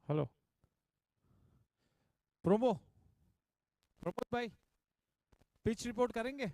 Hello promo Pramod भाई, pitch report करेंगे?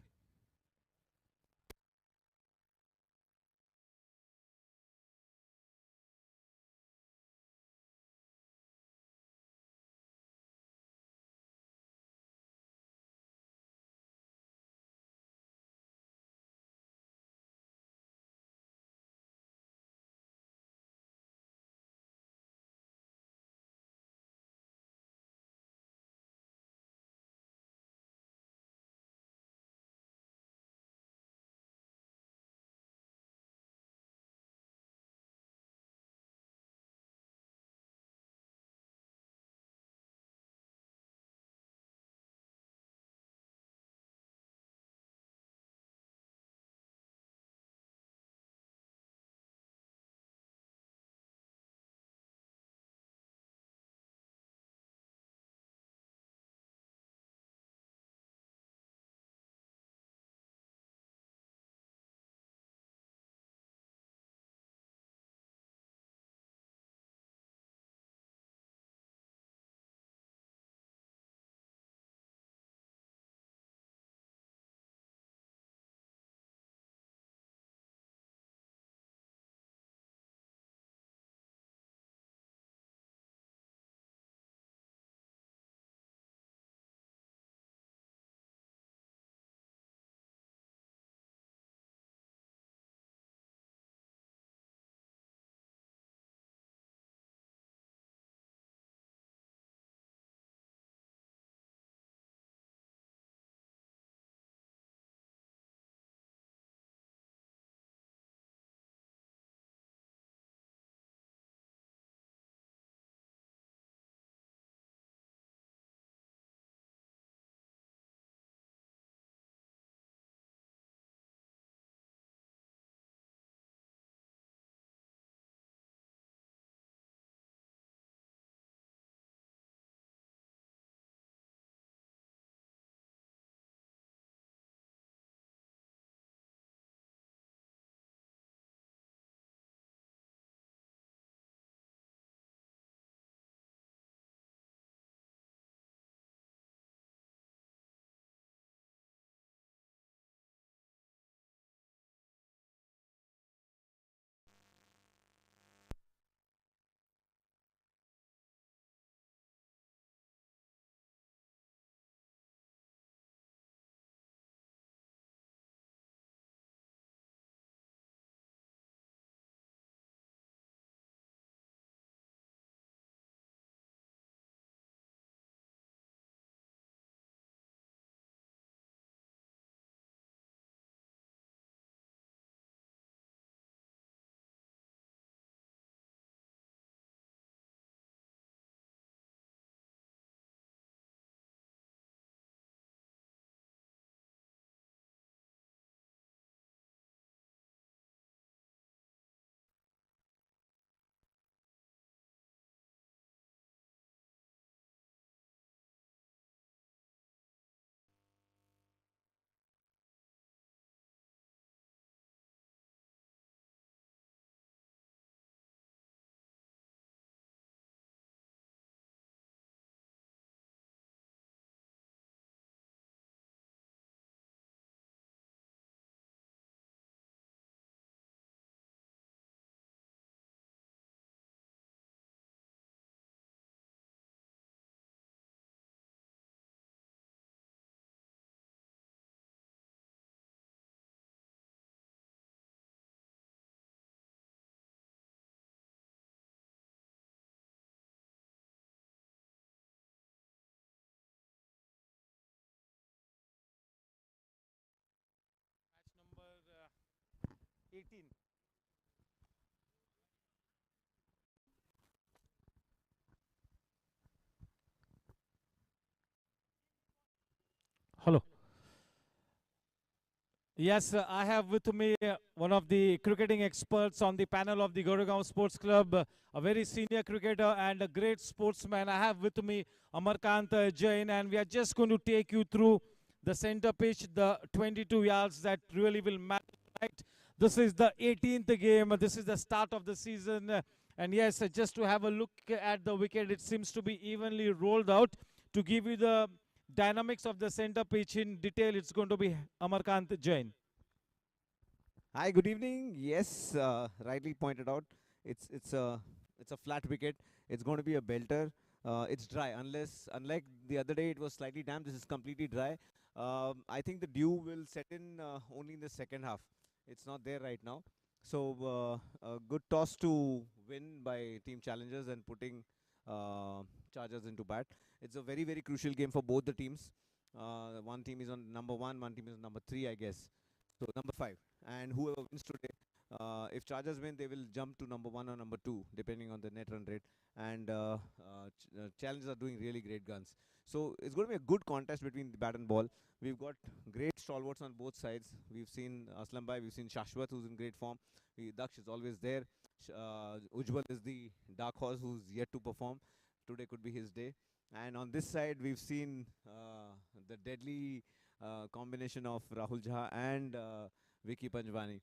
18. Hello. Yes, I have with me one of the cricketing experts on the panel of the Goregaon Sports Club, a very senior cricketer and a great sportsman. I have with me Amarkant Jain, and we are just going to take you through the center pitch, the 22 yards that really will matter tonight. This is the 18th game. This is the start of the season. And yes, just to have a look at the wicket, it seems to be evenly rolled out. To give you the dynamics of the center pitch in detail, it's going to be Amarkant Jain. Hi, good evening. Yes, rightly pointed out. It's a flat wicket. It's going to be a belter. It's dry, unlike the other day, it was slightly damp. This is completely dry. I think the dew will set in only in the second half. It's not there right now. So a good toss to win by team challengers and putting Chargers into bat. It's a very crucial game for both the teams. One team is on number one team is on number three, I guess. So number five, and whoever wins today, if Chargers win, they will jump to number one or number two, depending on the net run rate. And Challengers are doing really great guns. So it's going to be a good contest between the bat and ball. We've got great stalwarts on both sides. We've seen Aslam Bhai, we've seen Shashwat, who's in great form. Daksh is always there. Ujjwal is the dark horse who's yet to perform. Today could be his day. And on this side, we've seen the deadly combination of Rahul Jha and Vicky Panjwani.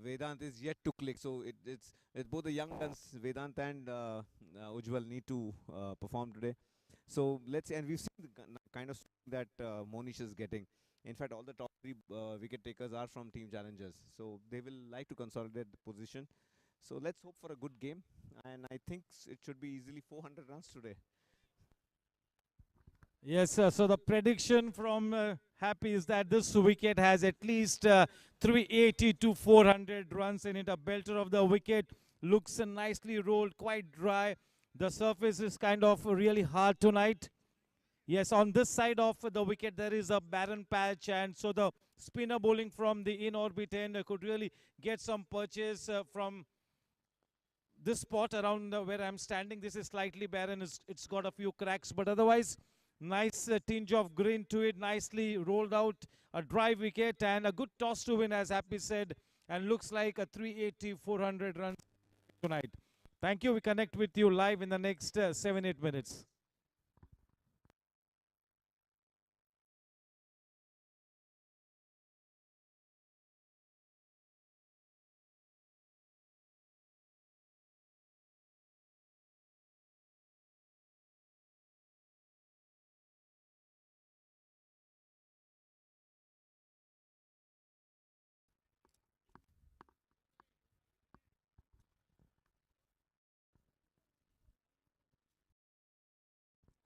Vedant is yet to click, so it's both the young guns, Vedant and Ujjwal, need to perform today. So let's see, and we've seen the kind of that Monish is getting. In fact, all the top three wicket takers are from team challengers, so they will like to consolidate the position. So let's hope for a good game, and I think it should be easily 400 runs today. Yes, so the prediction from Happy is that this wicket has at least 380 to 400 runs in it. A belter of the wicket, looks nicely rolled, quite dry. The surface is kind of really hard tonight. Yes, on this side of the wicket there is a barren patch, and so the spinner bowling from the in-orbit end could really get some purchase from this spot around where I'm standing. This is slightly barren. It's got a few cracks, but otherwise nice tinge of green to it, nicely rolled out, a dry wicket and a good toss to win, as Happy said, and looks like a 380, 400 runs tonight. Thank you. We connect with you live in the next 7-8 minutes.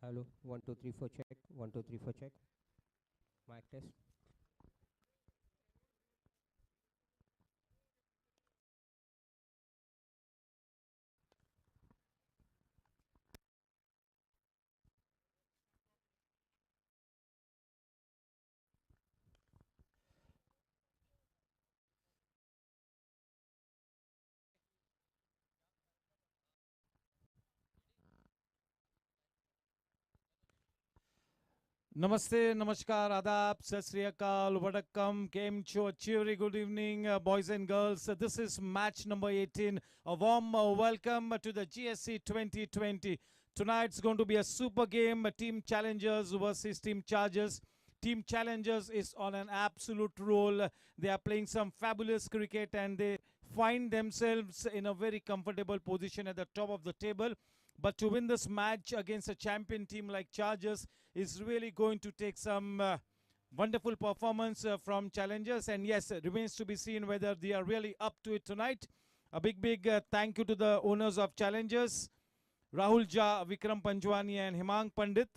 Hello, 1 2 3 4 check. 1 2 3 4 check. Mic test. Namaste, Namaskar, Adab, Sat Sri Akal, Vadakkam, Kem Cho, cheery good evening, boys and girls. This is match number 18. A warm welcome to the GSC 2020. Tonight's going to be a super game, Team Challengers versus Team Chargers. Team Challengers is on an absolute roll. They are playing some fabulous cricket and they find themselves in a very comfortable position at the top of the table. But to win this match against a champion team like Chargers is really going to take some wonderful performance from challengers. And yes, it remains to be seen whether they are really up to it tonight. A big thank you to the owners of challengers, Rahul Jha, Vikram Panjwani and Himang Pandit.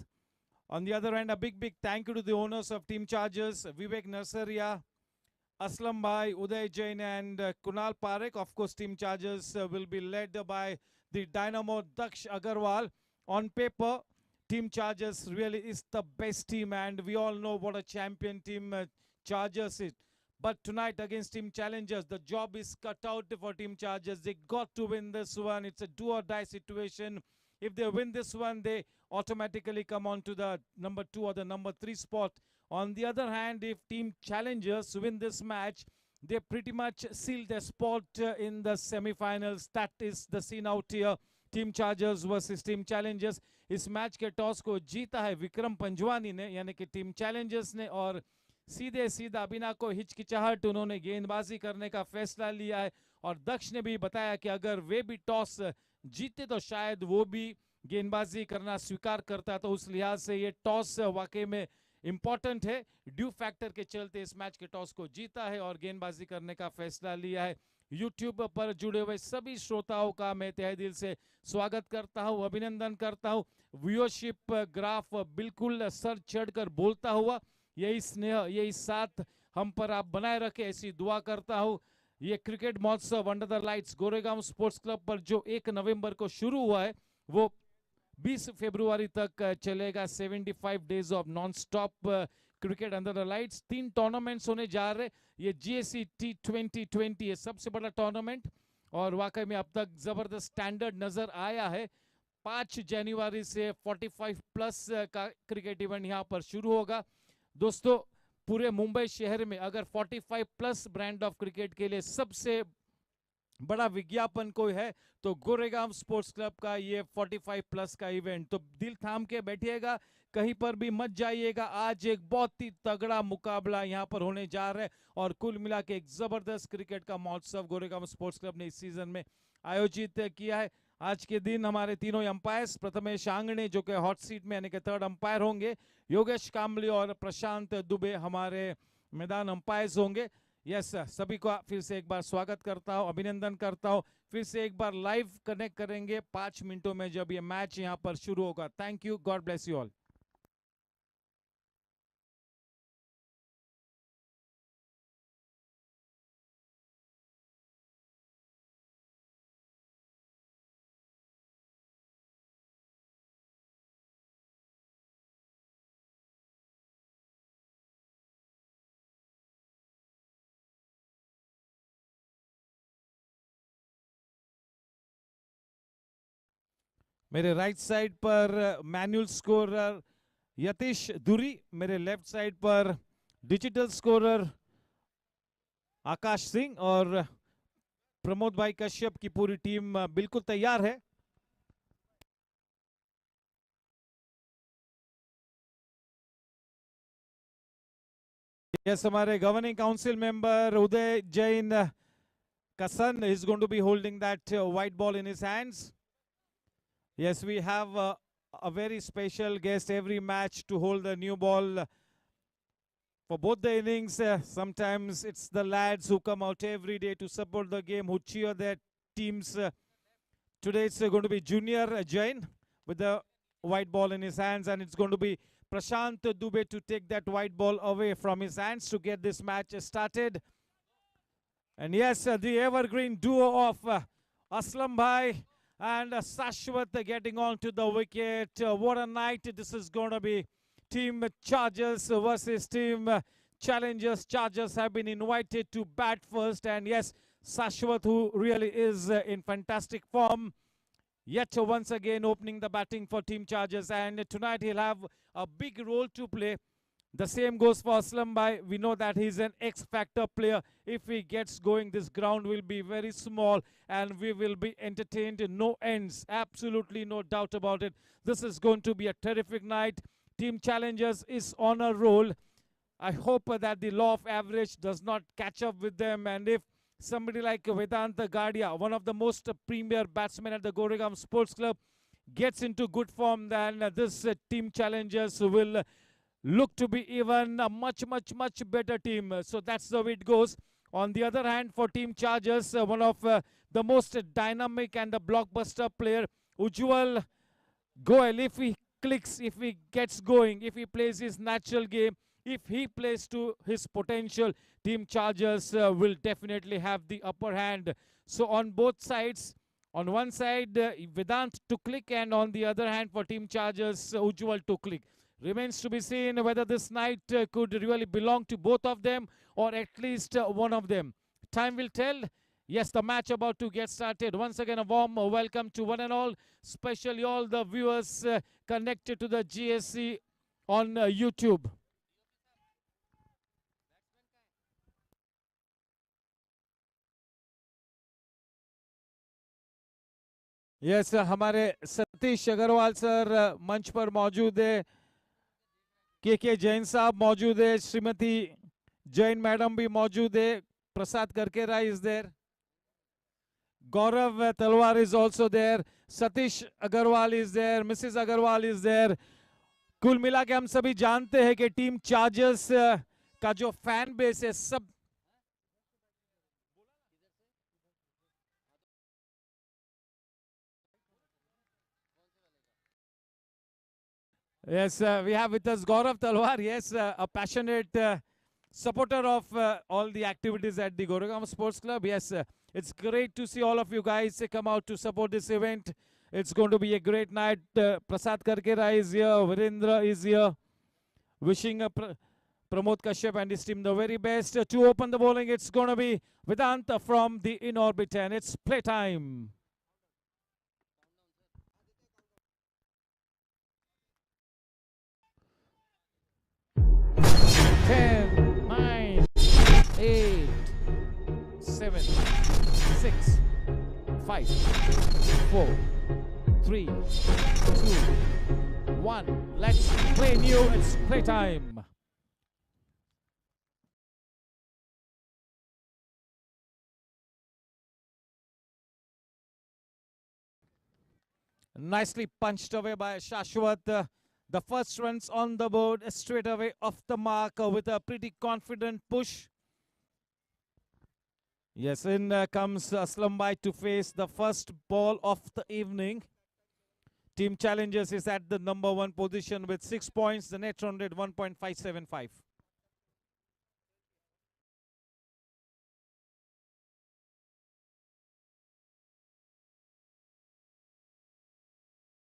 On the other hand, a big thank you to the owners of Team Chargers, Vivek Narsaria, Aslam Bhai, Uday Jain and Kunal Parekh. Of course, Team Chargers will be led by the Dynamo Daksh Agarwal. On paper, Team Chargers really is the best team and we all know what a champion team Chargers is. But tonight against Team Challengers, the job is cut out for Team Chargers. They got to win this one. It's a do or die situation. If they win this one, they automatically come on to the number 2 or the number 3 spot. On the other hand, if Team Challengers win this match, they pretty much seal their spot in the semi-finals. That is the scene out here. Team chargers versus team Challengers. इस match के toss को जीता है विक्रम पंजवानी ने, यानी कि team Challengers ने, और सीधे सीधा बिना कोई हिचकिचाहट उन्होंने गेंदबाजी करने का फैसला लिया है. और दक्ष ने भी बताया कि अगर वे भी टॉस जीते तो शायद वो भी गेंदबाजी करना स्वीकार करता. तो उस लिहाज से ये टॉस वाकई में इंपॉर्टेंट है. ड्यू फैक्टर के चलते इस मैच के टॉस को जीता है और गेंदबाजी करने का फैसला लिया है. यूट्यूब पर जुड़े हुए सभी श्रोताओं का मैं तहे दिल से स्वागत करता हूं, अभिनंदन करता हूं. व्यूअरशिप ग्राफ बिल्कुल सर चढ़कर बोलता हुआ, यही स्नेह यही साथ हम पर आप बनाए रखे, ऐसी दुआ करता हूं. ये क्रिकेट महोत्सव under the lights Goregaon sports club पर जो 1 नवंबर को शुरू हुआ है वो 20 फरवरी तक चलेगा. 75 days of non stop cricket under the lights. 3 tournaments होने जा रहे. ये GSC T20 ये सबसे बड़ा टूर्नामेंट और वाकई में अब तक जबरदस्त स्टैंडर्ड नजर आया है. 5 जनवरी से 45 प्लस का क्रिकेट इवेंट यहाँ पर शुरू होगा. दोस्तों, पूरे मुंबई शहर में अगर 45 प्लस ब्रांड ऑफ क्रिकेट के लिए सबसे बड़ा विज्ञापन कोई है तो गोरेगांव स्पोर्ट्स क्लब का ये 45 प्लस का इवेंट. तो दिल थाम के बैठिएगा, कहीं पर भी मत जाइएगा. आज एक बहुत ही तगड़ा मुकाबला यहाँ पर होने जा रहा है और कुल मिला के एक जबरदस्त क्रिकेट का महोत्सव गोरेगांव स्पोर्ट्स क्लब ने इस सीजन में आयोजित किया है. आज के दिन हमारे तीनों अंपायर्स, प्रथमेश आंगणे जो कि हॉट सीट में यानी कि 3rd अंपायर होंगे, योगेश कामली और प्रशांत दुबे हमारे मैदान अंपायर्स होंगे. यस, सभी को फिर से एक बार स्वागत करता हूं, अभिनंदन करता हूं. फिर से एक बार लाइव कनेक्ट करेंगे 5 मिनटों में जब ये मैच यहां पर शुरू होगा. Thank you, God bless you all. मेरे राइट साइड पर मैनुअल स्कोरर यतीश धुरी, मेरे लेफ्ट साइड पर डिजिटल स्कोरर आकाश सिंह और प्रमोद भाई कश्यप की पूरी टीम बिल्कुल तैयार है. यस, हमारे governing council member Uday Jain का son is going to be holding that white ball in his hands. Yes, we have a very special guest every match to hold the new ball for both the innings. Sometimes it's the lads who come out every day to support the game, who cheer their teams. Today it's going to be Junior Jain with the white ball in his hands, and it's going to be Prashant Dubey to take that white ball away from his hands to get this match started. And yes, the evergreen duo of Aslam Bhai and Sashwat getting on to the wicket. What a night this is going to be. Team Chargers versus Team Challengers. Chargers have been invited to bat first. And yes, Sashwat, who really is in fantastic form, yet once again opening the batting for Team Chargers. And tonight he'll have a big role to play. The same goes for Aslam Bhai. We know that he's an X-factor player. If he gets going, this ground will be very small and we will be entertained no ends. Absolutely no doubt about it. This is going to be a terrific night. Team Challengers is on a roll. I hope that the law of average does not catch up with them. And if somebody like Vedanta Gadia, one of the most premier batsmen at the Goregaon Sports Club, gets into good form, then this Team Challengers will look to be even a much better team. So that's the way it goes. On the other hand, for Team Chargers, one of the most dynamic and the blockbuster player, Ujjwal Goel, if he clicks, if he gets going, if he plays his natural game, if he plays to his potential, Team Chargers will definitely have the upper hand. So on both sides, on one side, Vedant to click, and on the other hand, for Team Chargers, Ujjwal to click. Remains to be seen whether this night could really belong to both of them or at least one of them. Time will tell. Yes, the match about to get started. Once again, a warm welcome to one and all, especially all the viewers connected to the GSC on YouTube. Yes हमारे Satish Agarwal sir मंच पर मौजूद है, के जैन साहब मौजूद है, Shrimati Jain madam भी मौजूद है, प्रसाद करके राय is there, Gaurav Talwar is also there, Satish Agarwal is there, Mrs Agarwal is there. कुल मिला के हम सभी जानते हैं कि टीम चार्जर्स का जो फैन बेस है सब Yes, we have with us Gaurav Talwar. Yes, a passionate supporter of all the activities at the Goregaon Sports Club. Yes, it's great to see all of you guys come out to support this event. It's going to be a great night. Prasad Karkera is here. Virendra is here. Wishing Pramod Kashyap and his team the very best. To open the bowling, it's going to be Vedant from the in orbit, and it's playtime. 10, 9, 8, 7, 6, 5, 4, 3, 2, 1. Let's play new. It's playtime. Nicely punched away by Shashwat. The first runs on the board straight away off the mark with a pretty confident push. Yes, in comes Aslam Bhai to face the first ball of the evening. Team Challengers is at the number 1 position with 6 points. The net run rate 1.575.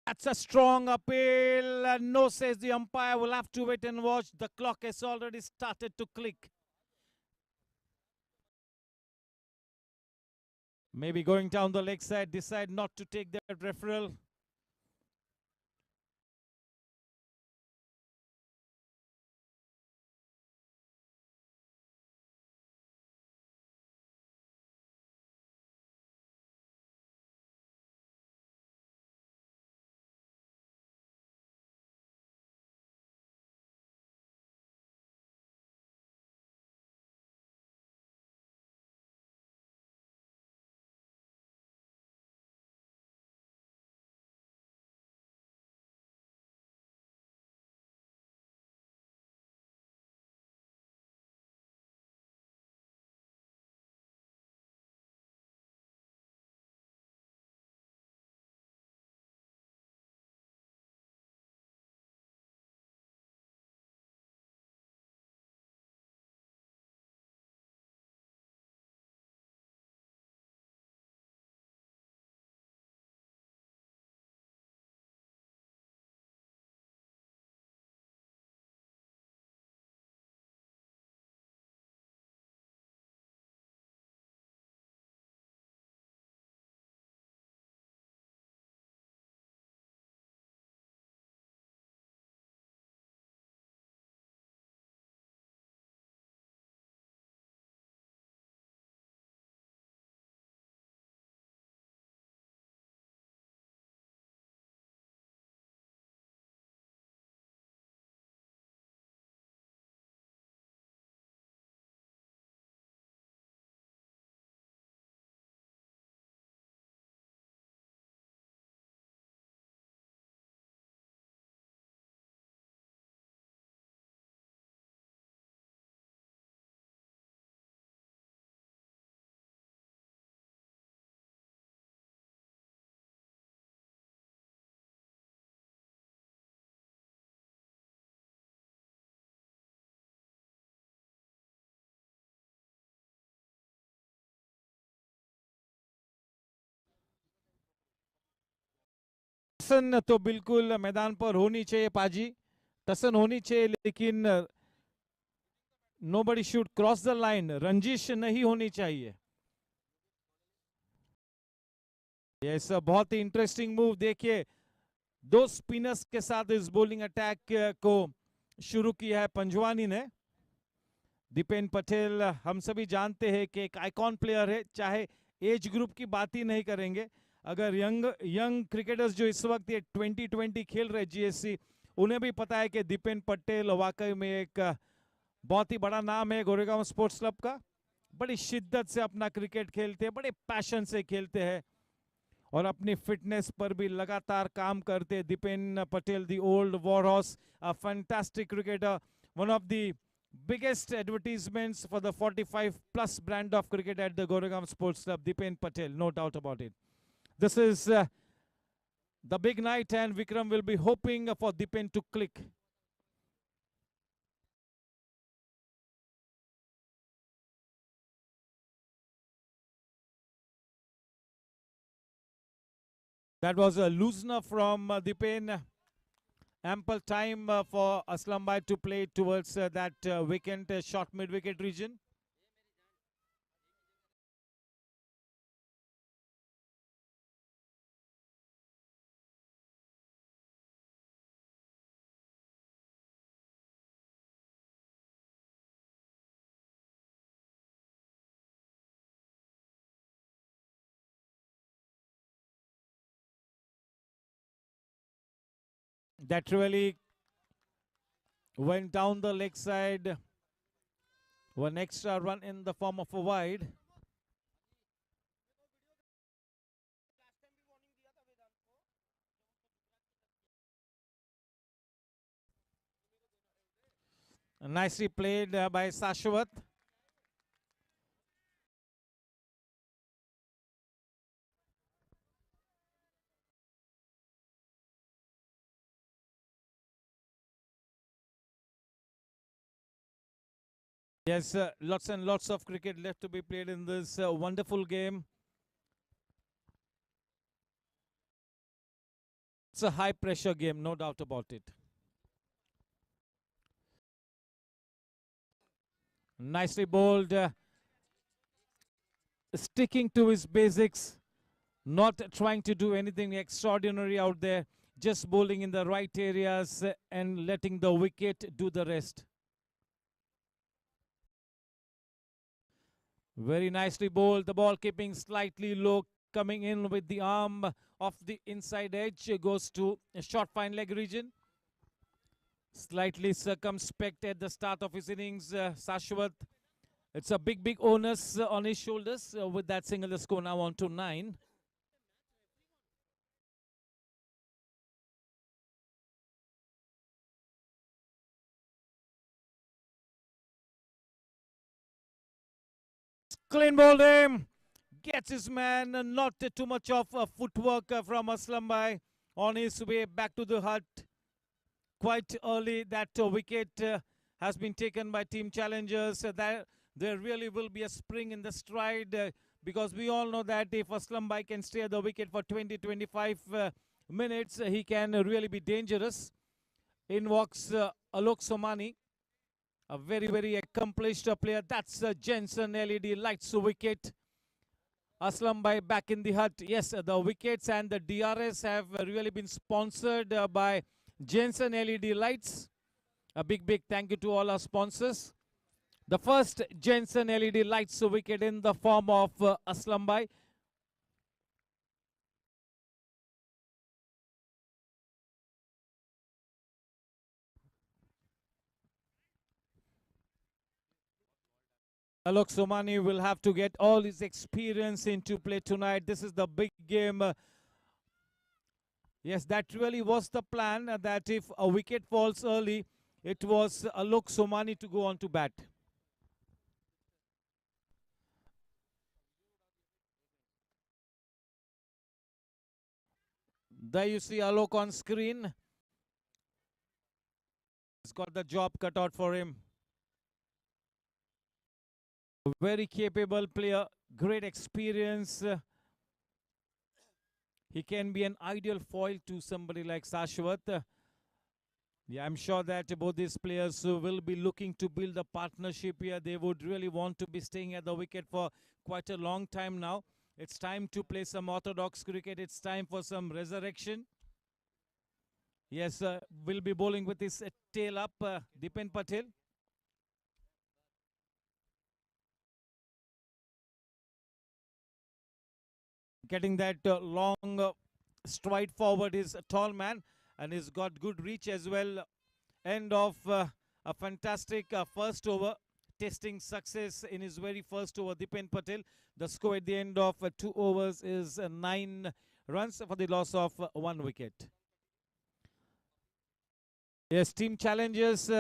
That's a strong appeal. No, says the umpire. We'll have to wait and watch. The clock has already started to click. Maybe going down the leg side, decide not to take that referral. तो बिल्कुल मैदान पर होनी चाहिए पाजी. टसन होनी चाहिए, लेकिन nobody should cross the line. रंजिश नहीं होनी चाहिए. यस, बहुत ही इंटरेस्टिंग मूव. देखिए, दो स्पिनर्स के साथ इस बॉलिंग अटैक को शुरू किया है पंजवानी ने. दीपेन पटेल हम सभी जानते हैं कि एक आइकॉन प्लेयर है. चाहे एज ग्रुप की बात ही नहीं करेंगे, अगर यंग क्रिकेटर्स जो इस वक्त ये 2020 खेल रहे जीएससी, उन्हें भी पता है कि दीपेन पटेल वाकई में एक बहुत ही बड़ा नाम है गोरेगांव स्पोर्ट्स क्लब का. बड़ी शिद्दत से अपना क्रिकेट खेलते हैं, बड़े पैशन से खेलते हैं और अपनी फिटनेस पर भी लगातार काम करते हैं. Dipen Patel, the old war horse, a fantastic cricketer, one of the biggest advertisements for the 45 plus brand of cricket at the Goregaon Sports Club, Dipen Patel, no doubt about it. This is the big night and Vikram will be hoping for Dipen to click. That was a loosener from Dipen. Ample time for Aslam Bhai to play towards that vacant short mid-wicket region. That really went down the leg side. One extra run in the form of a wide. Nicely played by Sashwat. Yes, lots and lots of cricket left to be played in this wonderful game. It's a high pressure game, no doubt about it. Nicely bowled. Sticking to his basics, not trying to do anything extraordinary out there, just bowling in the right areas and letting the wicket do the rest. Very nicely bowled. The ball keeping slightly low, coming in with the arm of the inside edge, goes to a short fine leg region. Slightly circumspect at the start of his innings, Sashwat. It's a big onus on his shoulders with that single. The score now on to 9. Clean bowled him. Gets his man. Not too much of footwork from Aslam Bhai on his way back to the hut. Quite early, that wicket has been taken by team challengers. That there really will be a spring in the stride because we all know that if Aslam Bhai can stay at the wicket for 20-25 minutes, he can really be dangerous. In walks Alok Somani, a very accomplished player. That's Jensen LED lights wicket. Aslam Bhai back in the hut. Yes, the wickets and the DRS have really been sponsored by Jensen LED lights. A big thank you to all our sponsors. The first Jensen LED lights wicket in the form of Aslam Bhai. Alok Somani will have to get all his experience into play tonight. This is the big game. Yes, that really was the plan, that if a wicket falls early, it was Alok Somani to go on to bat. There you see Alok on screen. He's got the job cut out for him. Very capable player, great experience. He can be an ideal foil to somebody like Sashwat. Yeah, I'm sure that both these players will be looking to build a partnership here. They would really want to be staying at the wicket for quite a long time now. It's time to play some orthodox cricket. It's time for some resurrection. Yes, will be bowling with his tail up, Dipen Patel. Getting that long stride forward is a tall man, and he's got good reach as well. End of a fantastic first over. Testing success in his very first over, Dipen Patel. The score at the end of 2 overs is 9 runs for the loss of 1 wicket. Yes, team challenges,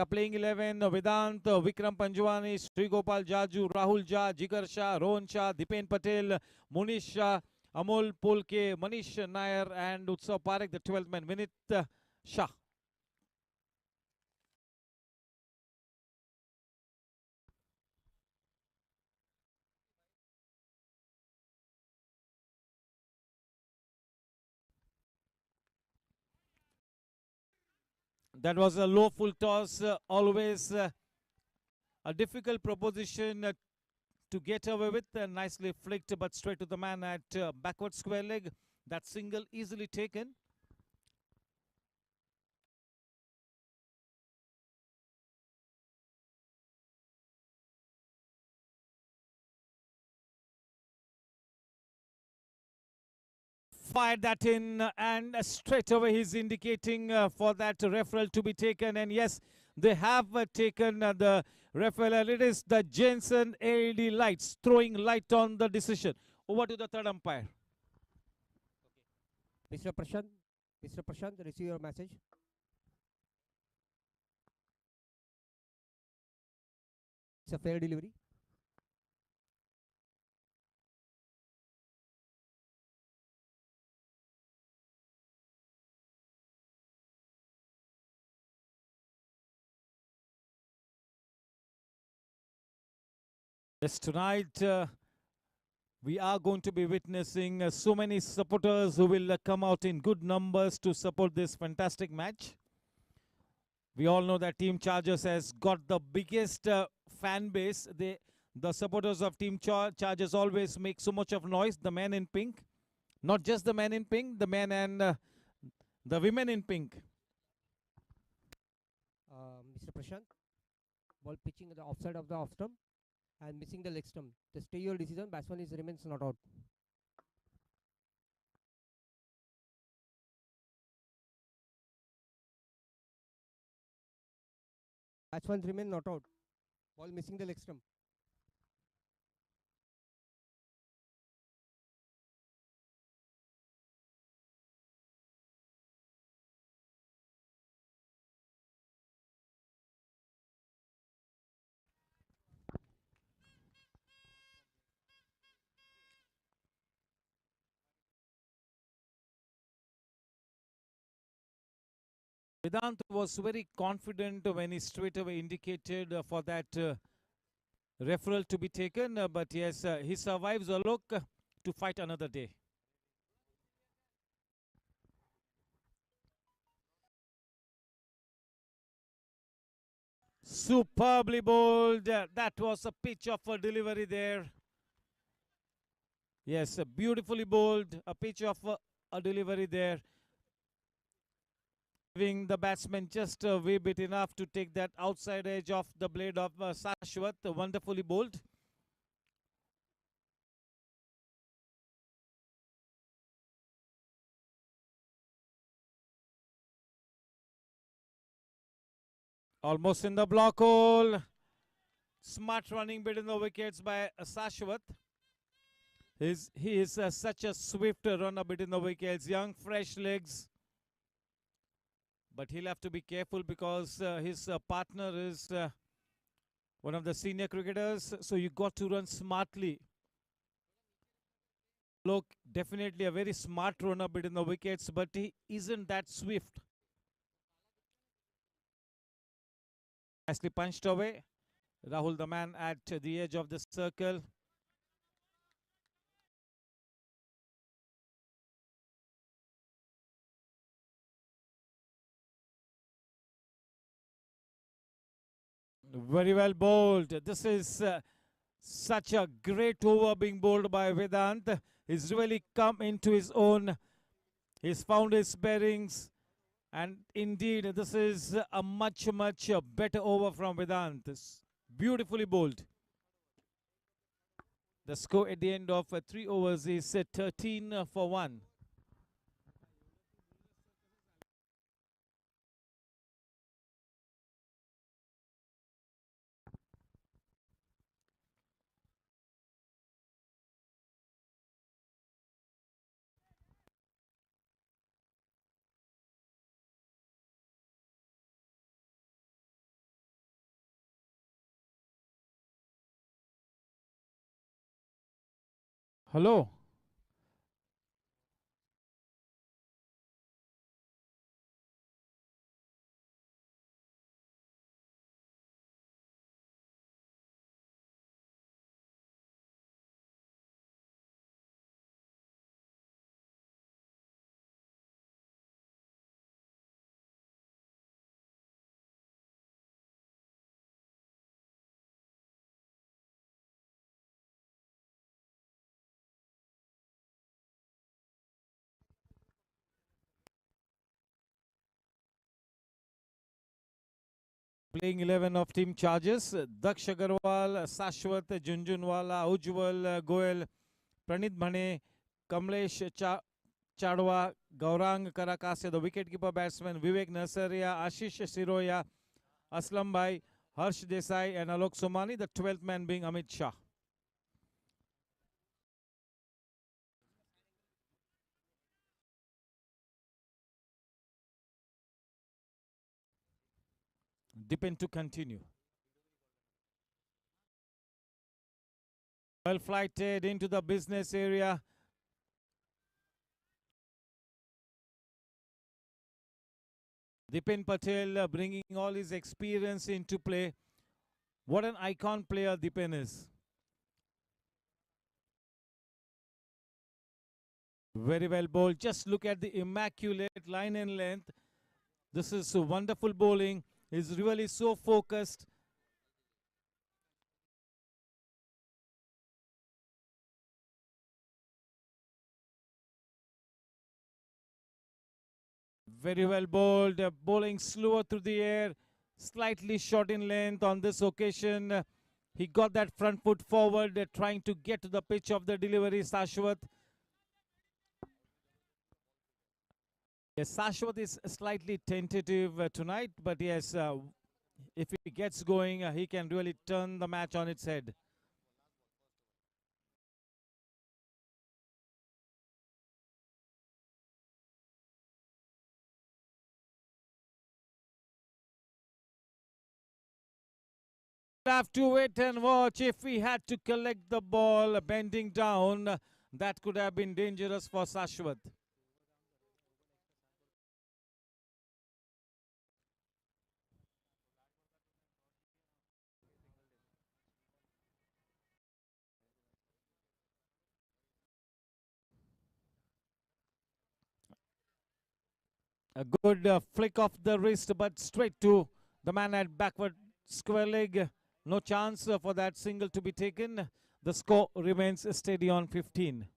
playing 11, Vedant, Vikram Panjwani, Sri Gopal Jaju, Rahul Jha, Jigar Shah, Rohan Shah, Dipen Patel, Munish Shah, Amol Polke, Manish Nair, and Utsav Parekh, the 12th man, Vinit Shah. That was a low full toss, always a difficult proposition to get away with. Nicely flicked, but straight to the man at backward square leg. That single easily taken. Fired that in, and straight away he's indicating for that referral to be taken. And yes, they have taken the referral. It is the Jensen LED lights throwing light on the decision. Over to the third umpire. Mr. Prashant, Mr. Prashant, receive your message. It's a fair delivery. Yes, tonight we are going to be witnessing so many supporters who will come out in good numbers to support this fantastic match. We all know that Team Chargers has got the biggest fan base. The supporters of Team Chargers always make so much of noise. The man in pink, not just the man in pink, the men and the women in pink. Mr. Prashant, ball pitching at the offside of the off stump and missing the leg stump. The stay your decision. Batsman remains not out. Batsman remain not out. Ball missing the leg stump. Vedant was very confident when he straight away indicated for that referral to be taken. But yes, he survives a look to fight another day. Superbly bowled. That was a pitch of a delivery there. Yes, beautifully bowled. A pitch of a delivery there. Giving the batsman just a wee bit enough to take that outside edge of the blade of Shashwat. Wonderfully bowled. Almost in the block hole. Smart running between the wickets by Shashwat. He is such a swift runner between the wickets. Young, fresh legs. But he'll have to be careful because his partner is one of the senior cricketers. So you got to run smartly. Look, definitely a very smart runner between the wickets, but he isn't that swift. Nicely punched away. Rahul, the man at the edge of the circle. Very well bowled. This is such a great over being bowled by Vedant. He's really come into his own. He's found his bearings. And indeed, this is a much better over from Vedant. It's beautifully bowled. The score at the end of 3 overs is 13 for 1. Hello. Playing 11 of Team Charges. Daksh Agarwal, Sashwat, Junjunwala, Ujjwal, Goel, Pranit Bhane, Kamlesh Chadwa, Gaurang Karakasya, the wicketkeeper batsman, Vivek Nasaria, Ashish Siroya, Aslam Bhai, Harsh Desai, and Alok Somani, the 12th man being Amit Shah. Dipin to continue. Well flighted into the business area. Dipin Patel bringing all his experience into play. What an icon player Dipin is. Very well bowled. Just look at the immaculate line and length. This is wonderful bowling. He's really so focused. Very well bowled. Bowling slower through the air. Slightly short in length on this occasion. He got that front foot forward, trying to get to the pitch of the delivery, Sashwat. Yes, Sashwat is slightly tentative tonight, but yes, if he gets going, he can really turn the match on its head. Have to wait and watch. If he had to collect the ball bending down, that could have been dangerous for Sashwat. A good flick of the wrist, but straight to the man at backward square leg. No chance for that single to be taken. The score remains steady on 15.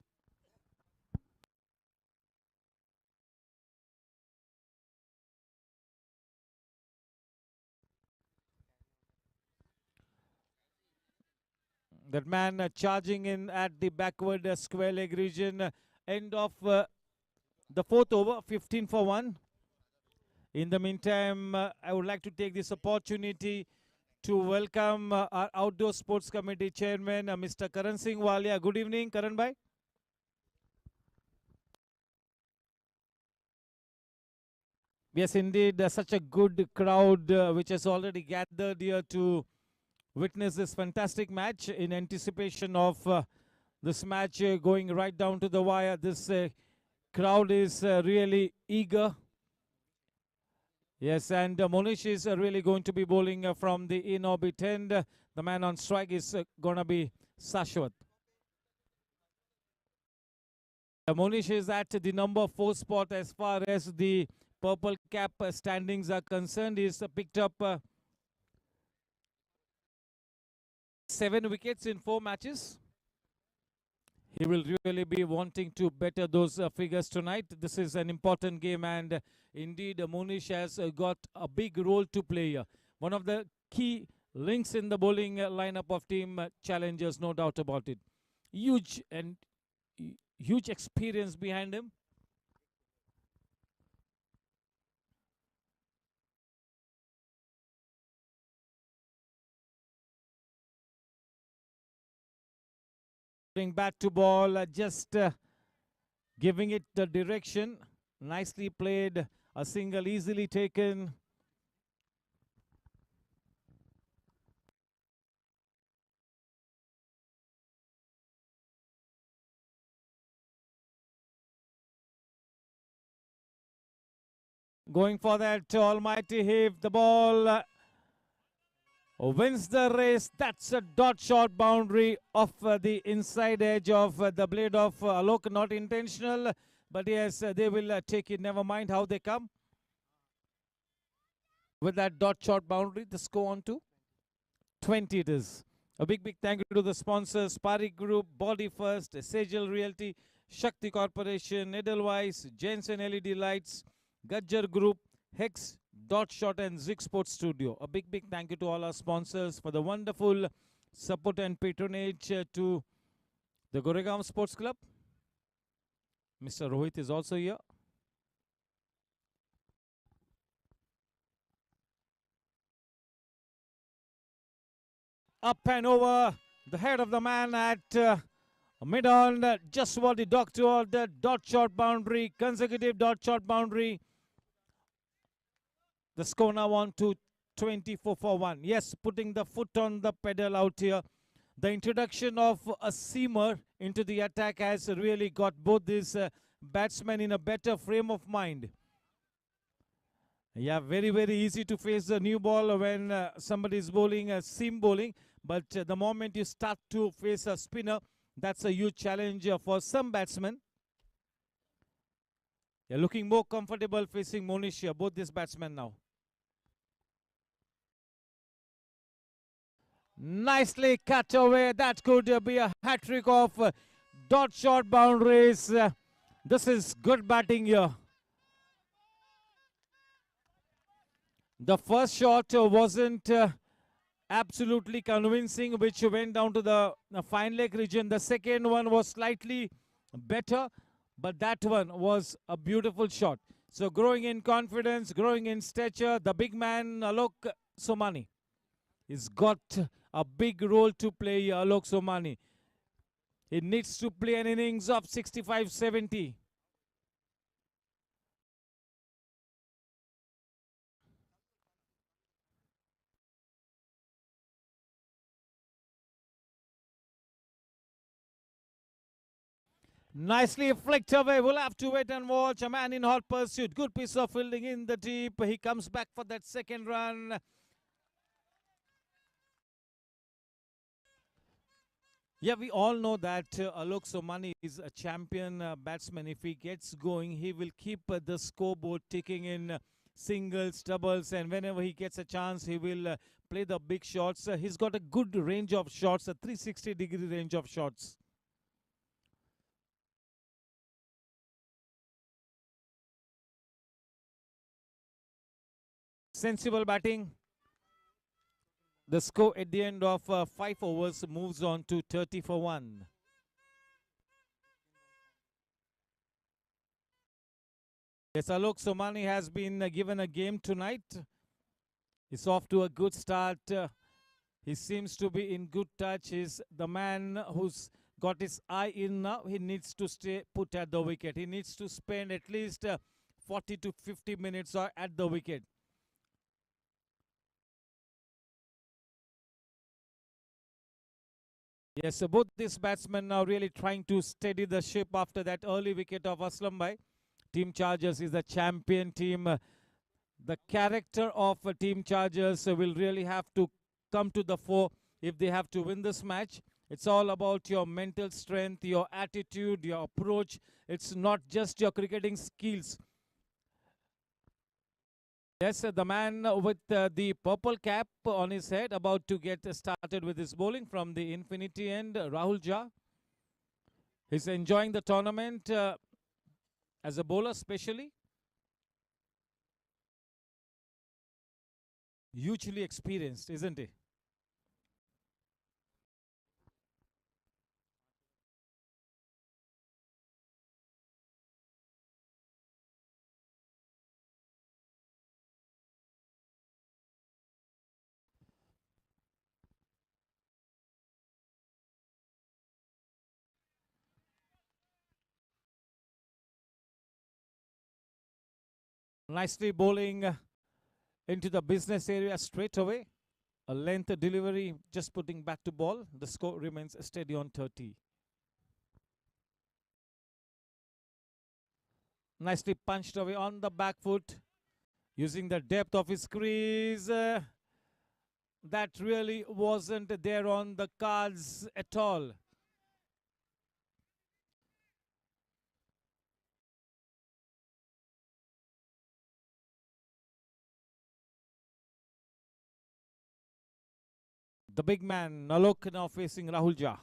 That man charging in at the backward square leg region. End of the fourth over, 15 for 1. In the meantime, I would like to take this opportunity to welcome our Outdoor Sports Committee Chairman, Mr. Karan Singh Walia. Good evening, Karan Bhai. Yes, indeed, such a good crowd which has already gathered here to witness this fantastic match in anticipation of this match going right down to the wire. This crowd is really eager. Yes, and Monish is really going to be bowling from the in-orbit end. The man on strike is going to be Sashwat. Monish is at the number 4 spot as far as the purple cap standings are concerned. He's picked up 7 wickets in 4 matches. He will really be wanting to better those figures tonight. This is an important game, and indeed, Monish has got a big role to play here. One of the key links in the bowling lineup of team challengers, no doubt about it. Huge experience behind him. Bat to ball, just giving it the direction. Nicely played, a single easily taken. Going for that almighty heave, the ball wins the race. That's a dot shot boundary off the inside edge of the blade of Alok. Not intentional, but yes, they will take it. Never mind how they come. With that dot shot boundary, the score on to 20 it is. A big thank you to the sponsors, Parik Group, Body First, Sejal Realty, Shakti Corporation, Edelweiss, Jensen LED Lights, Gajjar Group, Hex, Dot Shot and Zig Sports Studio. A big thank you to all our sponsors for the wonderful support and patronage to the Goregaon Sports Club. Mr. Rohit is also here. Up and over the head of the man at mid-on, just what the doctor ordered. Dot shot boundary, consecutive dot shot boundary. The score now on to 24 for 1. Yes, putting the foot on the pedal out here. The introduction of a seamer into the attack has really got both these batsmen in a better frame of mind. Yeah, very easy to face the new ball when somebody is bowling seam bowling. But the moment you start to face a spinner, that's a huge challenge for some batsmen. They're looking more comfortable facing Monish here, both these batsmen now. Nicely cut away. That could be a hat-trick of dot shot boundaries. This is good batting here. The first shot wasn't absolutely convincing, which went down to the fine leg region. The second one was slightly better, but that one was a beautiful shot. So growing in confidence, growing in stature, the big man Alok Somani. He's got a big role to play here, Alok Somani. He needs to play an innings of 65-70. Nicely flicked away. We'll have to wait and watch. A man in hot pursuit. Good piece of fielding in the deep. He comes back for that second run. Yeah, we all know that Alok Somani is a champion batsman. If he gets going, he will keep the scoreboard ticking in singles, doubles, and whenever he gets a chance, he will play the big shots. He's got a good range of shots, a 360-degree range of shots. Sensible batting. The score at the end of 5 overs moves on to 30 for 1. Yes, Alok Somani has been given a game tonight. He's off to a good start. He seems to be in good touch. He's the man who's got his eye in now. He needs to stay put at the wicket. He needs to spend at least 40 to 50 minutes at the wicket. Yes, so both these batsmen now really trying to steady the ship after that early wicket of Aslam Bhai. Team Chargers is the champion team. The character of Team Chargers will really have to come to the fore if they have to win this match. It's all about your mental strength, your attitude, your approach. It's not just your cricketing skills. Yes, the man with the purple cap on his head about to get started with his bowling from the Infinity end, Rahul Jha. He's enjoying the tournament as a bowler especially. Hugely experienced, isn't he? Nicely bowling into the business area straight away. A length delivery, just putting back to ball. The score remains steady on 30. Nicely punched away on the back foot, using the depth of his crease. That really wasn't there on the cards at all. The big man, Nalok, now facing Rahul Jha.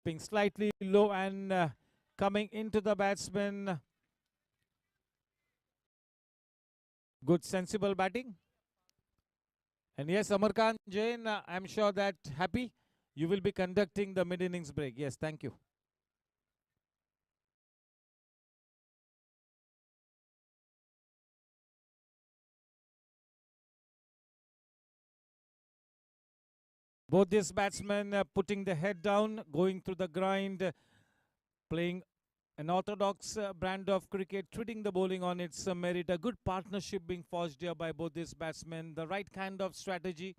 Being slightly low and coming into the batsman. Good sensible batting. And yes, Amarkant Jain, I'm sure that happy you will be conducting the mid-innings break. Yes, thank you. Both these batsmen putting the head down, going through the grind, playing an orthodox brand of cricket, treating the bowling on its merit. A good partnership being forged here by both these batsmen. The right kind of strategy.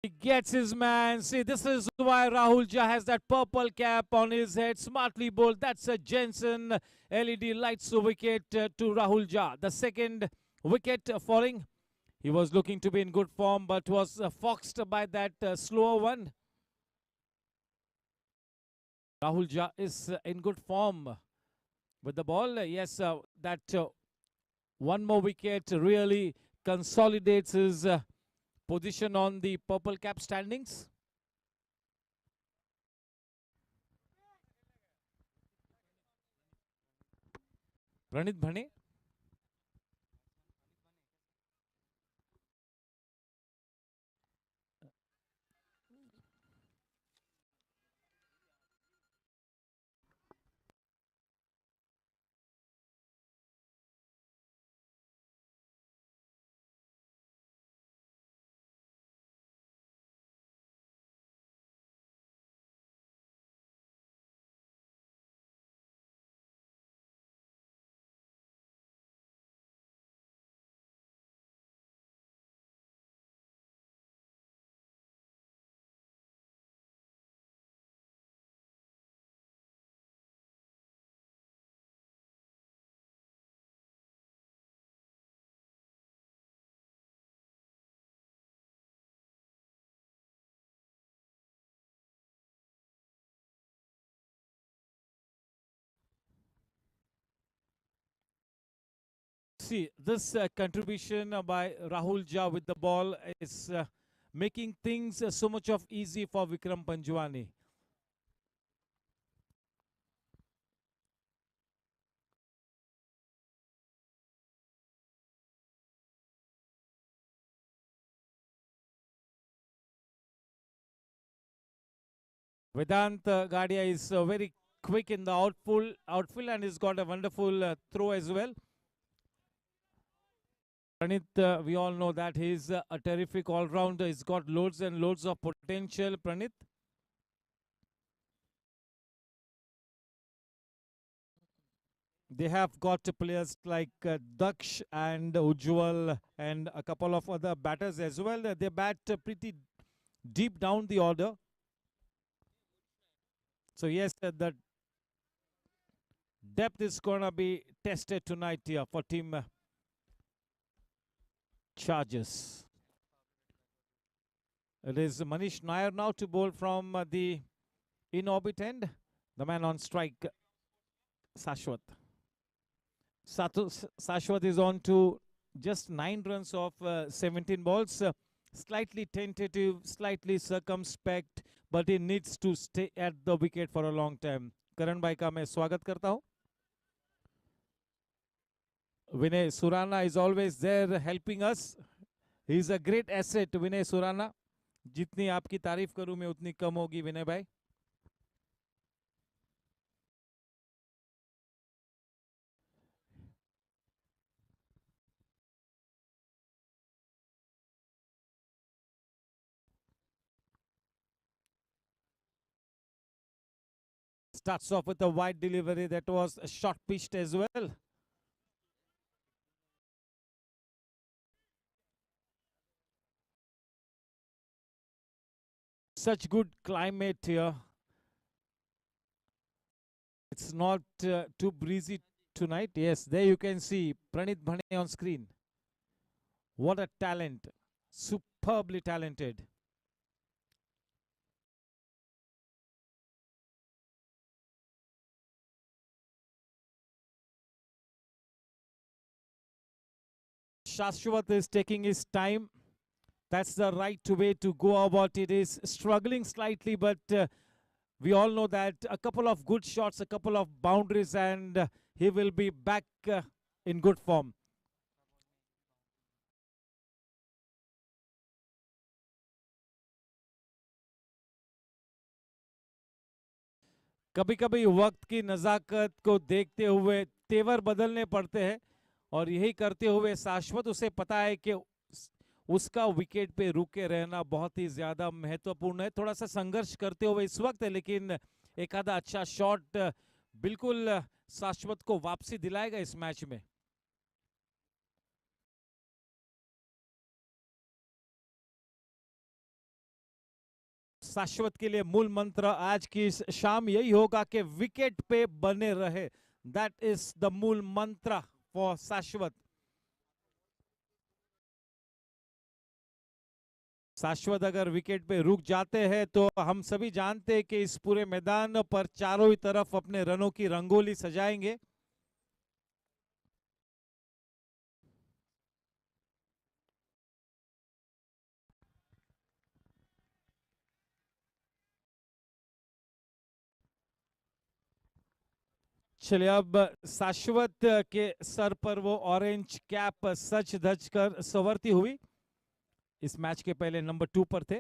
He gets his man. See, this is why Rahul Jha has that purple cap on his head. Smartly bowled. That's a Jensen LED lights wicket to Rahul Jha. The second wicket falling. He was looking to be in good form, but was foxed by that slower one. Rahul Jha is in good form with the ball. Yes, that one more wicket really consolidates his position on the purple cap standings. Pranit Bhane. See, this contribution by Rahul Jha with the ball is making things so much of easy for Vikram Panjwani. Vedant Gadia is very quick in the outfield and he's got a wonderful throw as well. Pranit, we all know that he's a terrific all-rounder. He's got loads and loads of potential, Pranit. They have got players like Daksh and Ujjwal and a couple of other batters as well. They bat pretty deep down the order. So yes, the depth is going to be tested tonight here for Team Charges. It is Manish Nair now to bowl from the in-orbit end. The man on strike, Sashwat. Sashwat is on to just 9 runs of 17 balls. Slightly tentative, slightly circumspect, but he needs to stay at the wicket for a long time. Karan bhai का मैं स्वागत करता हूँ. Vinay Surana is always there helping us. He is a great asset, Vinay Surana. जितनी आपकी तारीफ करूं मैं उतनी कम होगी विनय भाई. Starts off with a wide delivery that was short pitched as well. Such good climate here. It's not too breezy tonight. Yes, there you can see Pranit Bhane on screen. What a talent. Superbly talented. Shashwat is taking his time. That's the right way to go about it. Is struggling slightly, but we all know that a couple of good shots, a couple of boundaries, and he will be back in good form. कभी कभी वक्त की नज़ाकत को देखते हुए तेवर बदलने पड़ते हैं और यही करते हुए शाश्वत उसे पता है कि उसका विकेट पे रुके रहना बहुत ही ज़्यादा महत्वपूर्ण है. थोड़ा सा संघर्ष करते हुए इस वक्त है, लेकिन एक आधा अच्छा शॉट बिल्कुल शाश्वत को वापसी दिलाएगा इस मैच में. शाश्वत के लिए मूल मंत्र आज की शाम यही होगा कि विकेट पे बने रहे. दैट इज द मूल मंत्र फॉर शाश्वत. शाश्वत अगर विकेट पे रुक जाते हैं तो हम सभी जानते हैं कि इस पूरे मैदान पर चारों ही तरफ अपने रनों की रंगोली सजाएंगे. चलिए अब शाश्वत के सर पर वो ऑरेंज कैप सच धज कर संवरती हुई. इस मैच के पहले नंबर 2 पर थे.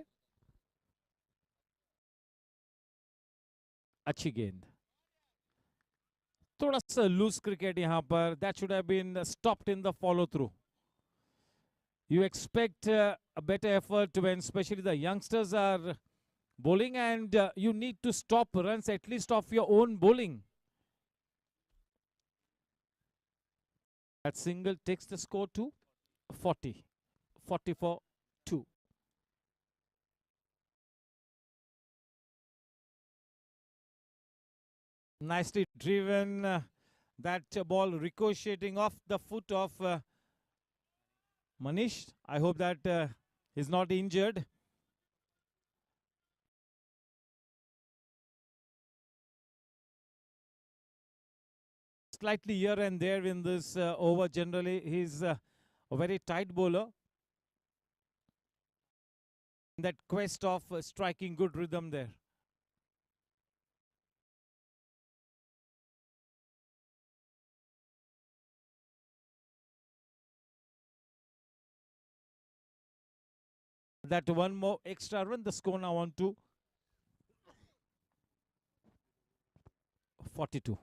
अच्छी गेंद. थोड़ा सा लूज क्रिकेट यहां पर. That should have been stopped in the follow through. You expect a better effort when especially the youngsters are bowling, and you need to stop runs at least of your own bowling. That single takes the score to 40. 44-2. Nicely driven. That ball ricocheting off the foot of Manish. I hope that he's not injured. Slightly here and there in this over. Generally, he's a very tight bowler. That quest of striking good rhythm there. That one more extra run, the score now on to 42.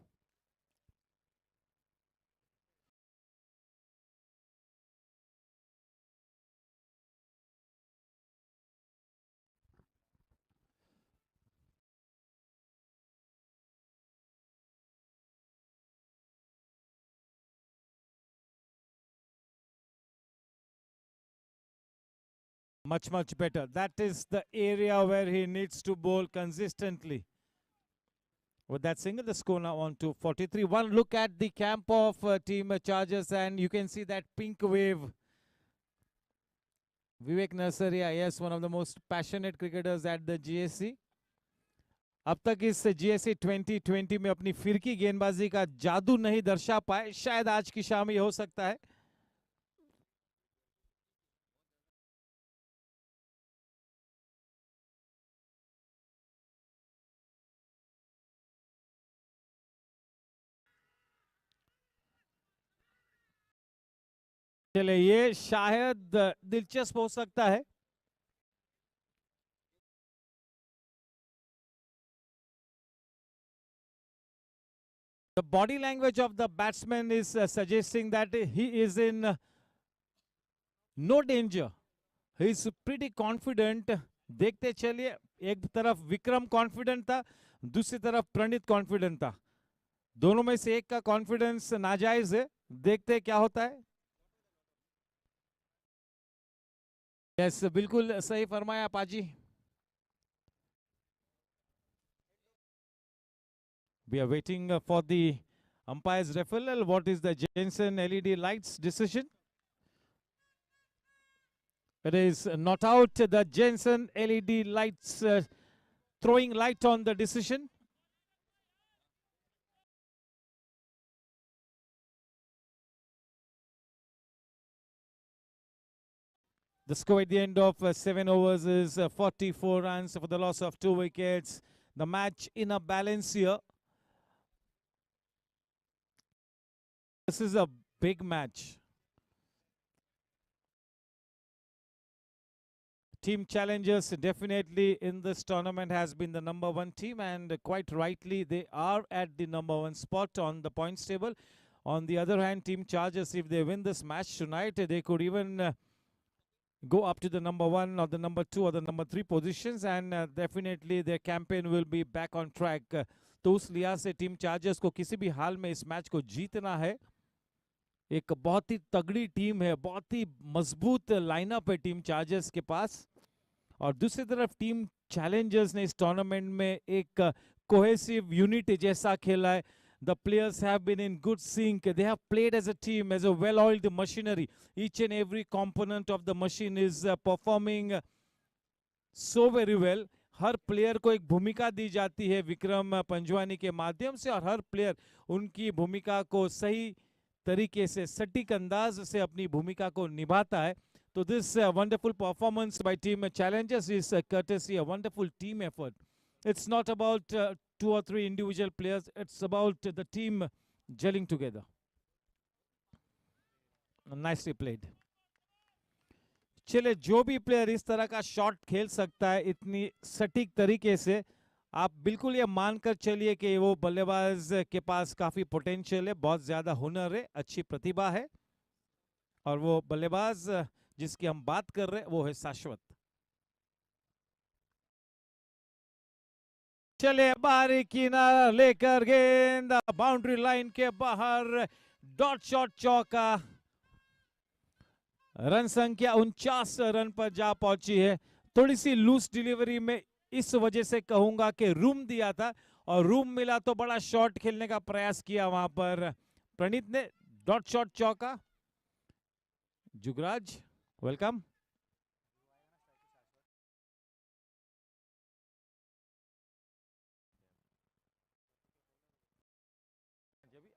Much better. That is the area where he needs to bowl consistently. With that single, the score now on to 43. One look at the camp of Team Chargers, and you can see that pink wave Vivek Nurseria, yes, one of the most passionate cricketers at the GSC. अब तक इस GSC 2020 में अपनी फिरकी गेंदबाजी का जादू नहीं दर्शा पाए, शायद आज की शाम ये हो सकता है. चले ये शायद दिलचस्प हो सकता है. The body language of the batsman is suggesting that he is in no danger. He is pretty confident. देखते चलिए, एक तरफ विक्रम कॉन्फिडेंट था, दूसरी तरफ प्रणीत कॉन्फिडेंट था. दोनों में से एक का कॉन्फिडेंस नाजायज है. देखते क्या होता है. यस, बिल्कुल सही फरमाया पाजी. We are waiting for the umpire's referral. What is the Jensen LED lights decision? It is not out. The Jensen LED lights throwing light on the decision. The score at the end of 7 overs is 44 runs for the loss of 2 wickets. The match in a balance here. This is a big match. Team challengers definitely in this tournament has been the #1 team, and quite rightly they are at the #1 spot on the points table. On the other hand, Team Chargers, if they win this match tonight, they could even go up to the #1 or the #2 or the #3 positions, and definitely their campaign will be back on track. तो उस लिहाज से team chargers को किसी भी हाल में इस match को जीतना है. एक बहुत ही तगड़ी टीम है, बहुत ही मजबूत लाइनअप है टीम चार्जर्स के पास. और दूसरी तरफ टीम चैलेंजर्स ने इस टूर्नामेंट में एक कोहेसिव यूनिट जैसा खेला है. The players have been in good sync. They have played as a team, as a well-oiled machinery. Each and every component of the machine is performing so very well. Her player को एक भूमिका दी जाती है विक्रम पंजवानी के माध्यम से, और हर player उनकी भूमिका को सही तरीके से सटीक अंदाज से अपनी भूमिका को निभाता है. तो this wonderful performance by team challengers is courtesy a wonderful team effort. It's not about 2 or 3 individual players. It's about the team gelling together. Nicely played. चले, जो भी प्लेयर इस तरह का शॉट खेल सकता है इतनी सटीक तरीके से, आप बिल्कुल ये मानकर चलिए कि वो बल्लेबाज के पास काफी पोटेंशियल है, बहुत ज्यादा हुनर है, अच्छी प्रतिभा है. और वो बल्लेबाज जिसकी हम बात कर रहे हैं वो है शाश्वत. चले, बाहरी किनारा लेकर गेंद बाउंड्री लाइन के बाहर, डॉट शॉट चौका. रन संख्या 49 रन पर जा पहुंची है. थोड़ी सी लूज डिलीवरी में इस वजह से कहूंगा कि रूम दिया था, और रूम मिला तो बड़ा शॉट खेलने का प्रयास किया वहां पर प्रणीत ने. डॉट शॉट चौका. जुगराज, वेलकम.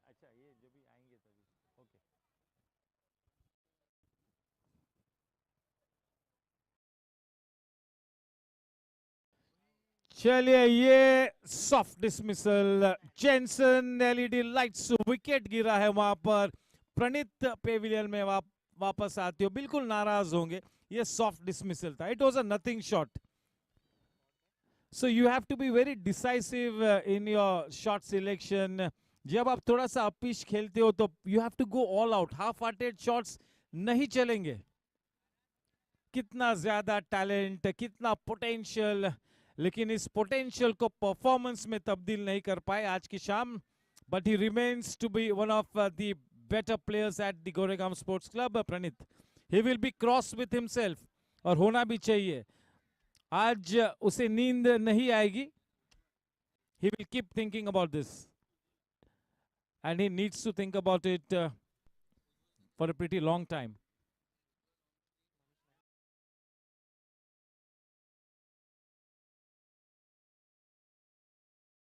अच्छा, ये जब भी आएंगे तभी. ओके. चलिए, ये soft dismissal. Jensen LED lights, wicket गिरा है वहां पर. प्रणीत पेविलियन में वापस आते हो, बिल्कुल नाराज होंगे. ये सॉफ्ट डिसमिसल था. It was a nothing shot. So you have to be very decisive in your shot selection. जब आप थोड़ा सा अपिश खेलते हो तो you have to go all out. Half hearted shots नहीं चलेंगे. कितना ज्यादा टैलेंट, कितना पोटेंशियल, लेकिन इस पोटेंशियल को परफॉर्मेंस में तब्दील नहीं कर पाए आज की शाम. But he remains to be one of the better players at the Goregaon sports club. Praneet, he will be cross with himself, और होना भी चाहिए. आज उसे नींद नहीं आएगी. He will keep thinking about this, and he needs to think about it for a pretty long time.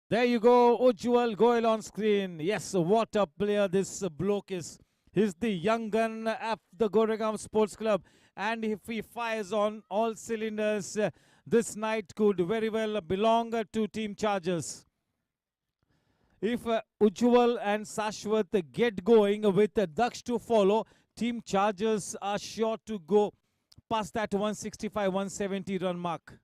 There you go, Ujjwal Goyal on screen. Yes, what a player this bloke is. He's the young gun of the Goregaon Sports Club. And if he fires on all cylinders, this night could very well belong to Team Chargers. If Ujjwal and Sashwat get going with Daksh to follow, Team Chargers are sure to go past that 165-170 run mark.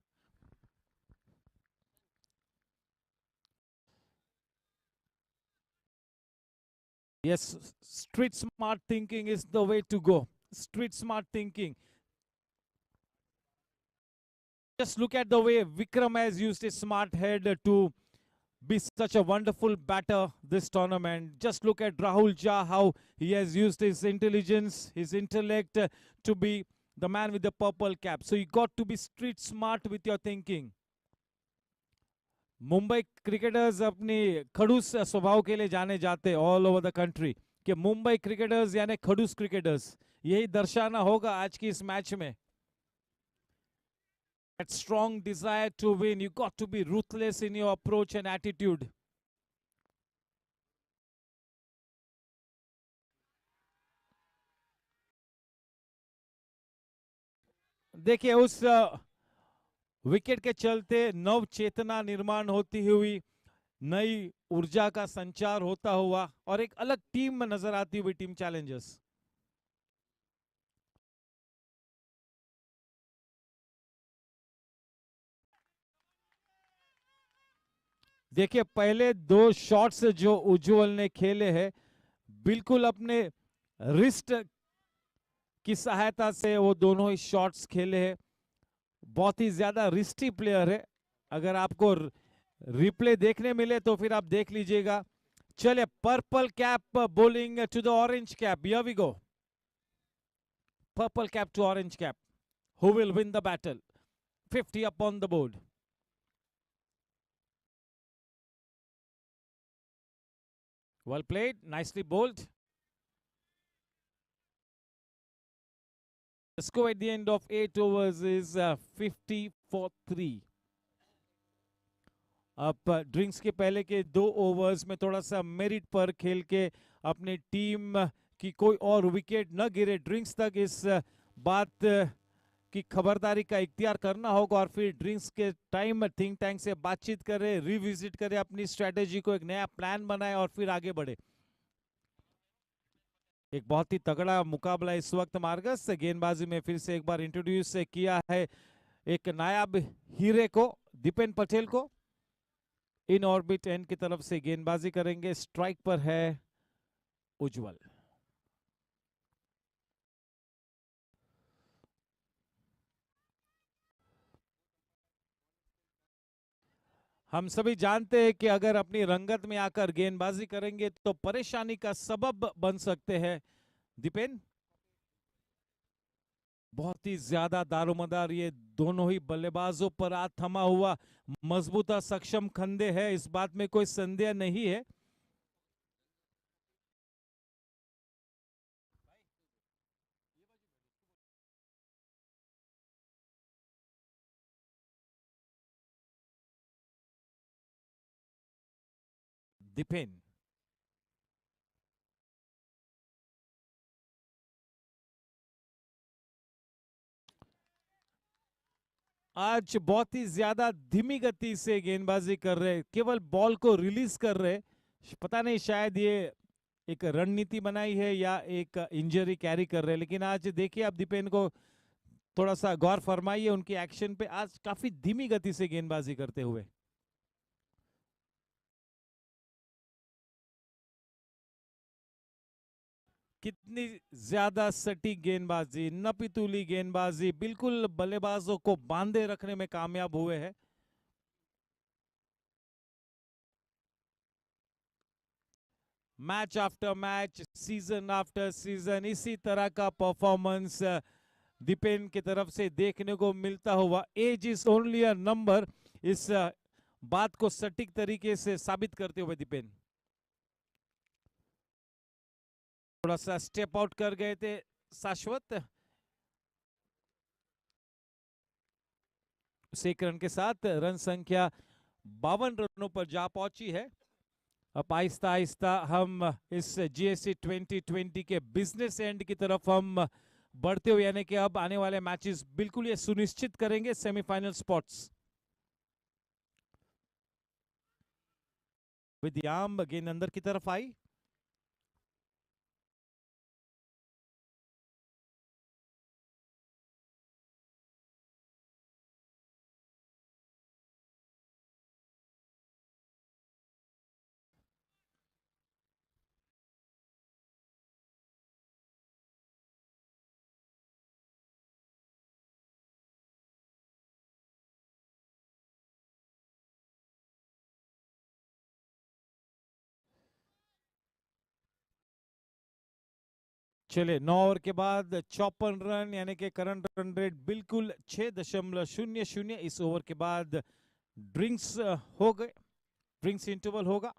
Yes, street smart thinking is the way to go. Street smart thinking. Just look at the way Vikram has used his smart head to be such a wonderful batter this tournament. Just look at Rahul Jha, how he has used his intelligence, his intellect to be the man with the purple cap. So you got to be street smart with your thinking. Mumbai cricketers अपनी खड़ूस स्वभाव के लिए जाने जाते all over the country कि Mumbai cricketers यानी खड़ूस क्रिकेटर्स, यही दर्शाना होगा आज की इस मैच में. That strong desire to win, you got to be ruthless in your approach and attitude. देखिए उस विकेट के चलते नव चेतना निर्माण होती हुई, नई ऊर्जा का संचार होता हुआ और एक अलग टीम नजर आती हुई टीम चैलेंजर्स. देखिए पहले दो शॉट्स जो उज्जवल ने खेले हैं, बिल्कुल अपने रिस्ट की सहायता से वो दोनों ही शॉट्स खेले हैं. बहुत ही ज्यादा रिस्टी प्लेयर है. अगर आपको रिप्ले देखने मिले तो फिर आप देख लीजिएगा. चले, purple cap bowling to the orange cap. Here we go. Purple cap to orange cap. Who will win the battle? 50 up on the board. Well played, nicely bowled. The score at the end of 8 overs is 50 for 3. अब drinks के पहले के 2 overs में थोड़ा सा merit पर खेल के अपनी टीम की कोई और विकेट न गिरे ड्रिंक्स तक, इस बात की खबरदारी का इख्तियार करना होगा और फिर ड्रिंक्स के टाइम थिंक टैंक से बातचीत करे, रिविजिट करे अपनी स्ट्रेटेजी को, एक नया प्लान बनाए और फिर आगे बढ़े. एक बहुत ही तगड़ा मुकाबला इस वक्त मार्गस. गेंदबाजी में फिर से एक बार इंट्रोड्यूस किया है एक नायाब हीरे को, दीपेन पटेल को. इन ऑर्बिट एंड की तरफ से गेंदबाजी करेंगे. स्ट्राइक पर है उज्जवल. हम सभी जानते हैं कि अगर अपनी रंगत में आकर गेंदबाजी करेंगे तो परेशानी का सबब बन सकते हैं. दीपेन, बहुत ही ज्यादा दारोमदार ये दोनों ही बल्लेबाजों पर हाथ थमा हुआ मजबूत और सक्षम खंडे है, इस बात में कोई संदेह नहीं है. दीपेन, आज बहुत ही ज्यादा धीमी गति से गेंदबाजी कर रहे, केवल बॉल को रिलीज कर रहे. पता नहीं शायद ये एक रणनीति बनाई है या एक इंजरी कैरी कर रहे, लेकिन आज देखिए आप दीपेन को थोड़ा सा गौर फरमाइए उनकी एक्शन पे. आज काफी धीमी गति से गेंदबाजी करते हुए. कितनी ज्यादा सटीक गेंदबाजी, नपीतुली गेंदबाजी, बिल्कुल बल्लेबाजों को बांधे रखने में कामयाब हुए हैं. Match after match, season after season इसी तरह का परफॉर्मेंस दीपेन की तरफ से देखने को मिलता हुआ. Age is only a number, इस बात को सटीक तरीके से साबित करते हुए दीपेन थोड़ा सा स्टेप आउट कर गए थे शाश्वत. उस एक रन के साथ रन संख्या 52 रनों पर जा पहुंची है। अब आहिस्ता आहिस्ता हम इस GSC 2020 के बिजनेस एंड की तरफ हम बढ़ते हुए, यानी कि अब आने वाले मैचेस बिल्कुल ये सुनिश्चित करेंगे सेमीफाइनल स्पॉट्स। विद्याम गेंद अंदर की तरफ आई। चले 9 ओवर के बाद 54 रन, यानी कि करंट रन रेट बिल्कुल 6.00। इस ओवर के बाद ड्रिंक्स हो गए, ड्रिंक्स इंटरवल होगा।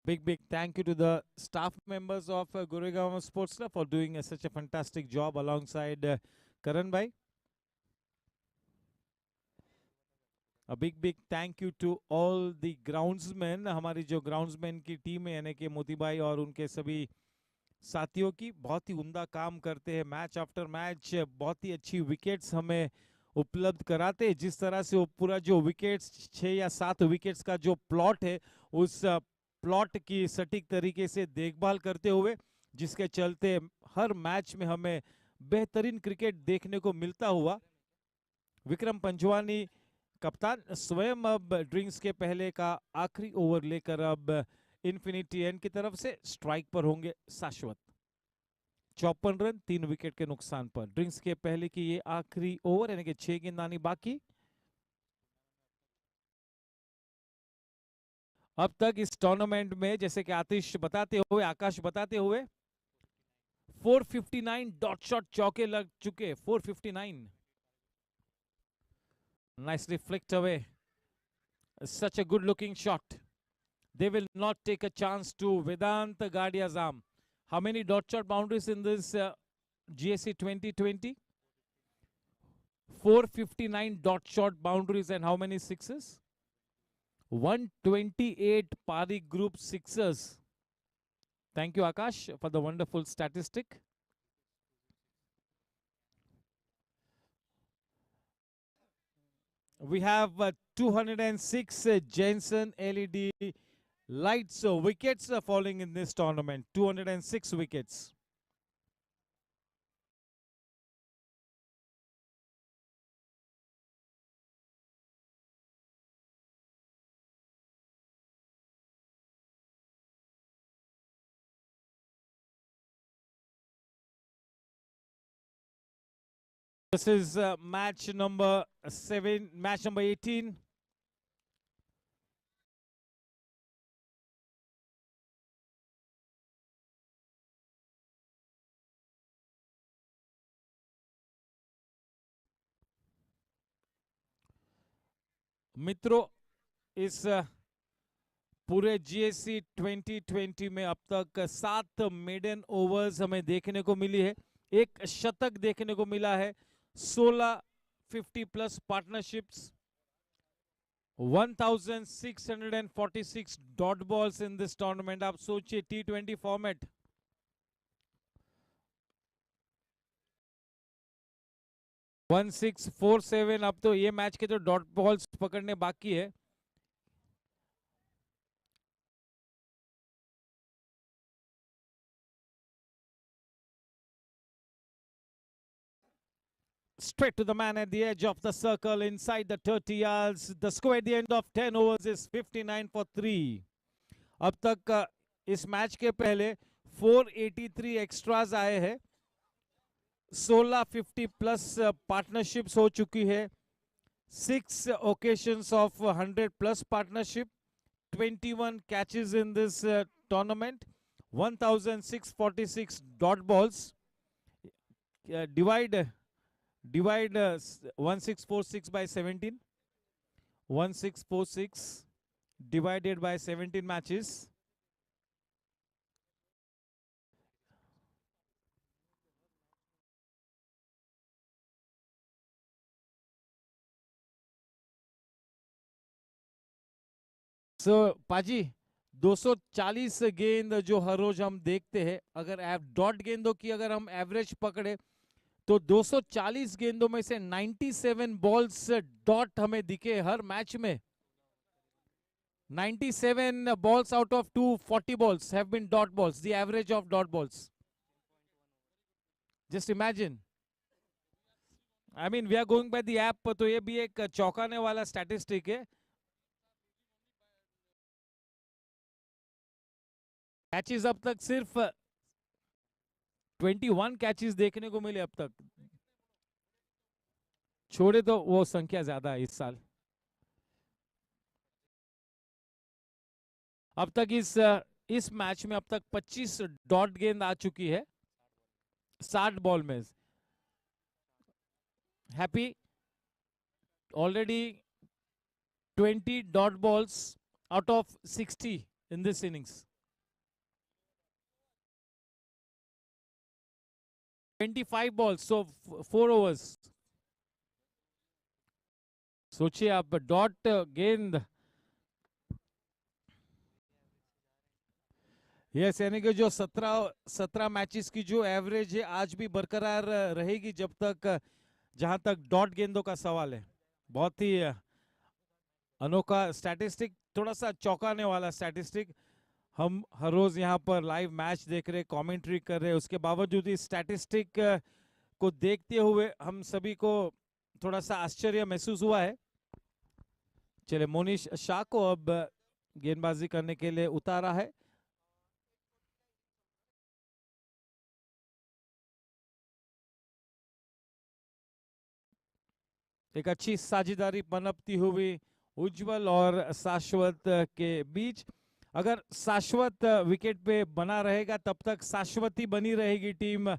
Big thank you to the staff members of Goregaon Sports Club for doing such a fantastic job alongside Karan bhai. A big thank you to all the groundsmen, हमारी जो groundsmen की team है, यानी कि मोती भाई और उनके सभी साथियों की, बहुत ही उम्दा काम करते हैं। मैच आफ्टर मैच बहुत ही अच्छी विकेट्स हमें उपलब्ध कराते हैं। जिस तरह से वो पूरा जो विकेट्स 6 या 7 विकेट्स का जो प्लॉट है, उस प्लॉट की सटीक तरीके से देखभाल करते हुए, जिसके चलते हर मैच में हमें बेहतरीन क्रिकेट देखने को मिलता हुआ। विक्रम पंजवानी कप्तान स्वयं अब ड्रिंक्स के पहले का आखिरी ओवर लेकर अब इन्फिनिटी एंड की तरफ से स्ट्राइक पर होंगे शाश्वत। 54 रन 3 विकेट के नुकसान पर ड्रिंक्स के पहले की ये आखिरी ओवर, यानी कि 6 गेंदानी बाकी। अब तक इस टूर्नामेंट में, जैसे कि आकाश बताते हुए 459 डॉट शॉट चौके लग चुके। 459 nicely flicked away, such a good looking shot. They will not take a chance to Vedant Gadiazam. How many dot shot boundaries in this GSC 2020? 459 dot shot boundaries and how many sixes? 128 Pari group sixers. Thank you, Akash, for the wonderful statistic. We have 206 Jensen LED lights wickets falling in this tournament. 206 wickets. This is match number 18. मित्रों, इस पूरे GSC 2020 में अब तक 7 maiden overs हमें देखने को मिली है, एक शतक देखने को मिला है, 16 50+ partnerships, 1646 dot balls in this tournament. आप सोचिए T20 फॉर्मेट। वन 1647। अब तो ये मैच के जो डॉट बॉल्स पकड़ने बाकी है, straight to the man at the edge of the circle inside the 30 yards. The score at the end of 10 overs is 59 for 3. अब तक इस मैच के पहले 483 एक्स्ट्राज आए हैं, 16 50+ पार्टनरशिप्स हो चुकी है, 6 occasions of 100+ partnership, 21 catches in this tournament, 1646 dot balls. Divide 1646 by 17. 1646 divided by 17 matches. सो पाजी 240 गेंद जो हर रोज हम देखते हैं, अगर डॉट गेंदों की अगर हम एवरेज पकड़े तो 240 गेंदों में से 97 बॉल्स डॉट हमें दिखे हर मैच में. 97 balls out of 240 balls have been dot balls, the average of dot balls. Just imagine. I mean, we are going by the app, तो ये भी एक चौंकाने वाला स्टैटिस्टिक है. कैचेस अब तक सिर्फ 21 कैचेस देखने को मिले अब तक. छोड़े तो वो संख्या ज्यादा है इस साल. अब तक इस मैच में अब तक 25 डॉट गेंद आ चुकी है 60 बॉल में. Happy already 20 dot balls out of 60 in this innings. 25 balls, so 4 overs. सोचिए आप डॉट गेंद. यस, यानी कि जो 17 मैचेस की जो एवरेज है आज भी बरकरार रहेगी जब तक, जहां तक डॉट गेंदों का सवाल है. बहुत ही अनोखा स्टैटिस्टिक, थोड़ा सा चौंकाने वाला स्टैटिस्टिक. हम हर रोज यहाँ पर लाइव मैच देख रहे, कमेंट्री कर रहे, उसके बावजूद इस स्टैटिस्टिक को देखते हुए हम सभी को थोड़ा सा आश्चर्य महसूस हुआ है. चले, मोनिश शाह को अब गेंदबाजी करने के लिए उतारा है. एक अच्छी साझेदारी पनपती हुई उज्जवल और शाश्वत के बीच. अगर शाश्वत विकेट पे बना रहेगा तब तक शाश्वती बनी रहेगी टीम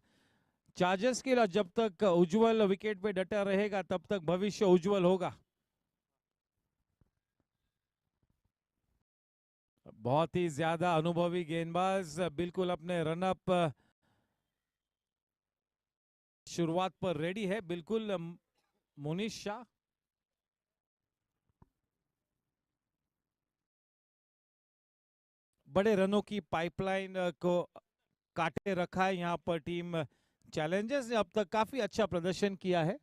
चार्जर्स के लिए. जब तक उज्जवल विकेट पे डटा रहेगा तब तक भविष्य उज्जवल होगा. बहुत ही ज्यादा अनुभवी गेंदबाज, बिल्कुल अपने रनअप शुरुआत पर रेडी है. बिल्कुल मोनिश शाह. बड़े रनों की पाइपलाइन को काटे रखा है यहाँ पर टीम चैलेंजर्स ने. अब तक काफी अच्छा प्रदर्शन किया है.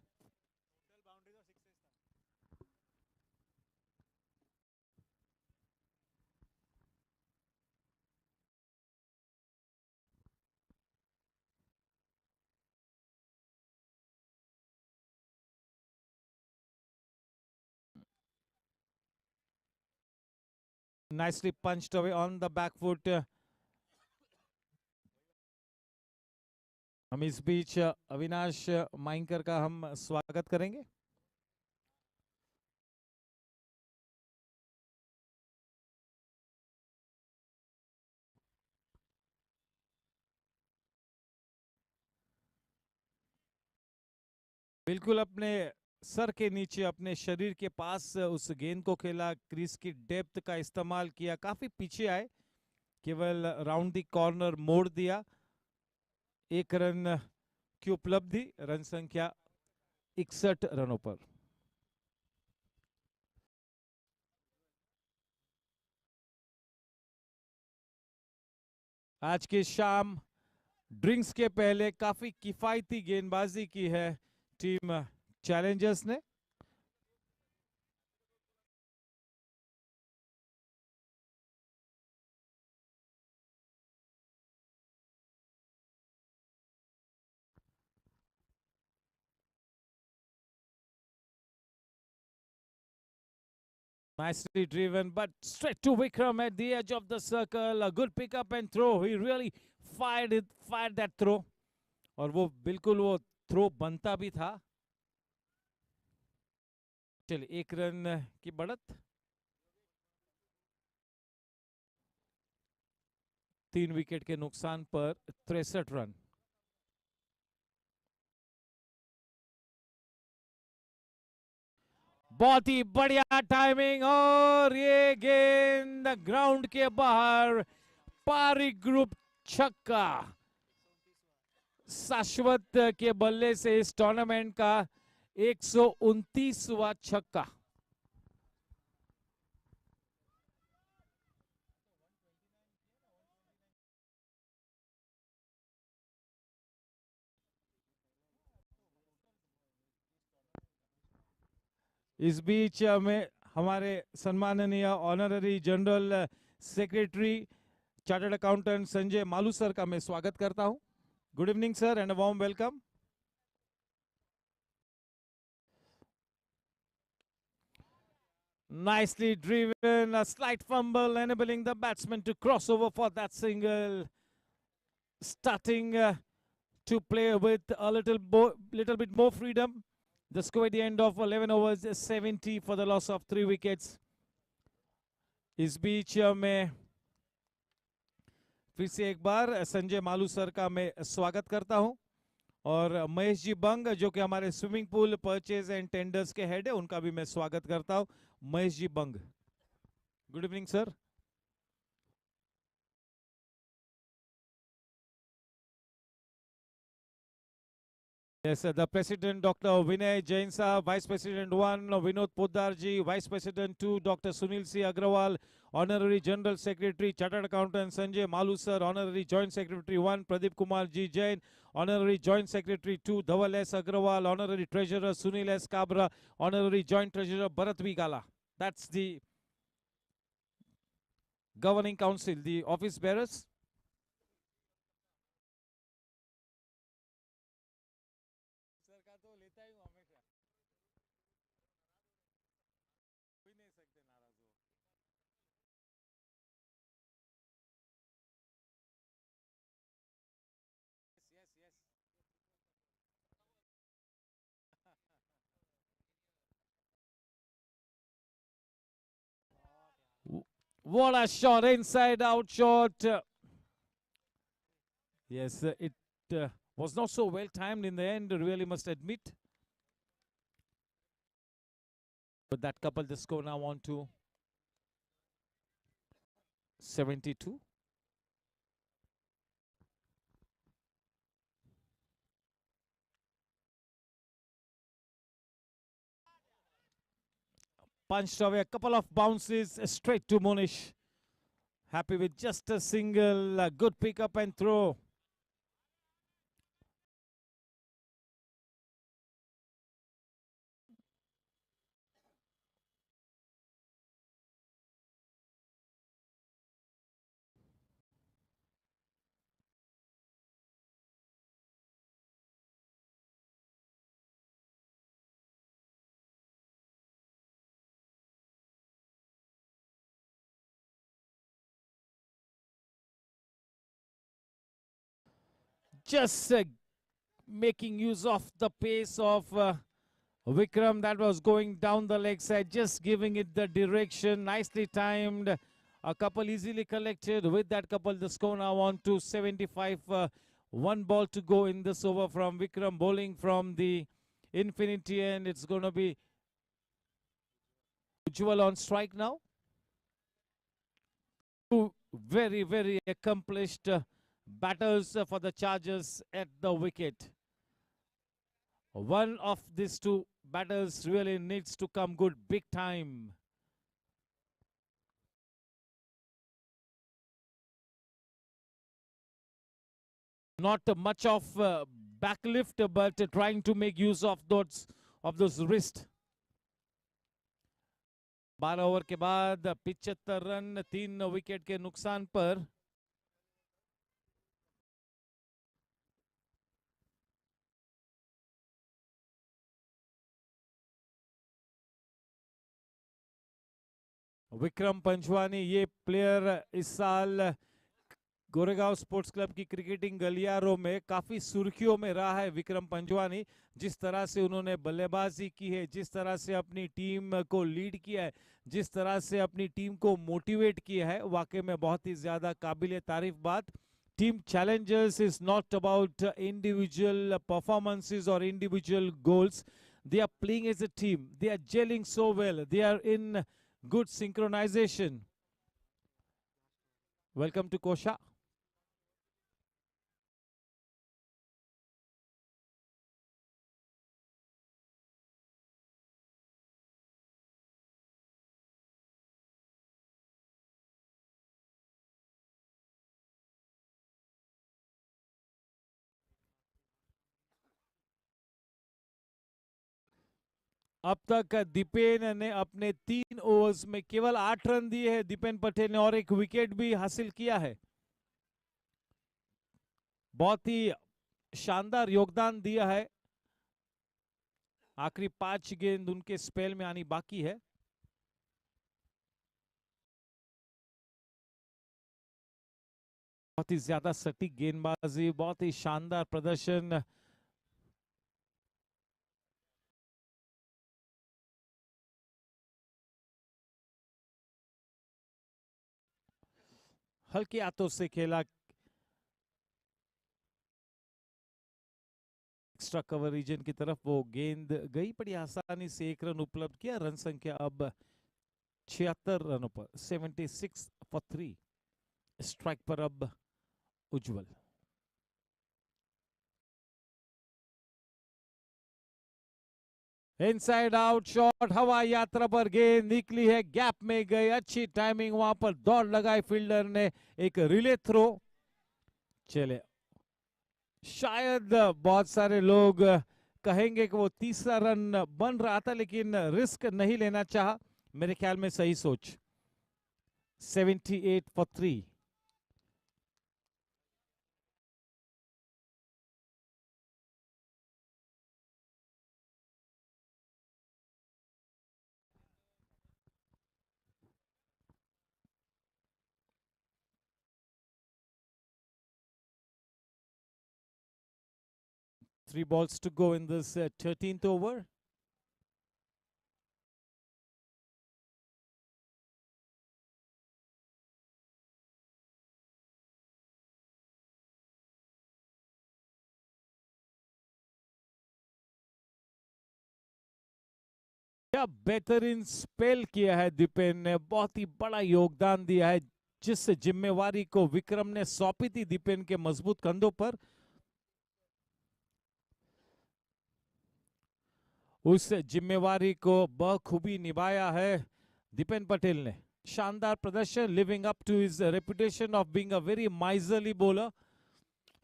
Nicely punched away on the back foot. हम इस बीच अविनाश माइंकर का हम स्वागत करेंगे. बिल्कुल अपने सर के नीचे, अपने शरीर के पास उस गेंद को खेला. क्रीज की डेप्थ का इस्तेमाल किया, काफी पीछे आए, केवल राउंड द कॉर्नर मोड़ दिया. 1 रन की उपलब्धि, रन संख्या 61 रनों पर. आज की शाम ड्रिंक्स के पहले काफी किफायती गेंदबाजी की है टीम चैलेंजर्स ने. Nicely driven, but straight to Vikram at the edge of the circle. A good pick up and throw. He really fired that throw. और वो बिल्कुल वो थ्रो बनता भी था. चलिए, 1 रन की बढ़त. 3 विकेट के नुकसान पर 63 रन. बहुत ही बढ़िया टाइमिंग, और ये गेंद ग्राउंड के बाहर. पारी ग्रुप छक्का. शाश्वत के बल्ले से इस टूर्नामेंट का 129वां छक्का. इस बीच में हमारे सम्माननीय honorary general secretary chartered accountant Sanjay Malu sir का मैं स्वागत करता हूं. Good evening sir and a warm welcome. Nicely driven, a slight fumble enabling the batsman to cross over for that single. Starting to play with a little bit more freedom. The score at the end of 11 overs is 70 for the loss of 3 wickets. इस बीच में फिर से एक बार Sanjay Malu sir का मैं स्वागत करता हूं और महेश जी बंग जो कि हमारे swimming pool purchase and tenders के हेड है उनका भी मैं स्वागत करता हूं. महेश जी बंग, good evening sir. Yes, the President, Dr. Vinay Jain Saab, Vice President 1, Vinod Poddarji, Vice President 2, Dr. Sunil C. Agrawal, Honorary General Secretary, Chartered Accountant Sanjay Malu Sir, Honorary Joint Secretary 1, Pradeep Kumar G. Jain, Honorary Joint Secretary 2, Dhaval S. Agrawal, Honorary Treasurer Sunil S. Kabra, Honorary Joint Treasurer Bharat V. Gala. That's the Governing Council, the office bearers. What a shot, inside out shot. Yes, it was not so well timed in the end, really must admit. But that couple, the score now on to 72. Punched away a couple of bounces straight to Monish. Happy with just a single, good pick up and throw. Just making use of the pace of Vikram that was going down the leg side, just giving it the direction, nicely timed. A couple easily collected. With that couple, the score now on to 75. One ball to go in this over from Vikram, bowling from the infinity, and it's going to be Ujjwal on strike now. Two very, very accomplished batters for the Chargers at the wicket. One of these two batters really needs to come good big time. Not much of backlift, but trying to make use of those wrist. 12 over के बाद 75 run 3 wicket के नुकसान पर विक्रम पंचवानी, ये player इस साल Goregaon sports club की cricketing गलियारों में काफी सुर्खियों में रहा है. विक्रम पंचवानी, जिस तरह से उन्होंने बल्लेबाजी की है, जिस तरह से अपनी टीम को लीड किया है, जिस तरह से अपनी टीम को मोटिवेट किया है, वाकई में बहुत ही ज्यादा काबिल तारीफ बात. Team challenges is not about individual performances or individual goals. They are playing as a team. They are gelling so well. They are in good synchronization. Welcome to Kosha. अब तक दीपेन ने अपने 3 ओवर्स में केवल 8 रन दिए हैं दीपेन पटेल ने, और एक विकेट भी हासिल किया है। बहुत ही शानदार योगदान दिया है। आखिरी 5 गेंद उनके स्पेल में आनी बाकी है। बहुत ही ज्यादा सटीक गेंदबाजी, बहुत ही शानदार प्रदर्शन। हल्के हाथों से खेला, एक्स्ट्रा कवर रीजन की तरफ वो गेंद गई, बड़ी आसानी से 1 रन उपलब्ध किया। रन संख्या अब 76 रनों पर, 76 फॉर 3। स्ट्राइक पर अब उज्जवल। इनसाइड आउट शॉट, हवा यात्रा पर गेंद निकली है, गैप में गई, अच्छी टाइमिंग, वहां पर दौड़ लगाई फील्डर ने, एक रिले थ्रो। चले, शायद बहुत सारे लोग कहेंगे कि वो तीसरा रन बन रहा था लेकिन रिस्क नहीं लेना चाहा। मेरे ख्याल में सही सोच। 78 for 3। Three balls to go in this 13th over. क्या बेहतरीन स्पेल किया है दीपेन ने, बहुत ही बड़ा योगदान दिया है। जिस जिम्मेवारी को विक्रम ने सौंपी थी दीपेन के मजबूत कंधों पर, उस जिम्मेवारी को बखूबी निभाया है दीपेन पटेल ने। शानदार प्रदर्शन, living up to his reputation of being a very miserly bowler.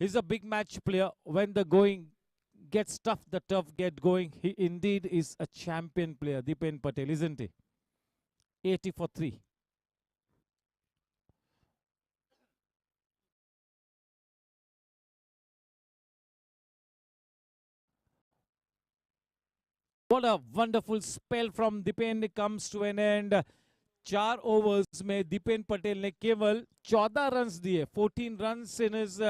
He is a big match player. When the going gets tough, the tough get going. He indeed is a champion player, Dipen Patel, isn't he? 80 for 3. What a wonderful spell from Dipen comes to an end. 4 overs में दीपेन पटेल ने केवल 14 runs दिए, 14 runs in his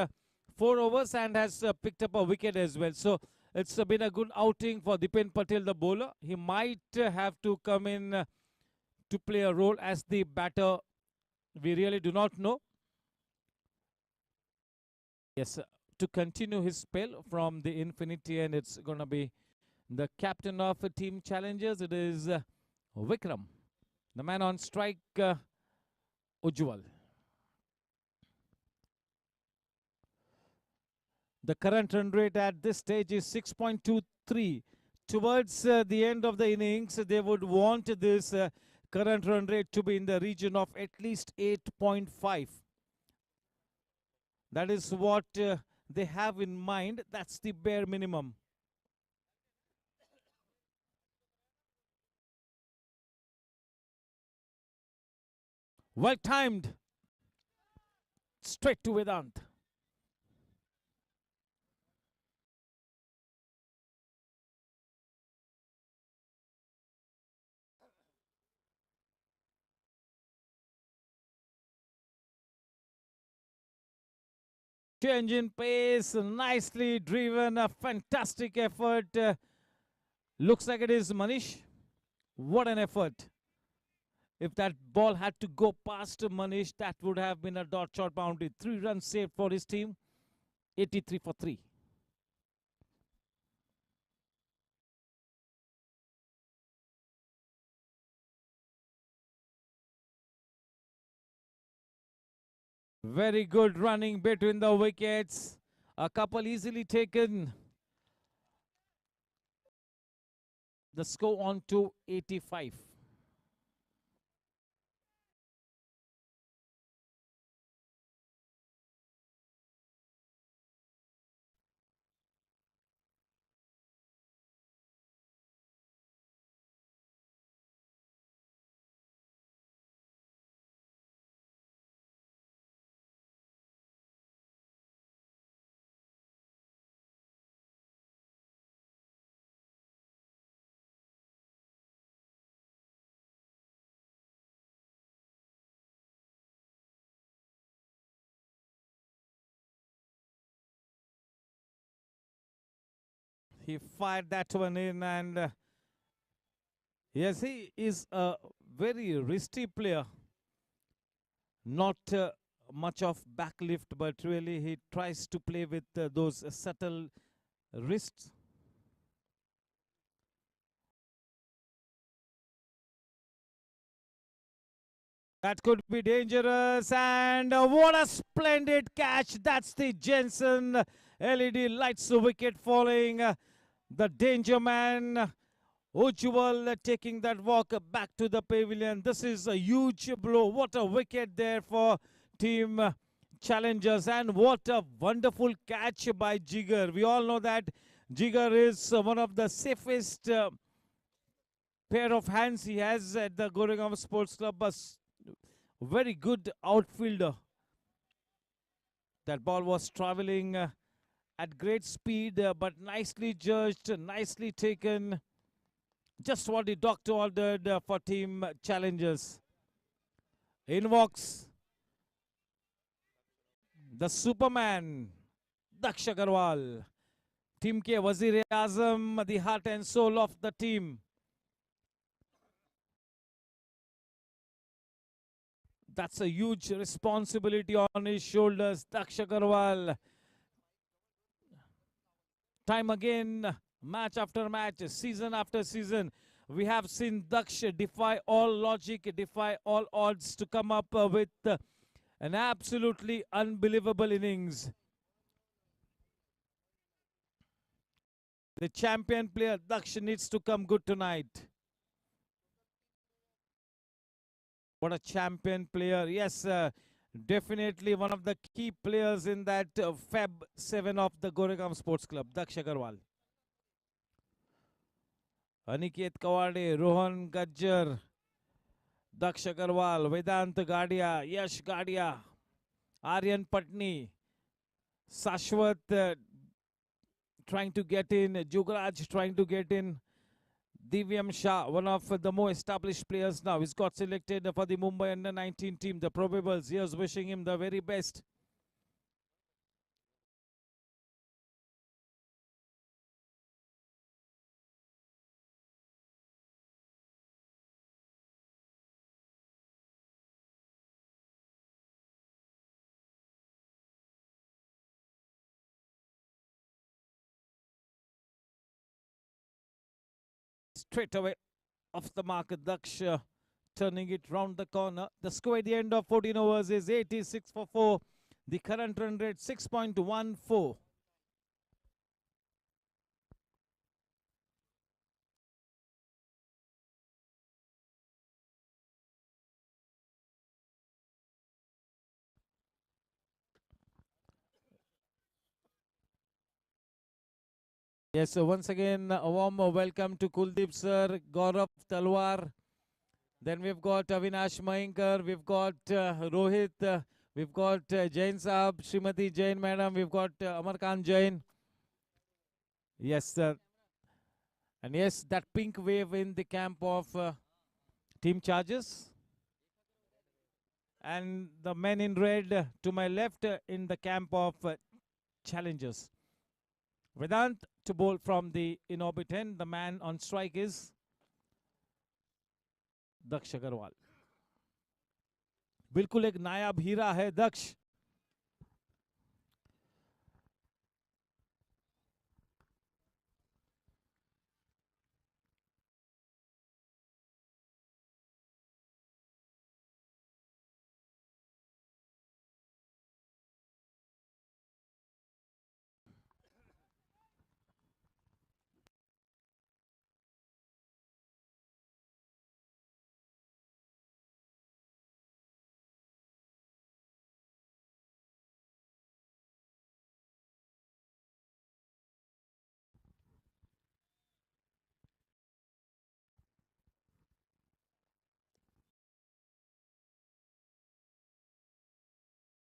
4 overs, and has picked up a wicket as well. So it's been a good outing for Dipen Patel, the bowler. He might have to come in to play a role as the batter. We really do not know. Yes, to continue his spell from the infinity, and it's going to be the captain of Team Challengers. It is Vikram. The man on strike, Ujjwal. The current run rate at this stage is 6.23. Towards the end of the innings, they would want this current run rate to be in the region of at least 8.5. That is what they have in mind. That's the bare minimum. Well timed. Straight to Vedant. Change in pace, nicely driven, a fantastic effort. Looks like it is Manish. What an effort. If that ball had to go past Manish, that would have been a dot shot boundary. 3 runs saved for his team. 83 for 3. Very good running between the wickets. A couple easily taken. The score on to 85. He fired that one in, and yes, he is a very risky player. Not much of backlift, but really he tries to play with those subtle wrists. That could be dangerous, and what a splendid catch. That's the Jensen LED lights wicket falling. The danger man, Ujjwal, taking that walk back to the pavilion. This is a huge blow. What a wicket there for team challengers, and what a wonderful catch by Jigar. We all know that Jigar is one of the safest pair of hands he has at the Goregaon Sports Club. Very good outfielder. That ball was traveling at great speed, but nicely judged, nicely taken. Just what the doctor ordered for team challengers. In walks the Superman, Daksh Agarwal. Team ke Wazir-e-Azam, the heart and soul of the team. That's a huge responsibility on his shoulders, Daksh Agarwal. Time again, match after match, season after season, we have seen Daksh defy all logic, defy all odds to come up with an absolutely unbelievable innings. The champion player, Daksh, needs to come good tonight. What a champion player. Yes, definitely one of the key players in that Feb 7 of the Goregaon Sports Club, Daksh Agarwal. Aniket Kawade, Rohan Gajjar, Daksh Agarwal, Vedant Gadia, Yash Gadia, Aryan Patni, Sashwat trying to get in, Jugraj trying to get in. Divyam Shah, one of the more established players now, he's got selected for the Mumbai Under-19 team. The probables, here's wishing him the very best. Straight away off the mark, Daksh turning it round the corner. The score at the end of 14 overs is 86 for 4. The current run rate 6.14. Yes, so once again, a warm welcome to Kuldeep sir, Gaurav Talwar. Then we've got Avinash Mahinkar, we've got Rohit, we've got Jain Saab, Srimati Jain madam, we've got Amarkant Jain. Yes, sir. And yes, that pink wave in the camp of team charges. And the men in red to my left in the camp of challengers. Vedant to bowl from the in-orbit end. The man on strike is Daksh Agarwal. बिल्कुल एक नायाब हीरा है दक्ष.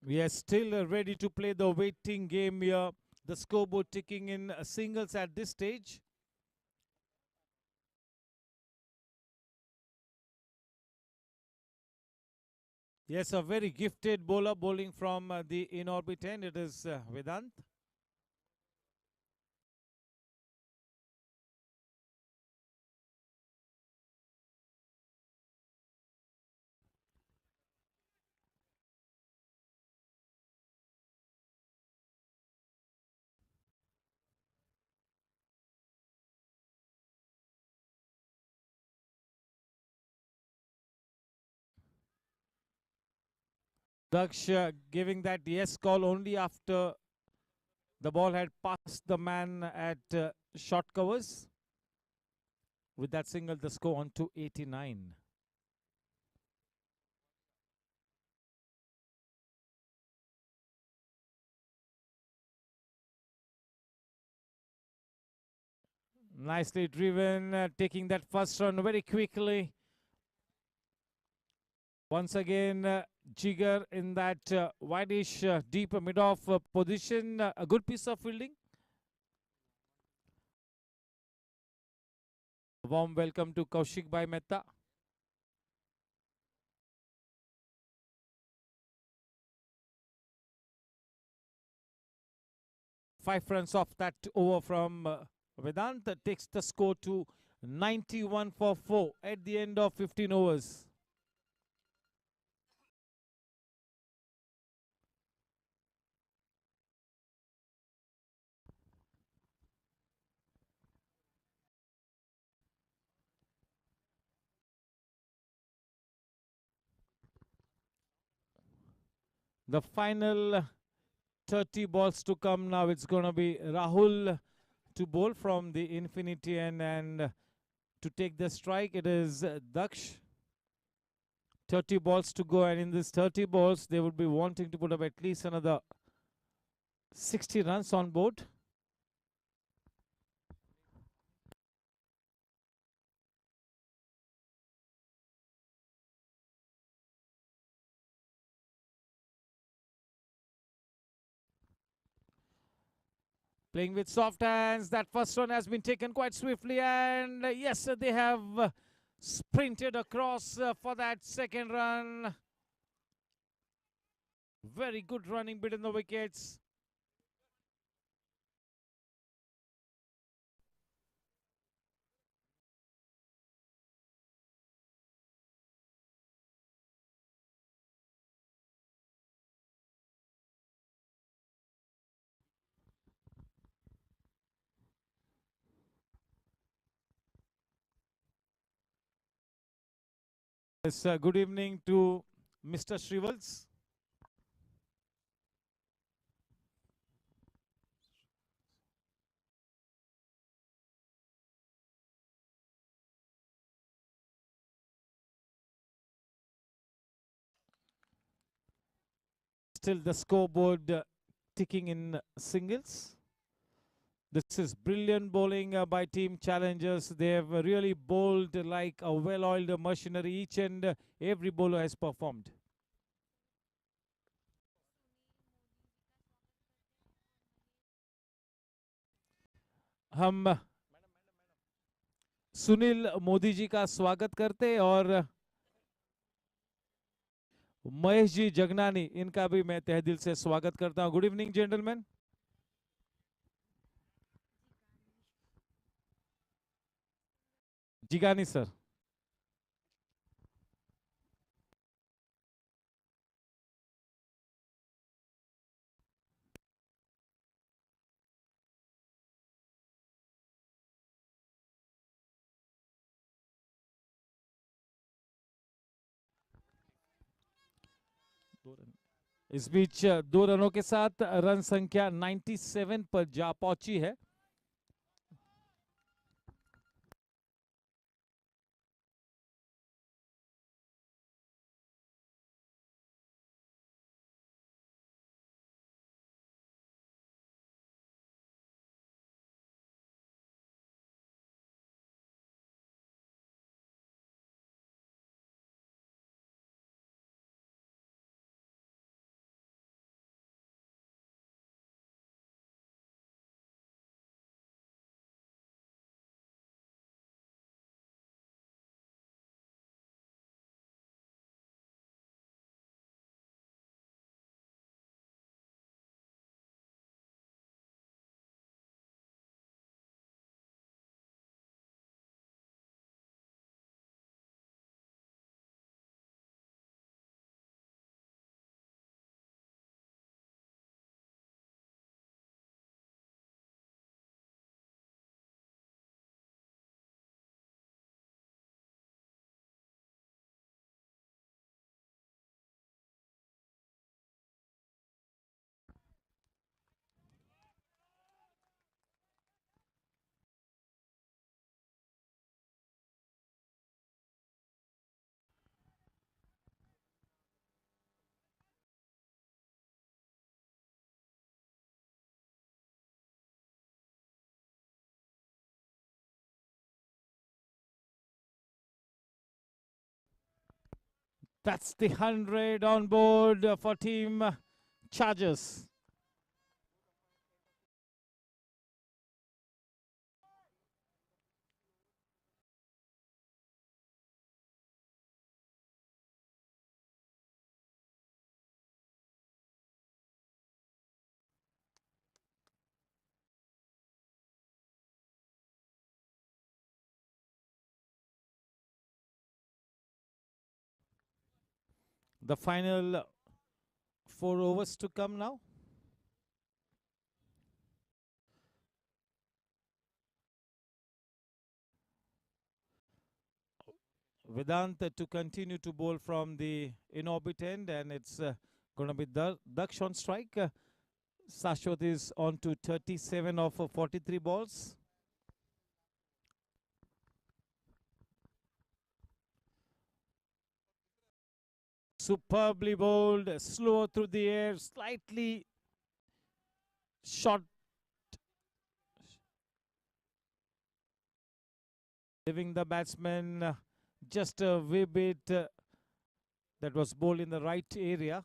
We are still ready to play the waiting game here. The scoreboard ticking in singles at this stage. Yes, a very gifted bowler bowling from the in-orbit end. It is Vedant. Daksh giving that yes call only after the ball had passed the man at short covers. With that single, the score on to 89. Nicely driven, taking that first run very quickly. Once again, Jigar in that wideish, deep mid-off position. A good piece of fielding. A warm welcome to Kaushik Bhai Mehta. 5 runs off that over from Vedant takes the score to 91 for 4 at the end of 15 overs. The final 30 balls to come now. It's going to be Rahul to bowl from the infinity end, and to take the strike, it is Daksh. 30 balls to go, and in these 30 balls, they would be wanting to put up at least another 60 runs on board. Playing with soft hands. That first one has been taken quite swiftly, and yes, they have sprinted across for that second run. Very good running between the wickets. Yes, good evening to Mr. Shrivals. Still the scoreboard ticking in singles. This is brilliant bowling by Team Challengers. They have really bowled like a well-oiled machinery. Each and every bowler has performed. हम सुनील मोदी जी का स्वागत करते और महेश जी जगनानी इनका भी मैं तहे दिल से स्वागत करता हूं. Good evening gentleman. Jigani sir. इस बीच 2 रनों के साथ रन संख्या 97 पर जा पहुंची है. That's the 100 on board for Team Chargers. The final 4 overs to come now. Vedant to continue to bowl from the in-orbit end, and it's going to be Daksh on strike. Sashwat is on to 37 of 43 balls. Superbly bowled, slow through the air, slightly short, leaving the batsman just a wee bit that was bowled in the right area.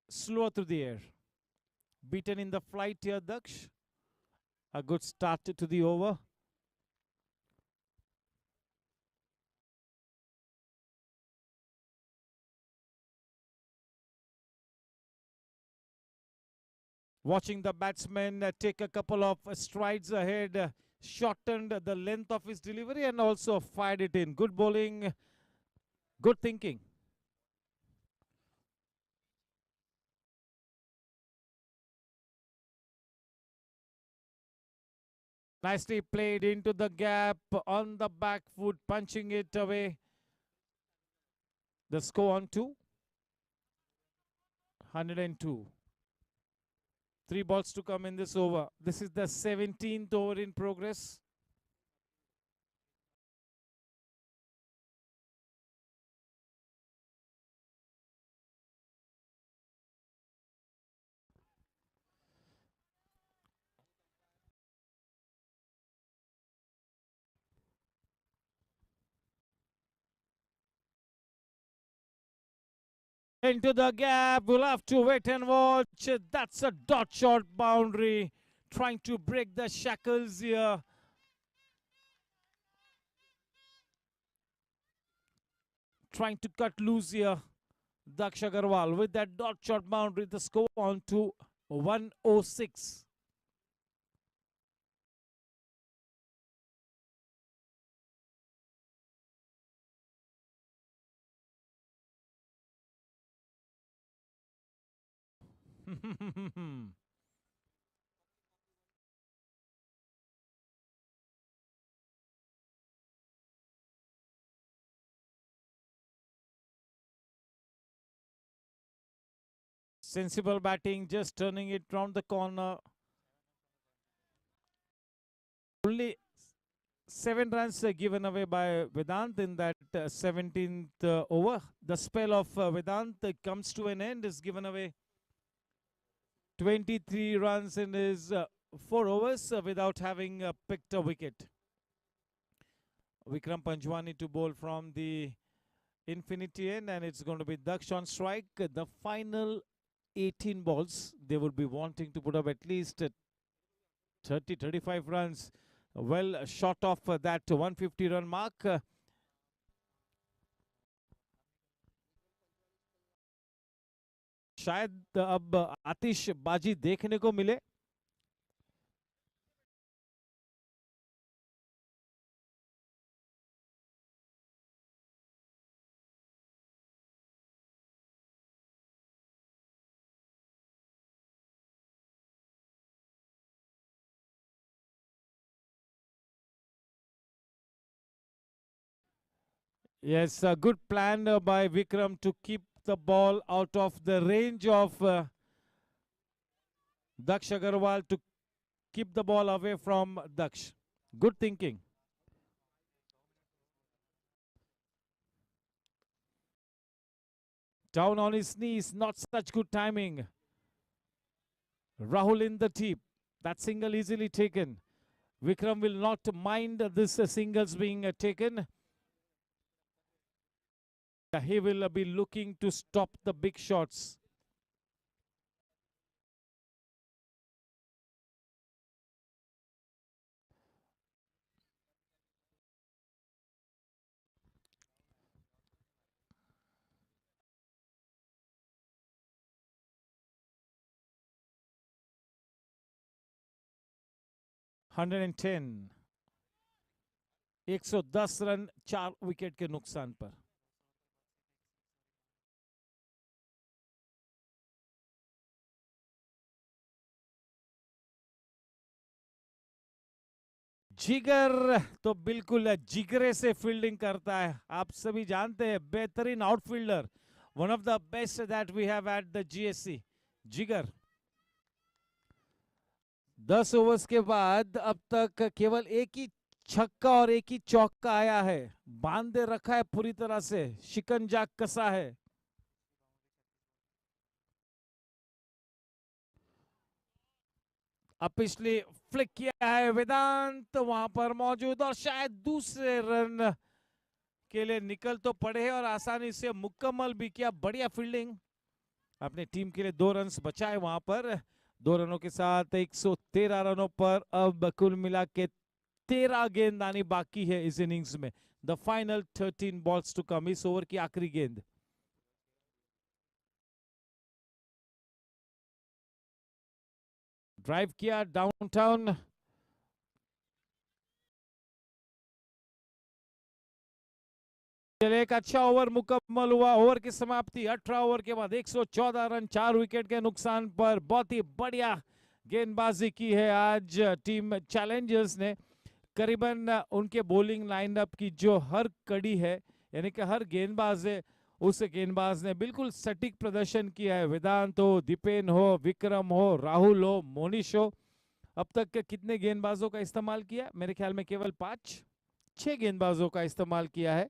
Slow through the air. Beaten in the flight here, Daksh. A good start to the over. Watching the batsman take a couple of strides ahead, shortened the length of his delivery and also fired it in. Good bowling, good thinking. Nicely played into the gap on the back foot, punching it away. The score on 102. 3 balls to come in this over. This is the 17th over in progress. Into the gap, we'll have to wait and watch. That's a dot shot boundary, trying to break the shackles here. Trying to cut loose here, Daksh Agarwal with that dot shot boundary. The score on to 106. Sensible batting, just turning it round the corner. Only 7 runs given away by Vedant in that 17th over. The spell of Vedant comes to an end, is given away 23 runs in his 4 overs without having picked a wicket. Vikram Panjwani to bowl from the infinity end, and it's going to be Daksh on strike. The final 18 balls, they would be wanting to put up at least 30-35 runs. Well short of that 150 run mark. शायद अब आतिशबाजी देखने को मिले. Yes, a good plan by Vikram to keep the ball out of the range of Daksh Agarwal, to keep the ball away from Daksh. Good thinking. Down on his knees, not such good timing. Rahul in the tee. That single easily taken. Vikram will not mind this singles being taken. he will be looking to stop the big shots. $110, 110 run 4 wicket के नुकसान पर। जिगर तो बिल्कुल जिगरे से fielding करता है, आप सभी जानते हैं, बेहतरीन outfielder, one of the best that we have at the GSC, Jigar. 10 overs के बाद अब तक केवल एक ही छक्का और एक ही चौका आया है, बांधे रखा है पूरी तरह से, शिकंजा कसा है। अब पिछली फ्लिक किया है वेदांत वहां पर मौजूद, और शायद दूसरे रन के लिए निकल तो पड़े हैं और आसानी से मुकम्मल भी किया। बढ़िया फील्डिंग, अपने टीम के लिए 2 रन बचाए वहां पर। 2 रनों के साथ 113 रनों पर अब कुल मिला के 13 गेंदबाजी बाकी है इस इनिंग्स में। The final 13 balls to come, इस ओवर की आखिरी गेंद। ड्राइव किया डाउनटाउन, एक अच्छा ओवर मुकम्मल हुआ। ओवर की समाप्ति 18 ओवर के बाद 114 रन 4 विकेट के नुकसान पर। बहुत ही बढ़िया गेंदबाजी की है आज टीम चैलेंजर्स ने। करीबन उनके बॉलिंग लाइनअप की जो हर कड़ी है, यानी कि हर गेंदबाज है, उस गेंदबाज ने बिल्कुल सटीक प्रदर्शन किया है। वेदांत हो, दीपेन हो, विक्रम हो, राहुल हो, मोनिश हो। अब तक कितने गेंदबाजों का इस्तेमाल किया? मेरे ख्याल में केवल 6 गेंदबाजों का इस्तेमाल किया है।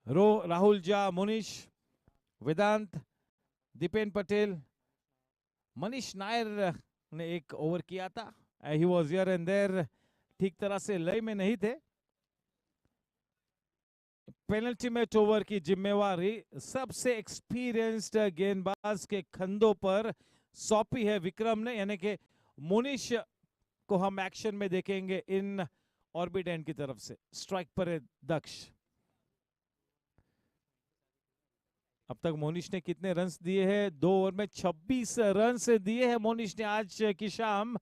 राहुल झा, मोनिश, वेदांत, दीपेन पटेल, मनीष नायर ने एक ओवर किया था। He was here and there, ठीक तरह से लय में नहीं थे। पेनल्टीमेट ओवर की जिम्मेवारी सबसे एक्सपीरियंस्ड गेंदबाज के कंधों पर सौंपी है विक्रम ने, यानी कि मोनिश को हम एक्शन में देखेंगे इन ऑर्बिट एंड की तरफ से। स्ट्राइक पर है दक्ष। अब तक मोनिश ने कितने रन्स दिए हैं? 2 ओवर में 26 रन से दिए हैं मोनिश ने आज की शाम।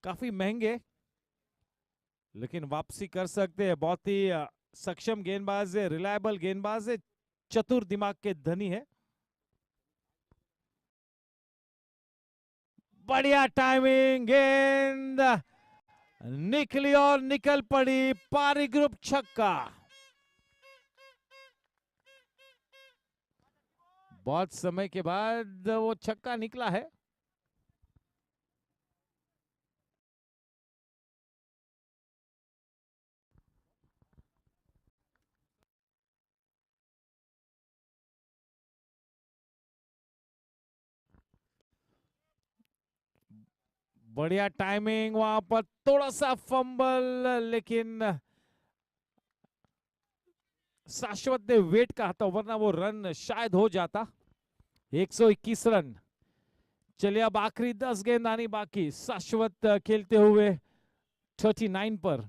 काफी महंगे, लेकिन वापसी कर सकते हैं। बहुत ही सक्षम गेंदबाज है, रिलायबल गेंदबाज है, चतुर दिमाग के धनी है। बढ़िया टाइमिंग, गेंद निकली और निकल पड़ी, पारी ग्रुप छक्का। बहुत समय के बाद वो छक्का निकला है। बढ़िया टाइमिंग, वहां पर थोड़ा सा फंबल, लेकिन शाश्वत ने वेट कहा था, वरना वो रन शायद हो जाता। 121 रन। चलिए अब आखिरी 10 गेंद आनी बाकी, शाश्वत खेलते हुए 39 पर।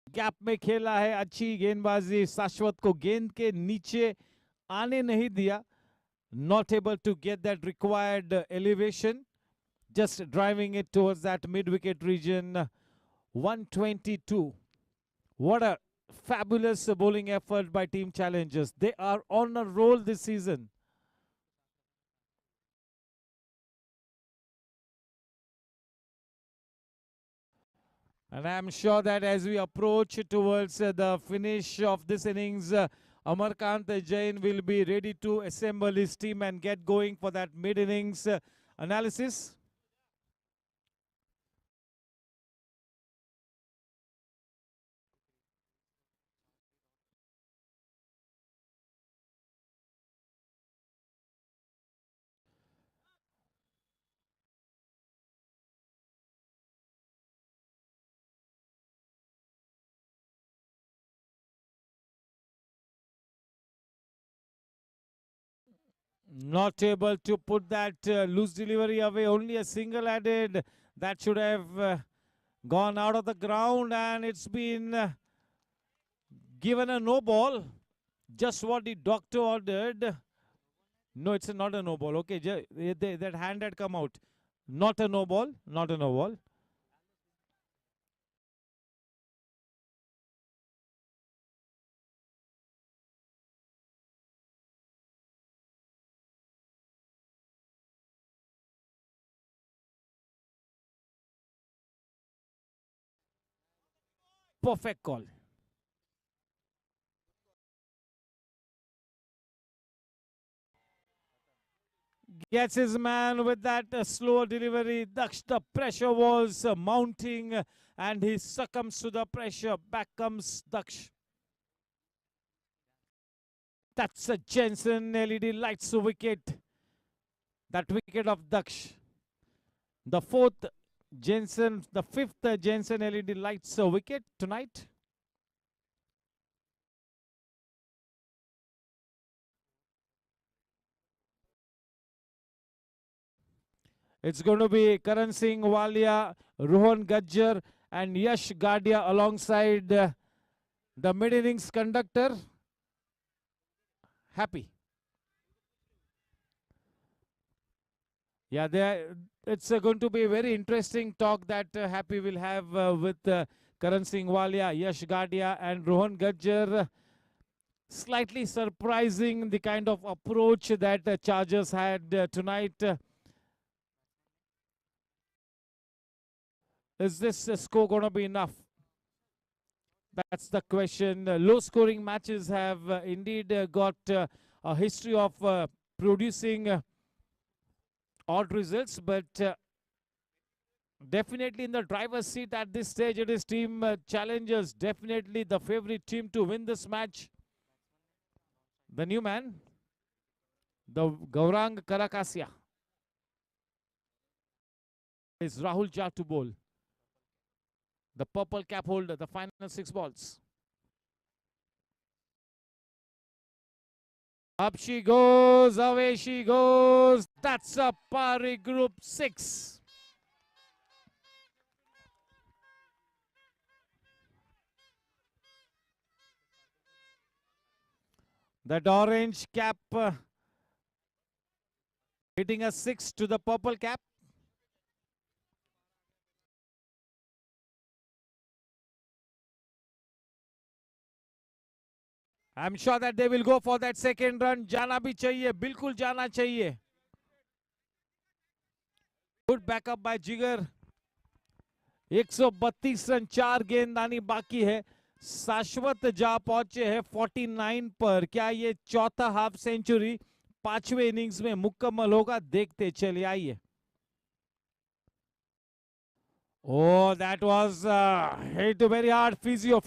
गैप में खेला है, अच्छी गेंदबाजी। शाश्वत को गेंद के नीचे आने नहीं दिया। Not able to get that required elevation, just driving it towards that mid-wicket region. 122. What a fabulous bowling effort by Team Challengers. They are on a roll this season. And I'm sure that as we approach towards the finish of this innings, Amarkant Jain will be ready to assemble his team and get going for that mid-innings analysis. Not able to put that loose delivery away. Only a single added. That should have gone out of the ground, and it's been given a no ball. Just what the doctor ordered. No, it's not a no ball. Okay, that hand had come out. Not a no ball. Not a no ball. Perfect call. Gets his man with that slow delivery. Daksh, the pressure was mounting, and he succumbs to the pressure. Back comes Daksh. That's a Jensen LED lights wicket. That wicket of Daksh. The fifth Jensen LED lights wicket tonight. It's going to be Karan Singh Walia, Rohan Gajjar, and Yash Gadia alongside the mid-innings conductor. Happy. Yeah, it's going to be a very interesting talk that Happy will have with Karan Singh Walia, Yash Gadia, and Rohan Gajjar. Slightly surprising the kind of approach that Chargers had tonight. Is this score going to be enough? That's the question. Low-scoring matches have indeed got a history of producing odd results, but definitely in the driver's seat at this stage, it is team challengers. Definitely the favorite team to win this match. The new man, the Gaurang Karakasia, is Rahul Jha to bowl. The purple cap holder, the final 6 balls. Up she goes, away she goes. That's a Pari Group 6. That orange cap hitting a 6 to the purple cap. I'm sure that they will go for that second run. Jana bhi chahiye, bilkul jana chahiye. Good backup by Jigar. 132 run 4 गेंदबाजी बाकी है. शाश्वत जा पहुंचे हैं 49 पर. क्या ये चौथा हाफ सेंचुरी 5वें इनिंग्स में मुकम्मल होगा? देखते चले आइए. Oh, that was hit very hard. Physio.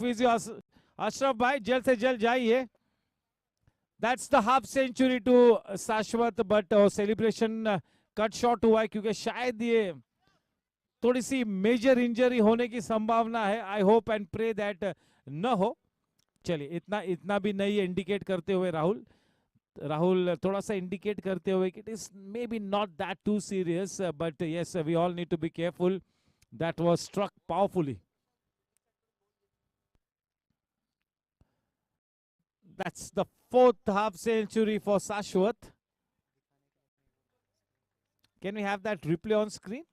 Ashraf bhai, जल्द से जल्द जाइए. That's the half century to Shashwat, but celebration cut short हुआ है क्योंकि शायद ये थोड़ी सी मेजर इंजरी होने की संभावना है. I hope and pray that न हो. चलिए इतना भी नहीं इंडिकेट करते हुए राहुल थोड़ा सा इंडिकेट करते हुए कि it is may be not that too serious, but yes we all need to be careful. That was struck powerfully. That's the 4th half century for Shashwat. Can we have that replay on screen?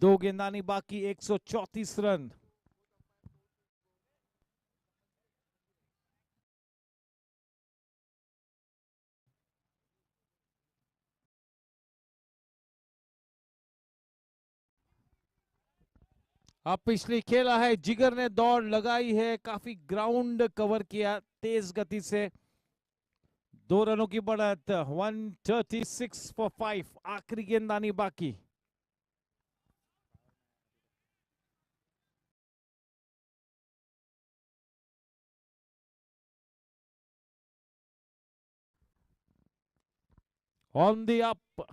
दो गेंदानी बाकी 134 run. अब पिछली खेला है, जिगर ने दौड़ लगाई है, काफी ग्राउंड कवर किया तेज गति से। 2 रनों की बढ़त, 136 फॉर 5, आखिरी गेंदानी बाकी। ऑन द अप,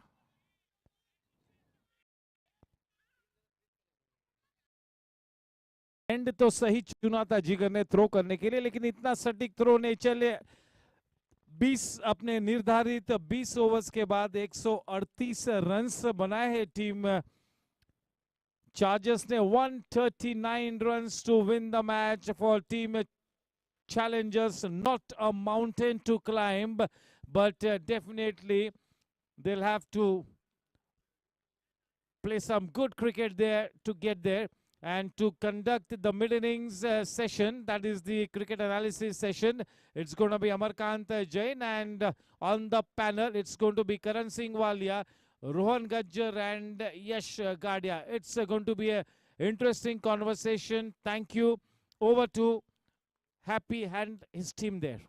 एंड तो सही चुना था जिगर ने थ्रो करने के लिए, लेकिन इतना सटीक थ्रो नहीं चले। 20 अपने निर्धारित 20 ओवर्स के बाद 138 रन्स बनाए हैं टीम चार्जर्स ने। 139 runs to win the match for team challengers. Not a mountain to climb, but definitely they'll have to play some good cricket there to get there. And to conduct the mid-innings session, that is the cricket analysis session, it's going to be Amarkant Jain, and on the panel it's going to be Karan Singh Walia, Rohan Gajjar and Yash Gadia. It's going to be an interesting conversation. Thank you. Over to Happy and his team there.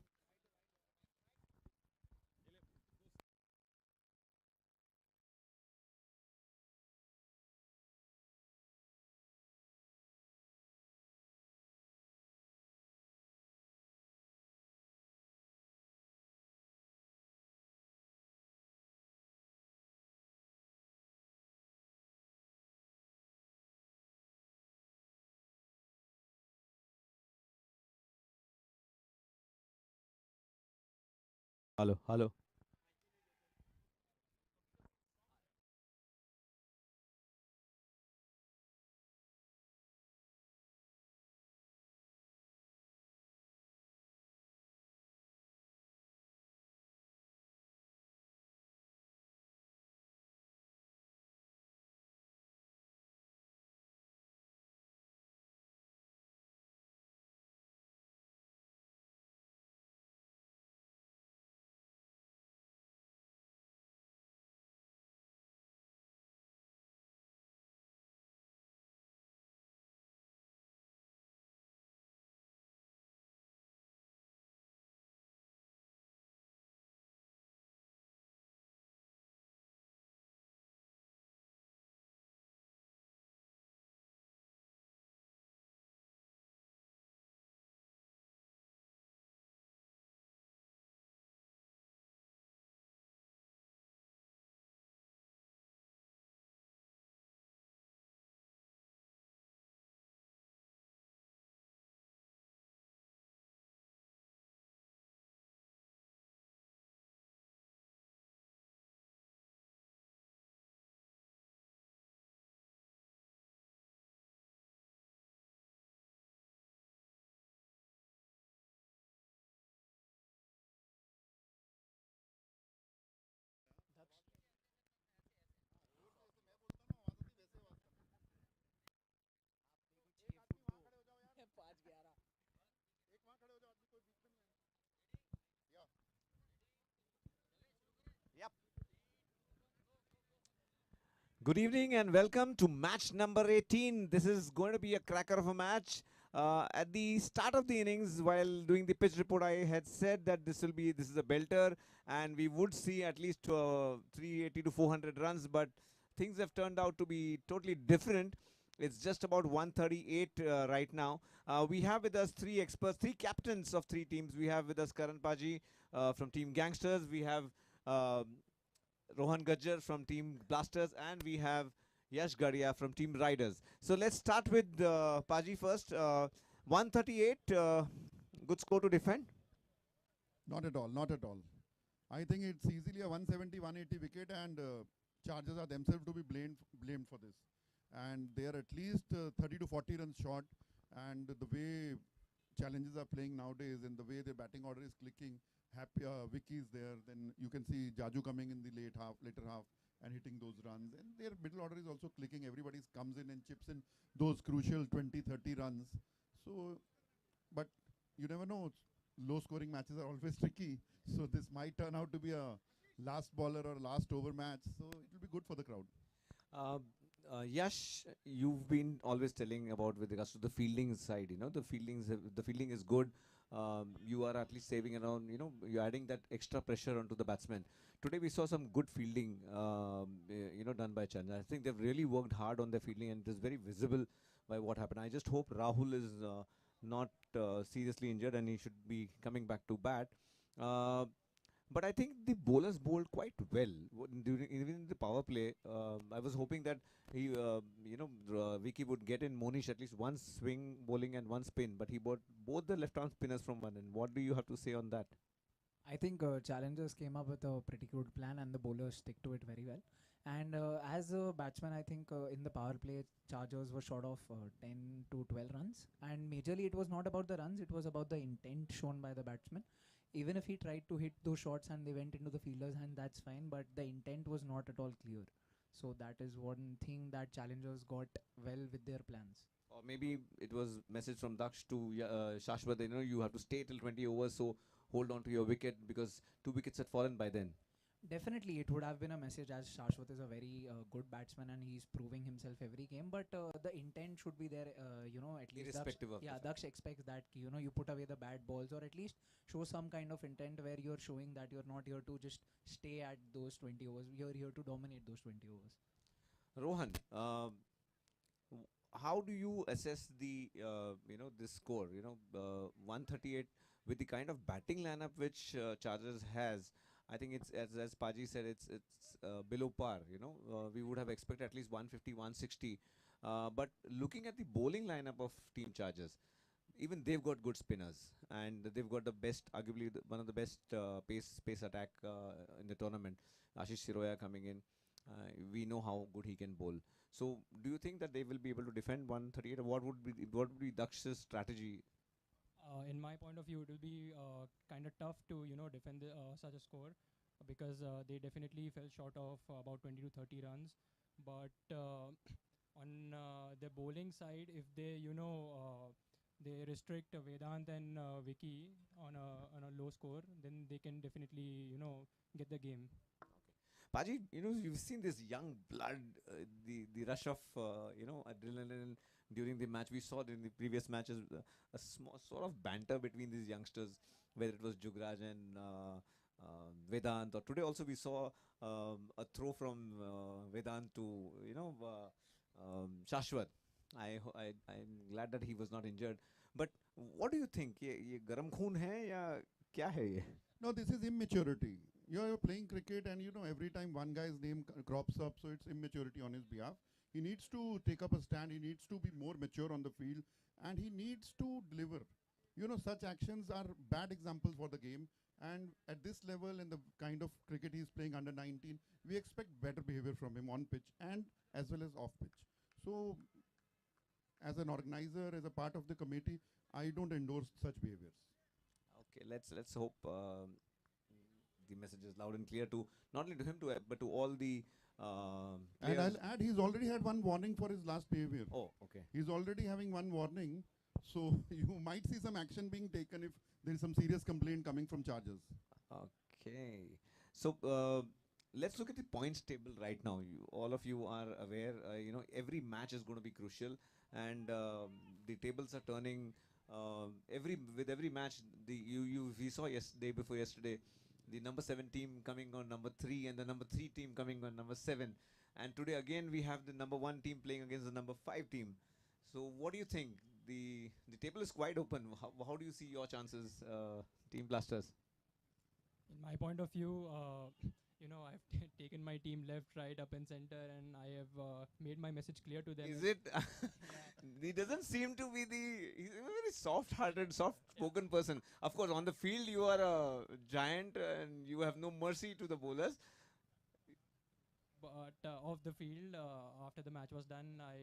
Hello, hello. Good evening and welcome to match number 18. This is going to be a cracker of a match. At the start of the innings, while doing the pitch report, I had said that this is a belter, and we would see at least 380 to 400 runs. But things have turned out to be totally different. It's just about 138 right now. We have with us three experts, three captains of three teams. We have with us Karan Paji from Team Gangsters. We have uh, Rohan Gajjar from Team Blasters, and we have Yash Gadia from Team Riders. So let's start with Paji first. 138, good score to defend. Not at all, not at all. I think it's easily a 170, 180 wicket, and Chargers are themselves to be blamed for this. And they are at least 30 to 40 runs short. And the way challenges are playing nowadays, and the way their batting order is clicking, Vicky is there. Then you can see Jaju coming in the later half, and hitting those runs. And their middle order is also clicking. Everybody comes in and chips in those crucial 20, 30 runs. So, but you never know. Low scoring matches are always tricky. So this might turn out to be a last baller or last over match. So it will be good for the crowd. Yash, you've been always telling about with regards to the fielding side. You know, the fielding is good. You are at least saving around. You know, you're adding that extra pressure onto the batsman. Today we saw some good fielding. You know, done by Chandra. I think they've really worked hard on their fielding, and it is very visible by what happened. I just hope Rahul is not seriously injured, and he should be coming back to bat. Uh, but I think the bowlers bowled quite well during even in the power play. I was hoping that Vicky would get in Monish at least one swing bowling and one spin, but he bought both the left arm spinners from one end. What do you have to say on that? I think challengers came up with a pretty good plan and the bowlers stick to it very well. And as a batsman, I think in the power play, Chargers were short of 10 to 12 runs. And majorly, it was not about the runs, it was about the intent shown by the batsman. Even if he tried to hit those shots and they went into the fielder's hand, that's fine. But the intent was not at all clear. So that is one thing that challengers got well with their plans. Or maybe it was message from Daksh to Shashwat. You know, you have to stay till 20 overs, so hold on to your wicket because two wickets had fallen by then. Definitely, it would have been a message as Shashwat is a very good batsman and he's proving himself every game. But the intent should be there, at least. Irrespective of the Yeah, fact. Daksh expects that, you put away the bad balls or at least show some kind of intent where you're showing that you're not here to just stay at those 20 overs. You're here to dominate those 20 overs. Rohan, how do you assess the this score? 138 with the kind of batting lineup which Chargers has. I think it's as Paji said, it's below par. We would have expected at least 150, 160. But looking at the bowling lineup of Team Chargers, even they've got good spinners and they've got the best, arguably one of the best pace attack in the tournament. Ashish Siroya coming in. We know how good he can bowl. So, do you think that they will be able to defend 138? Or what would be Daksh's strategy? In my point of view, it will be kind of tough to defend such a score because they definitely fell short of about 20 to 30 runs. But on the bowling side, if they restrict Vedant and Vicky on a low score, then they can definitely get the game. Paji, you've seen this young blood, the rush of adrenaline during the match. We saw it in the previous matches, a small sort of banter between these youngsters, whether it was Jugraj and Vedant. Or today also we saw a throw from Vedant to Shashwat. I'm glad that he was not injured. But what do you think? ये गरम खून है या क्या है ये? No, this is immaturity. You're playing cricket and every time one guy's name crops up, so it's immaturity on his behalf. He needs to take up a stand, he needs to be more mature on the field, and he needs to deliver. Such actions are bad examples for the game, and at this level and the kind of cricket he's playing under 19, we expect better behavior from him on pitch and as well as off pitch. So, as an organizer, as a part of the committee, I don't endorse such behaviors. Okay, let's hope the message is loud and clear to not only to him but to all the And players. I'll add, he's already had one warning for his last behavior. Oh, okay. He's already having one warning, so you might see some action being taken if there is some serious complaint coming from Chargers. Okay. So let's look at the points table right now. All of you are aware, every match is going to be crucial, and the tables are turning. With every match, we saw day before yesterday, the number 7 team coming on number 3 and the number 3 team coming on number 7, and today again we have the number 1 team playing against the number 5 team. So what do you think? The table is quite open. How do you see your chances, Team Blasters? In my point of view, I've taken my team left, right, up and center, and I have made my message clear to them. Is it? He doesn't seem to be he's a very soft-hearted, soft-spoken person. Of course, on the field you are a giant and you have no mercy to the bowlers. But off the field, after the match was done, I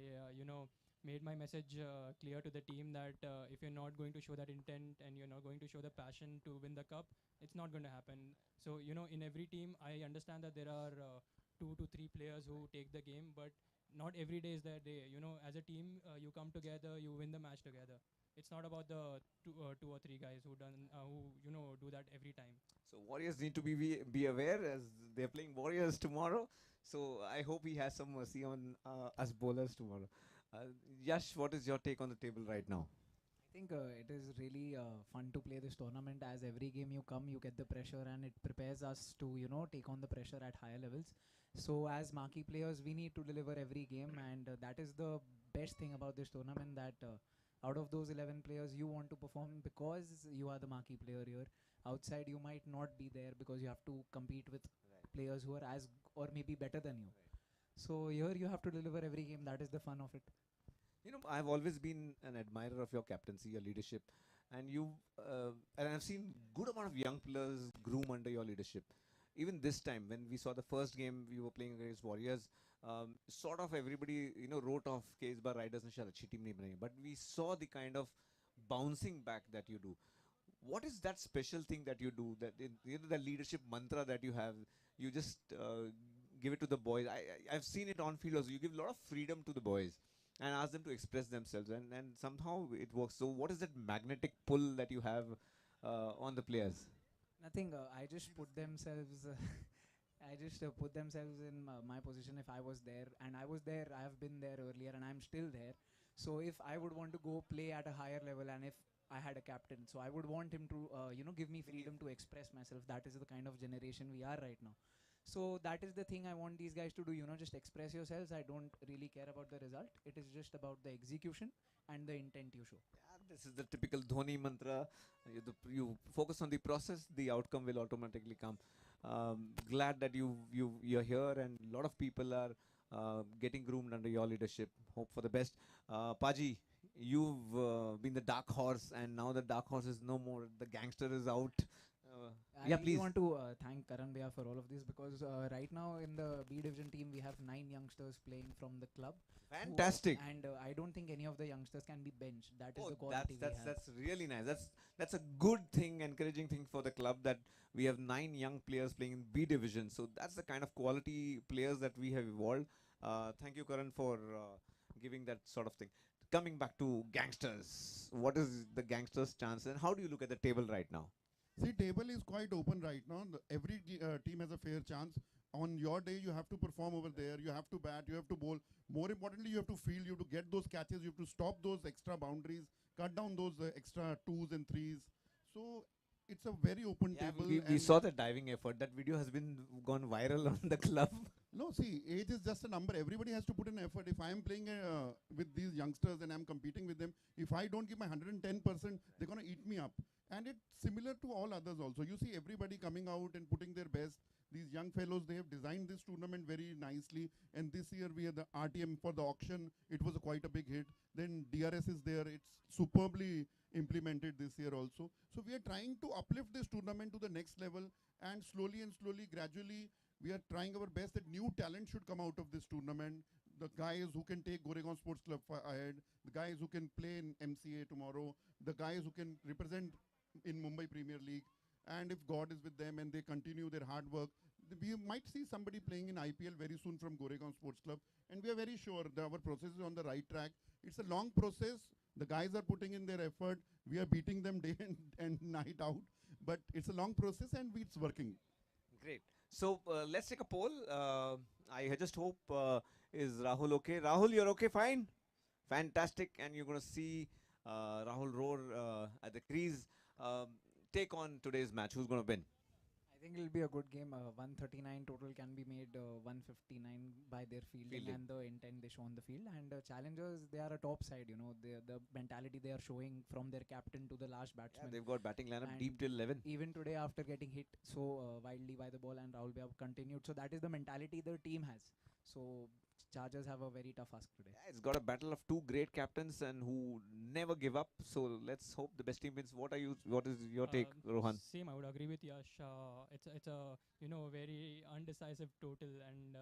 made my message clear to the team that if you're not going to show that intent and you're not going to show the passion to win the cup, it's not going to happen. So in every team, I understand that there are 2 to 3 players who take the game, but not every day is their day. You know, as a team, you come together, you win the match together. It's not about the two or three guys who do that every time. So Warriors need to be aware as they're playing Warriors tomorrow. So I hope he has some mercy on us bowlers tomorrow. Yash, what is your take on the table right now? I think it is really fun to play this tournament, as every game you come, you get the pressure, and it prepares us to, take on the pressure at higher levels. So as marquee players, we need to deliver every game, and that is the best thing about this tournament, that out of those 11 players, you want to perform because you are the marquee player here. Outside, you might not be there because you have to compete with players who are as or maybe better than you. So here you have to deliver every game. That is the fun of it. I've always been an admirer of your captaincy, your leadership, and and I've seen good amount of young players groom under your leadership. Even this time, when we saw the first game we were playing against Warriors, sort of everybody, wrote off कि इस बार Riders ने शायद अच्छी team नहीं बनाई. But we saw the kind of bouncing back that you do. What is that special thing that you do? The leadership mantra that you have, you just give it to the boys. I've seen it on field also. You give a lot of freedom to the boys and ask them to express themselves, and somehow it works. So what is that magnetic pull that you have on the players? Nothing. I just put themselves. I just put themselves in my position if I was there, and I was there. I have been there earlier, and I'm still there. So if I would want to go play at a higher level, and if I had a captain, so I would want him to, give me freedom to express myself. That is the kind of generation we are right now. So that is the thing I want these guys to do. Just express yourselves. I don't really care about the result. It is just about the execution and the intent you show. Yeah, this is the typical Dhoni mantra. You focus on the process, the outcome will automatically come. Glad that you're here, and a lot of people are getting groomed under your leadership. Hope for the best. Paji, you've been the dark horse, and now the dark horse is no more. The gangster is out. I Yeah, really please. want to thank Karan Bhaiya for all of this, because right now in the B division team we have 9 youngsters playing from the club. Fantastic. And I don't think any of the youngsters can be benched. That is Oh, the quality we have. that's really nice. That's a good thing, encouraging thing for the club, that we have 9 young players playing in B division. So that's the kind of quality players that we have evolved. Thank you, Karan, for giving that sort of thing. Coming back to gangsters, what is the gangsters' chance, and how do you look at the table right now? See, table is quite open right now. Every team has a fair chance. On your day, you have to perform over there. You have to bat. You have to bowl. More importantly, you have to field. You have to get those catches. You have to stop those extra boundaries. Cut down those extra twos and threes. So it's a very open Yeah, table. we and saw the diving effort. That video has been gone viral on the club. no, see, age is just a number. Everybody has to put in effort. If I am playing with these youngsters and I'm competing with them, if I don't give my 110%, they're going to eat me up. And it's similar to all others also. You see everybody coming out and putting their best. These young fellows, they have designed this tournament very nicely. And this year we had the RTM for the auction. It was quite a big hit. Then DRS is there. It's superbly implemented this year also. So we are trying to uplift this tournament to the next level. And slowly and slowly, gradually, we are trying our best that new talent should come out of this tournament. The guys who can take Goregaon Sports Club ahead, the guys who can play in MCA tomorrow, the guys who can represent in Mumbai Premier League. And if God is with them and they continue their hard work, we might see somebody playing in IPL very soon from Goregaon Sports Club. And we are very sure that our process is on the right track. It's a long process. The guys are putting in their effort. We are beating them day and night out. But it's a long process and it's working. Great. So let's take a poll. I just hope is Rahul okay? Rahul, you're okay? Fine. Fantastic. And you're going to see Rahul roar at the crease. Take on today's match. Who's going to win? I think it'll be a good game. 139 total can be made 159 by their fielding, Fielding. and the intent they show on the field. And challengers, they are a top side. The mentality they are showing from their captain to the last Yeah, batsman. they've got batting lineup And deep till 11. Even today, after getting hit so wildly by the ball, and Rahul Bhaiya continued. So that is the mentality the team has. So Chargers have a very tough ask today. Yeah, it's got a battle of two great captains and who never give up. So let's hope the best team wins. What is your take, Rohan? Same, I would agree with Yash. It's a very undecisive total, and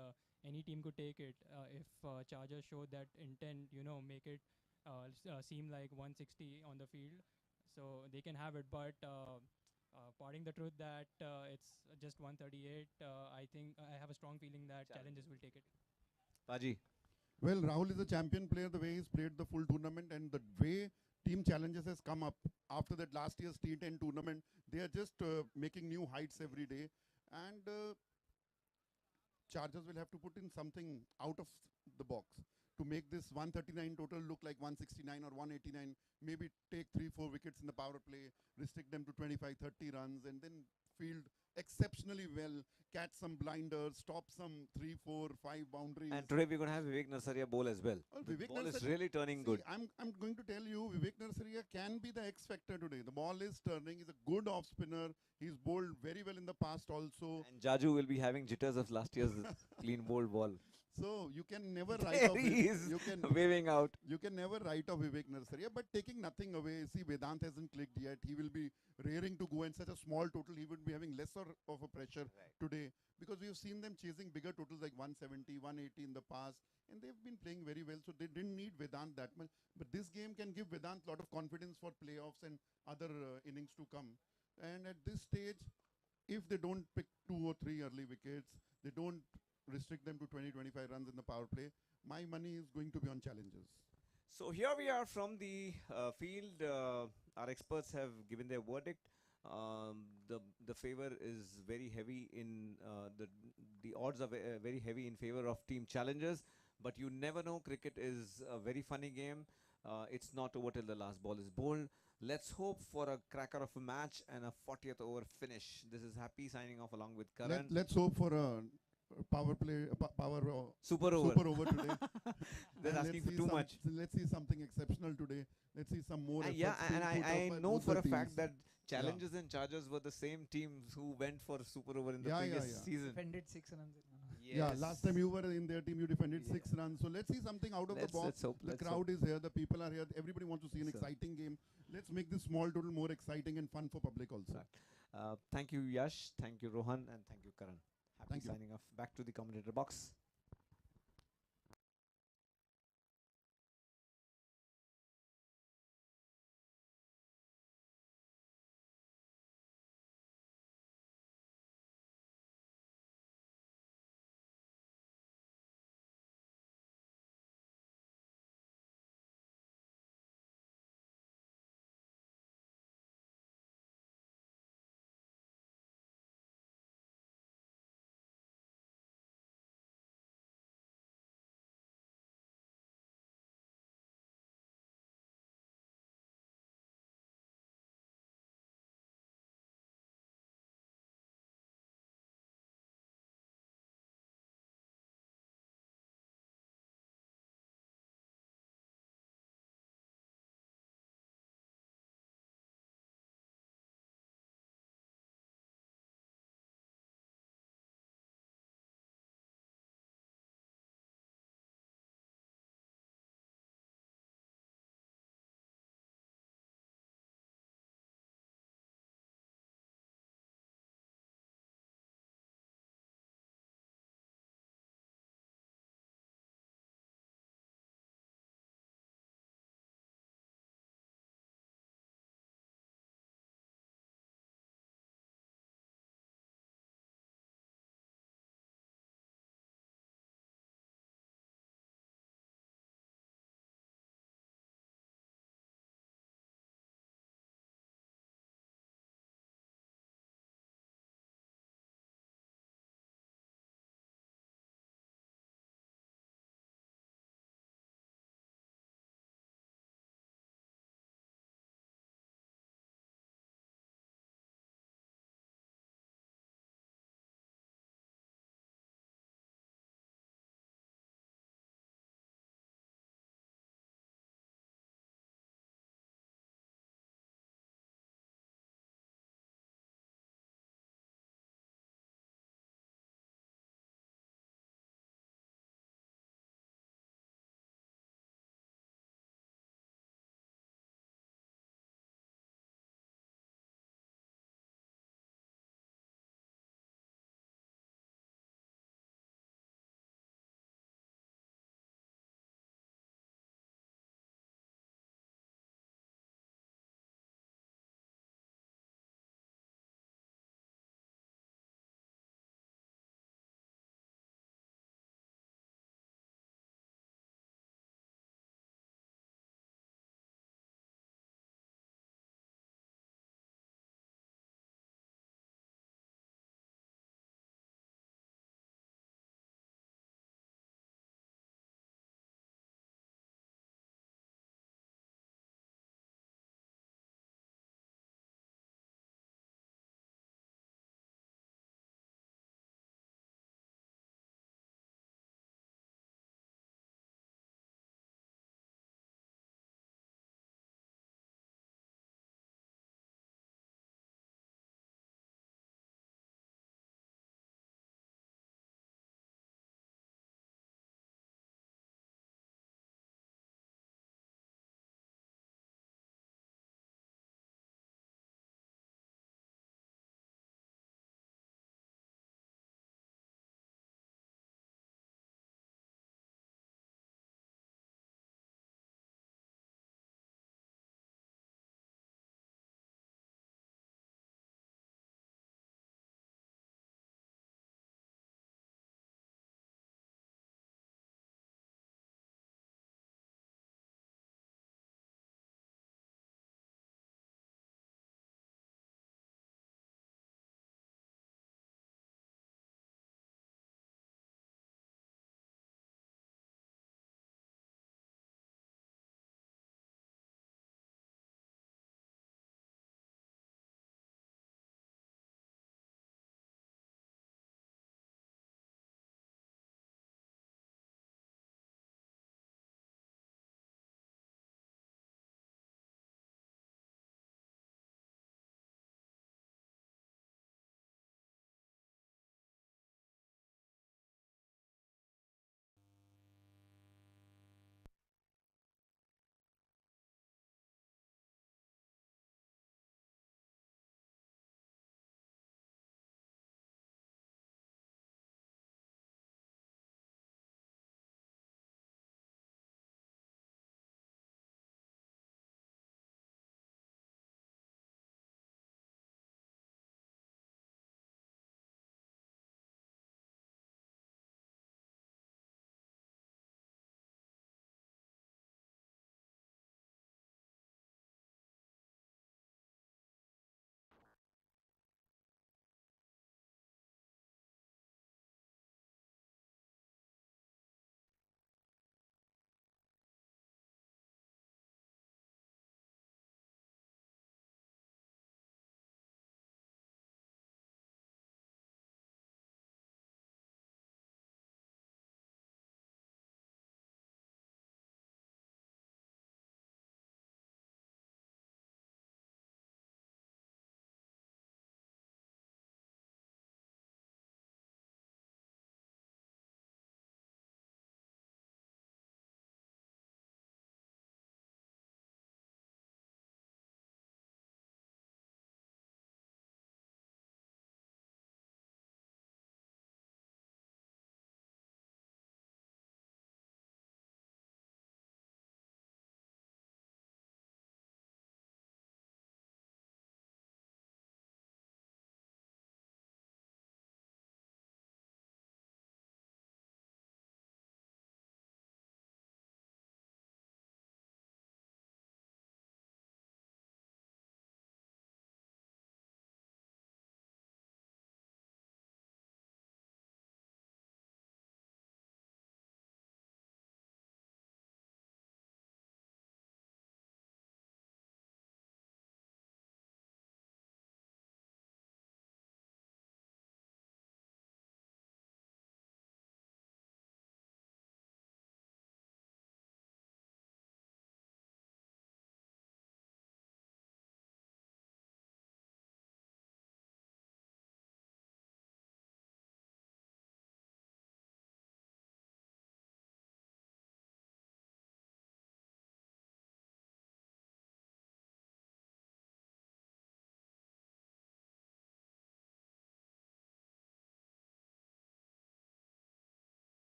any team could take it if Chargers show that intent. Make it seem like 160 on the field, so they can have it. But Parting the truth that it's just 138, I think I have a strong feeling that challenges will take it. Paji. Well, Rahul is a champion player, the way he's played the full tournament and the way Team Challenges has come up after that last year's T10 tournament. They are just making new heights every day. And Chargers will have to put in something out of the box to make this 139 total look like 169 or 189. Maybe take 3-4 wickets in the power play, restrict them to 25-30 runs, and then field exceptionally well, catch some blinders, stop some 3-4-5 boundaries. And today we're going to have Vivek Narsaria bowl as well. Well, The Vivek ball is Narsaria- really turning See, good. I'm going to tell you, Vivek Narsaria can be the X factor today. The ball is turning. He's a good off spinner. He's bowled very well in the past also. And Jaju will be having jitters of last year's clean bowled ball. So you can never write There off. he is, You can waving out. you can never write off Vivek Narsaria, but taking nothing away. See, Vedant hasn't clicked yet. He will be raring to go, and such a small total, he would be having lesser of a pressure today, because we've seen them chasing bigger totals like 170, 180 in the past, and they've been playing very well. So they didn't need Vedant that much. But this game can give Vedant a lot of confidence for playoffs and other innings to come. And at this stage, if they don't pick 2 or 3 early wickets, they don't restrict them to 20-25 runs in the power play, my money is going to be on Challenges. So here we are from the field. Our experts have given their verdict. The favor is very heavy in the odds are very heavy in favor of Team Challengers. But you never know. Cricket is a very funny game. It's not over till the last ball is bowled. Let's hope for a cracker of a match and a 40th over finish. This is Happy signing off along with Karan. Let's hope for a power play, power Super over. super over today. They're And asking let's for see too some- much. Let's see something exceptional today. Let's see some more. Yeah, efforts and being put I up by know both for the a fact teams. that Challengers and Chargers were the same teams who went for super over in the Yeah, yeah, previous yeah. season. Defended 6 runs. Yeah, last time you were in their team, you defended Yeah. 6 runs. So let's see something out of the box. Let's hope. The let's crowd hope. is here. The people are here. Everybody wants to see an So- exciting game. Let's make this small total more exciting and fun for public also. Right. Thank you, Yash. Thank you, Rohan. And thank you, Karan. Happy Thank you. signing off. Back to the commentator box.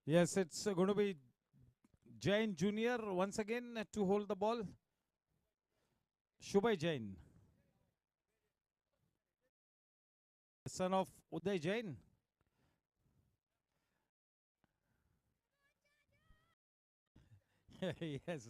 Yes, it's going to be Jain Junior once again to hold the ball. Shubhay Jain, son of Uday Jain. Yes.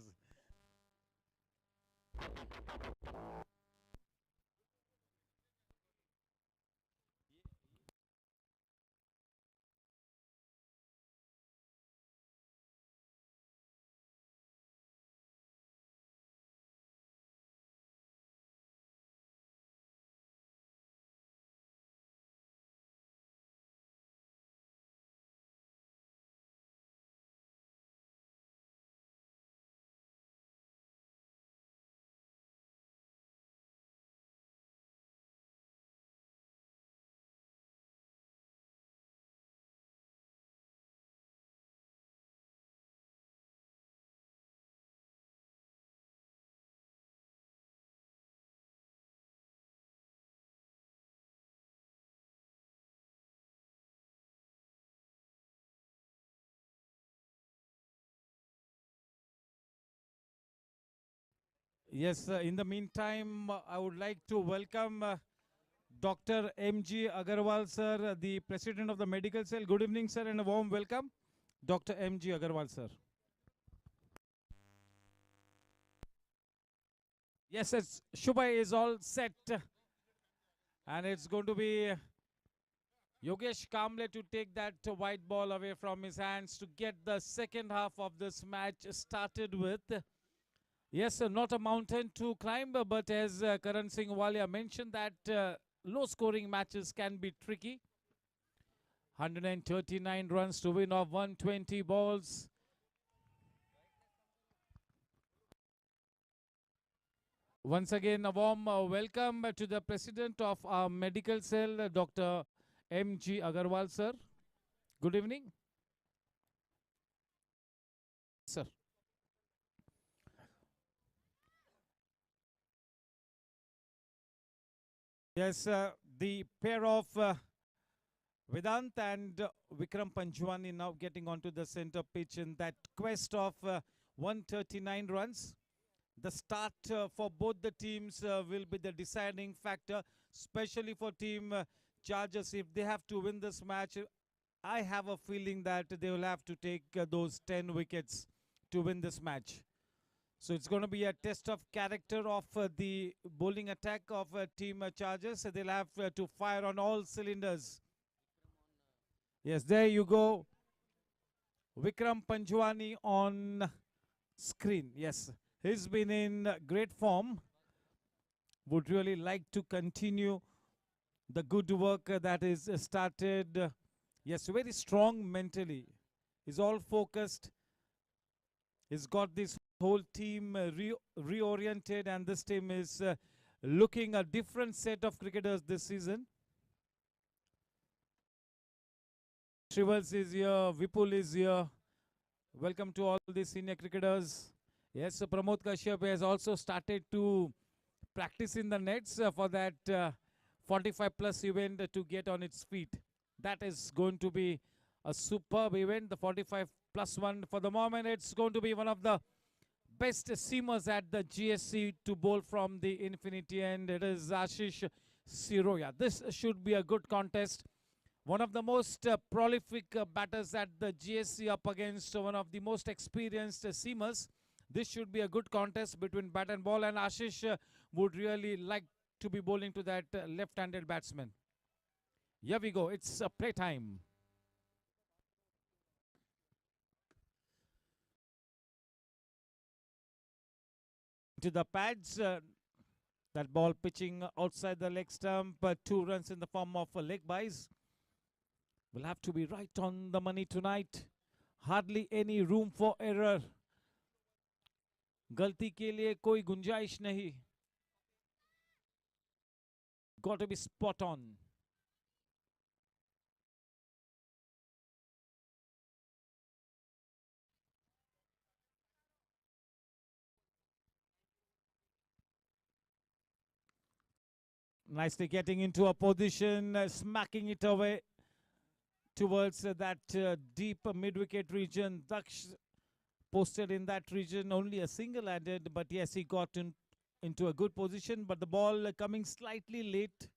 Yes, in the meantime, I would like to welcome Dr. M.G. Agarwal, sir, the president of the medical cell. Good evening, sir, and a warm welcome. Dr. M.G. Agarwal, sir. Yes, it's Shubhay is all set, and it's going to be Yogesh Kamble to take that white ball away from his hands to get the second half of this match started with. Yes, not a mountain to climb, but as Karan Singh Walia mentioned that low scoring matches can be tricky. 139 runs to win of 120 balls. Once again, a warm welcome to the president of our medical cell, Dr. M.G. Agarwal, sir. Good evening. Sir. Yes, the pair of Vedant and Vikram Panjwani now getting onto the center pitch in that quest of 139 runs. The start for both the teams will be the deciding factor, especially for team Chargers. If they have to win this match, I have a feeling that they will have to take those 10 wickets to win this match. So it's going to be a test of character of the bowling attack of team Chargers. They'll have to fire on all cylinders. Yes, there you go. Vikram Panjwani on screen. Yes, he's been in great form. Would really like to continue the good work that is started. Yes, very strong mentally. He's all focused. He's got this whole team reoriented, and this team is looking a different set of cricketers this season. Shrivals is here, Vipul is here. Welcome to all the senior cricketers. Yes, so Pramod Kashyap has also started to practice in the nets for that 45 plus event to get on its feet. That is going to be a superb event, the 45 plus one. For the moment, it's going to be one of the best seamers at the GSC to bowl from the infinity end. It is Ashish Siroya. This should be a good contest. One of the most prolific batters at the GSC up against one of the most experienced seamers. This should be a good contest between bat and ball, and Ashish would really like to be bowling to that left-handed batsman. Here we go. It's playtime. To the pads. That ball pitching outside the leg stump. 2 runs in the form of leg byes. Will have to be right on the money tonight. Hardly any room for error. गलती के लिए कोई गुंजाइश नहीं. Got to be spot on. Nicely getting into a position, smacking it away. towards that deep mid-wicket region. Daksh posted in that region only a single-handed, but yes, he got into a good position, but the ball coming slightly late.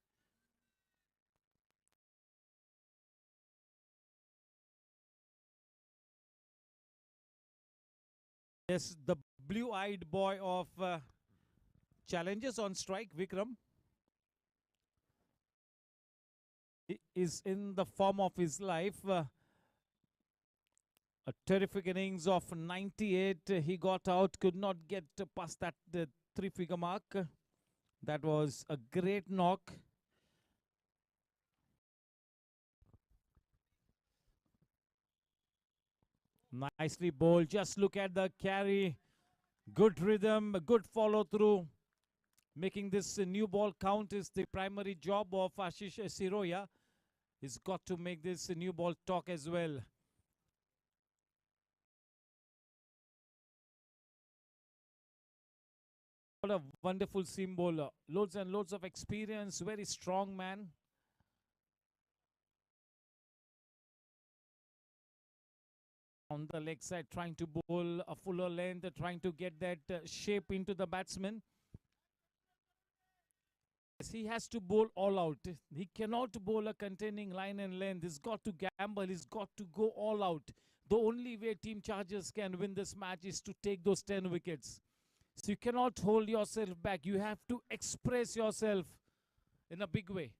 Yes, the blue-eyed boy of challenges on strike, Vikram, is in the form of his life. A terrific innings of 98. He got out, could not get past that three-figure mark. That was a great knock. Nicely bowled. Just look at the carry. Good rhythm, good follow through. Making this new ball count is the primary job of Ashish Siroya. He's got to make this new ball talk as well. What a wonderful seam bowler. Loads and loads of experience. Very strong man. On the leg side, trying to bowl a fuller length, trying to get that shape into the batsman. Yes, he has to bowl all out. He cannot bowl a containing line and length. He's got to gamble. He's got to go all out. The only way Team Chargers can win this match is to take those 10 wickets. So you cannot hold yourself back. You have to express yourself in a big way.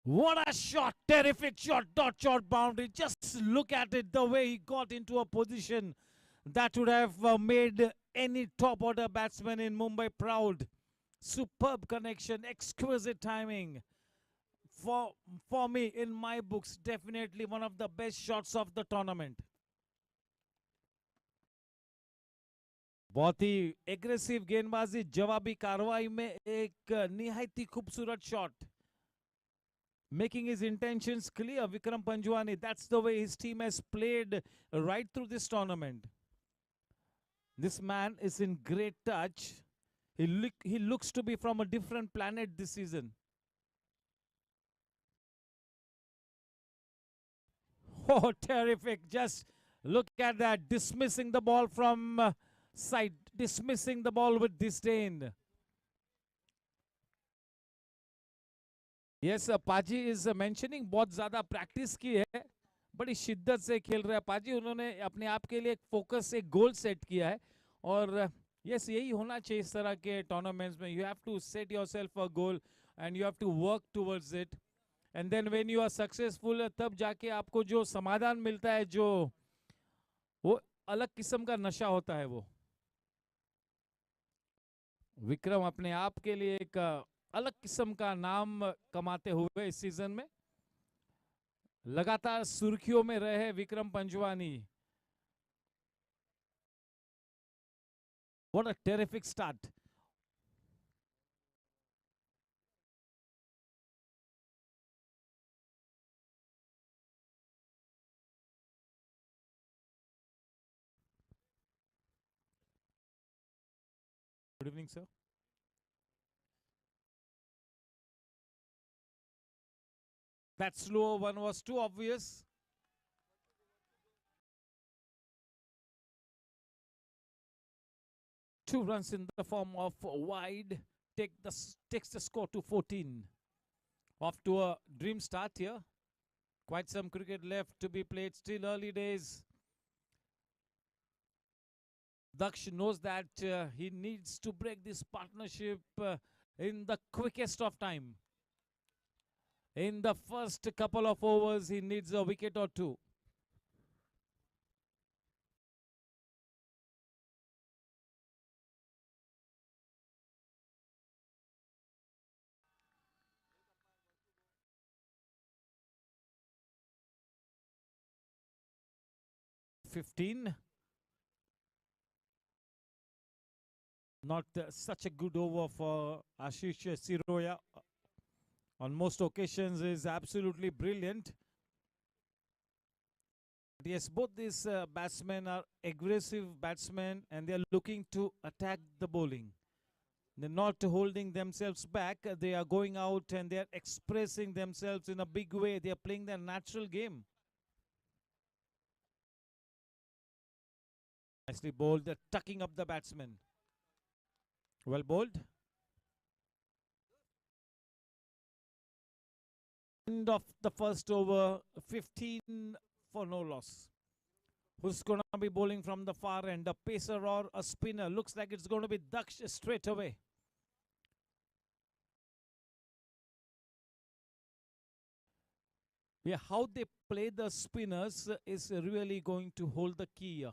What a shot. Terrific shot. Dot shot boundary. Just look at it. The way he got into a position that would have made any top order batsman in Mumbai proud. Superb connection. Exquisite timing. For me, in my books, definitely one of the best shots of the tournament. बहुत ही aggressive गेंदबाजी, जवाबी कार्रवाई में एक निहायती खूबसूरत shot. Making his intentions clear, Vikram Panjwani. That's the way his team has played right through this tournament. This man is in great touch. He looks to be from a different planet this season. Oh, terrific. Just look at that. Dismissing the ball from side. Dismissing the ball with disdain. Yes, Paji is mentioning बहुत ज़्यादा practice की है, बड़ी शिद्दत से खेल रहा है पाजी. उन्होंने अपने आप के लिए एक फोकस, एक गोल सेट किया है, और यस, यही होना चाहिए इस तरह के टूर्नामेंट्स में. You have to set yourself a goal and you have to work towards it, and then when you are successful, तब जाके आपको जो समाधान मिलता है, जो वो अलग किस्म का नशा होता है. वो विक्रम अपने आप के लिए एक अलग किस्म का नाम कमाते हुए इस सीजन में लगातार सुर्खियों में रहे Vikram Panjwani. What a terrific start. Good evening, sir. That slow one was too obvious. Two runs in the form of wide takes the score to 14. Off to a dream start here. Quite some cricket left to be played. Still early days. Daksh knows that he needs to break this partnership in the quickest of time. In the first couple of overs, he needs a wicket or two. Not such a good over for Ashish Siroya. On most occasions is absolutely brilliant. Yes, both these batsmen are aggressive batsmen and they are looking to attack the bowling. They're not holding themselves back. They are going out and they are expressing themselves in a big way. They are playing their natural game. Nicely bowled, they're tucking up the batsman. Well bowled. End of the first over, 15 for no loss. Who's going to be bowling from the far end? A pacer or a spinner? Looks like it's going to be Daksh straight away. Yeah, how they play the spinners is really going to hold the key here.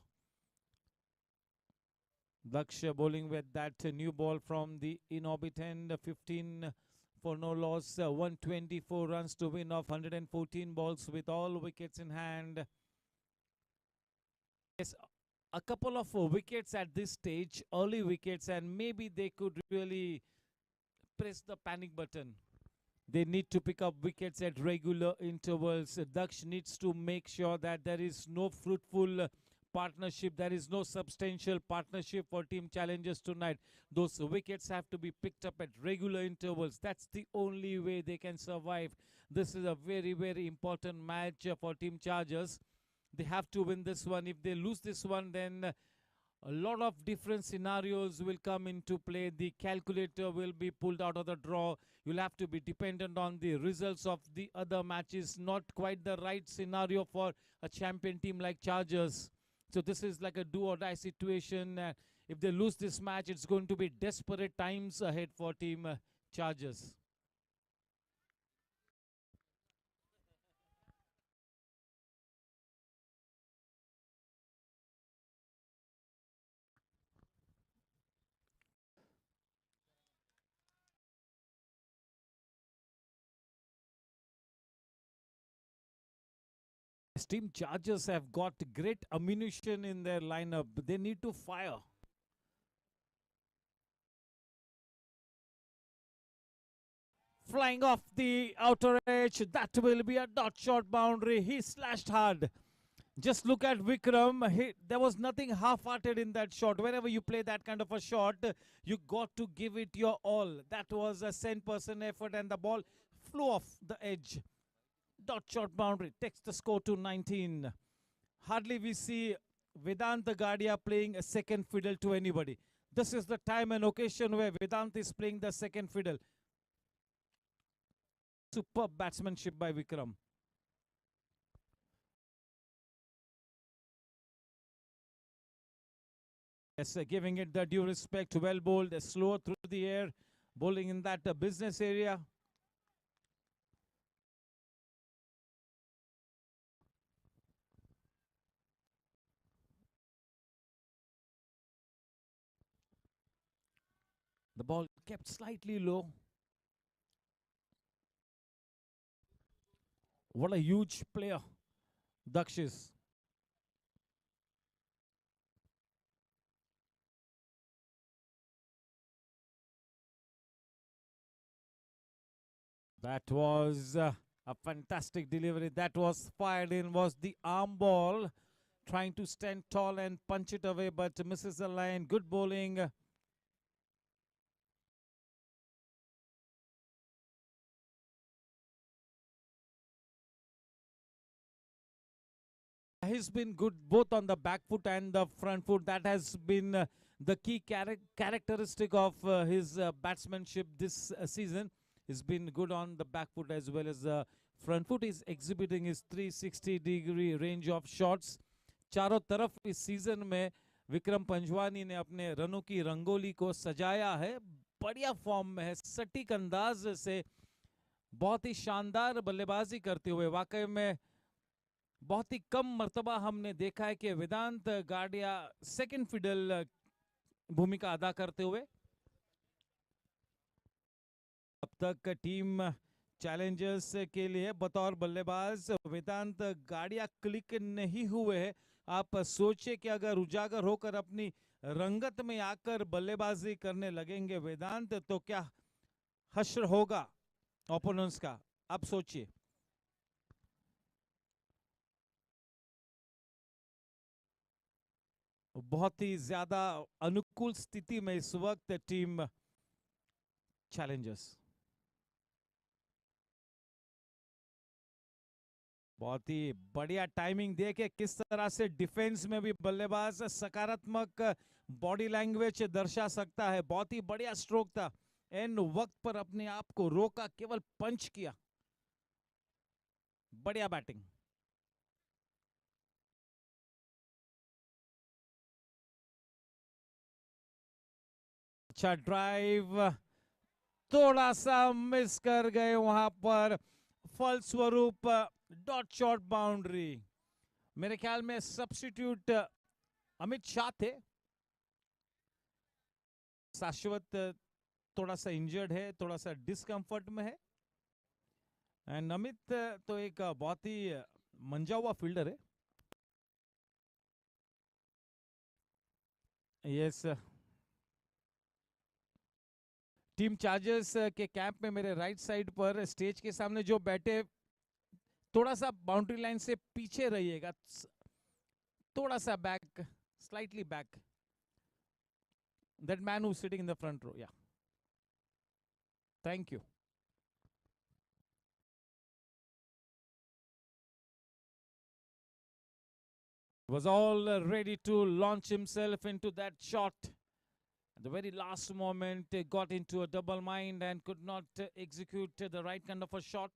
Daksh bowling with that new ball from the in-orbit end, 15 for no loss, 124 runs to win off 114 balls with all wickets in hand. Yes, a couple of wickets at this stage, early wickets, and maybe they could really press the panic button. They need to pick up wickets at regular intervals. Daksh needs to make sure that there is no fruitful partnership, there is no substantial partnership for team challenges tonight. Those wickets have to be picked up at regular intervals. That's the only way they can survive. This is a very, very important match for team Chargers. They have to win this one. If they lose this one, then a lot of different scenarios will come into play. The calculator will be pulled out of the draw. You'll have to be dependent on the results of the other matches. Not quite the right scenario for a champion team like Chargers. So this is like a do or die situation. If they lose this match, it's going to be desperate times ahead for team Chargers. Team Chargers have got great ammunition in their lineup. They need to fire. Flying off the outer edge. That will be a dot shot boundary. He slashed hard. Just look at Vikram. There was nothing half-hearted in that shot. Whenever you play that kind of a shot, you got to give it your all. That was a 10% effort and the ball flew off the edge. Dot shot boundary takes the score to 19. Hardly we see Vedant Gadia playing a second fiddle to anybody. This is the time and occasion where Vedant is playing the second fiddle. Superb batsmanship by Vikram. Yes, giving it the due respect. Well bowled, slow through the air, bowling in that business area. The ball kept slightly low. What a huge player Daksh is. That was a fantastic delivery. That was fired in, was the arm ball. Trying to stand tall and punch it away, but misses the line. Good bowling. He's been good both on the back foot and the front foot. That has been the key characteristic of his batsmanship this season. He's been good on the back foot as well as the front foot. He's exhibiting his 360-degree range of shots. चारों तरफ इस season में विक्रम पंजवानी ने अपने रनों की रंगोली को सजाया है. बढ़िया फॉर्म में है, सटीक अंदाज से बहुत ही शानदार बल्लेबाजी करते हुए. वाकई में बहुत ही कम मर्तबा हमने देखा है कि वेदांत गाडिया सेकंड फिडल भूमिका अदा करते हुए. अब तक टीम चैलेंजर्स के लिए बतौर बल्लेबाज वेदांत गाडिया क्लिक नहीं हुए हैं. आप सोचिए कि अगर उजागर होकर अपनी रंगत में आकर बल्लेबाजी करने लगेंगे वेदांत, तो क्या हश्र होगा ओपोनेंट्स का. आप सोचिए. बहुत ही ज्यादा अनुकूल स्थिति में इस वक्त टीम challengers. बहुत ही बढ़िया टाइमिंग देके किस तरह से डिफेंस में भी बल्लेबाज सकारात्मक बॉडी लैंग्वेज दर्शा सकता है. बहुत ही बढ़िया स्ट्रोक था. एंड वक्त पर अपने आप को रोका, केवल पंच किया. बढ़िया बैटिंग. अच्छा ड्राइव, थोड़ा सा मिस कर गए वहां पर. फलस्वरूप डॉट शॉट बाउंड्री. मेरे ख्याल में सब्स्टिट्यूट अमित शाह थे. शाश्वत थोड़ा सा इंजर्ड है, थोड़ा सा डिस्कंफर्ट में है. एंड अमित तो एक बहुत ही मंजा हुआ फील्डर है. यस, टीम चार्जर्स के कैंप में मेरे राइट साइड पर स्टेज के सामने जो बैठे, थोड़ा सा बाउंड्री लाइन से पीछे रहिएगा. थोड़ा सा back, slightly back. That man who sitting in the front row. Yeah, thank you. Was all ready to launch himself into that shot. At the very last moment, got into a double mind and could not execute the right kind of a shot.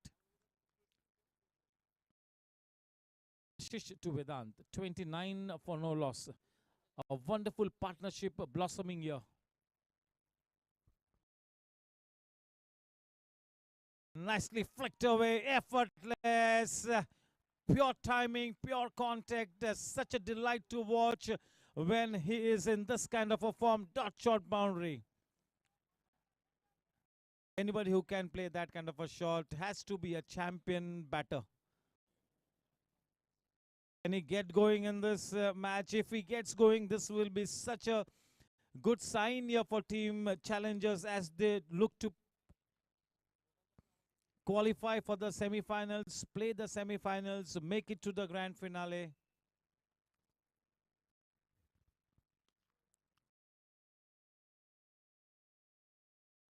Shish to Vedant, 29 for no loss. A wonderful partnership blossoming here. Nicely flicked away, effortless. Pure timing, pure contact. Such a delight to watch when he is in this kind of a form. Dot shot boundary. Anybody who can play that kind of a shot has to be a champion batter. Can he get going in this match? If he gets going, this will be such a good sign here for team challengers as they look to qualify for the semi-finals, play the semi-finals, make it to the grand finale.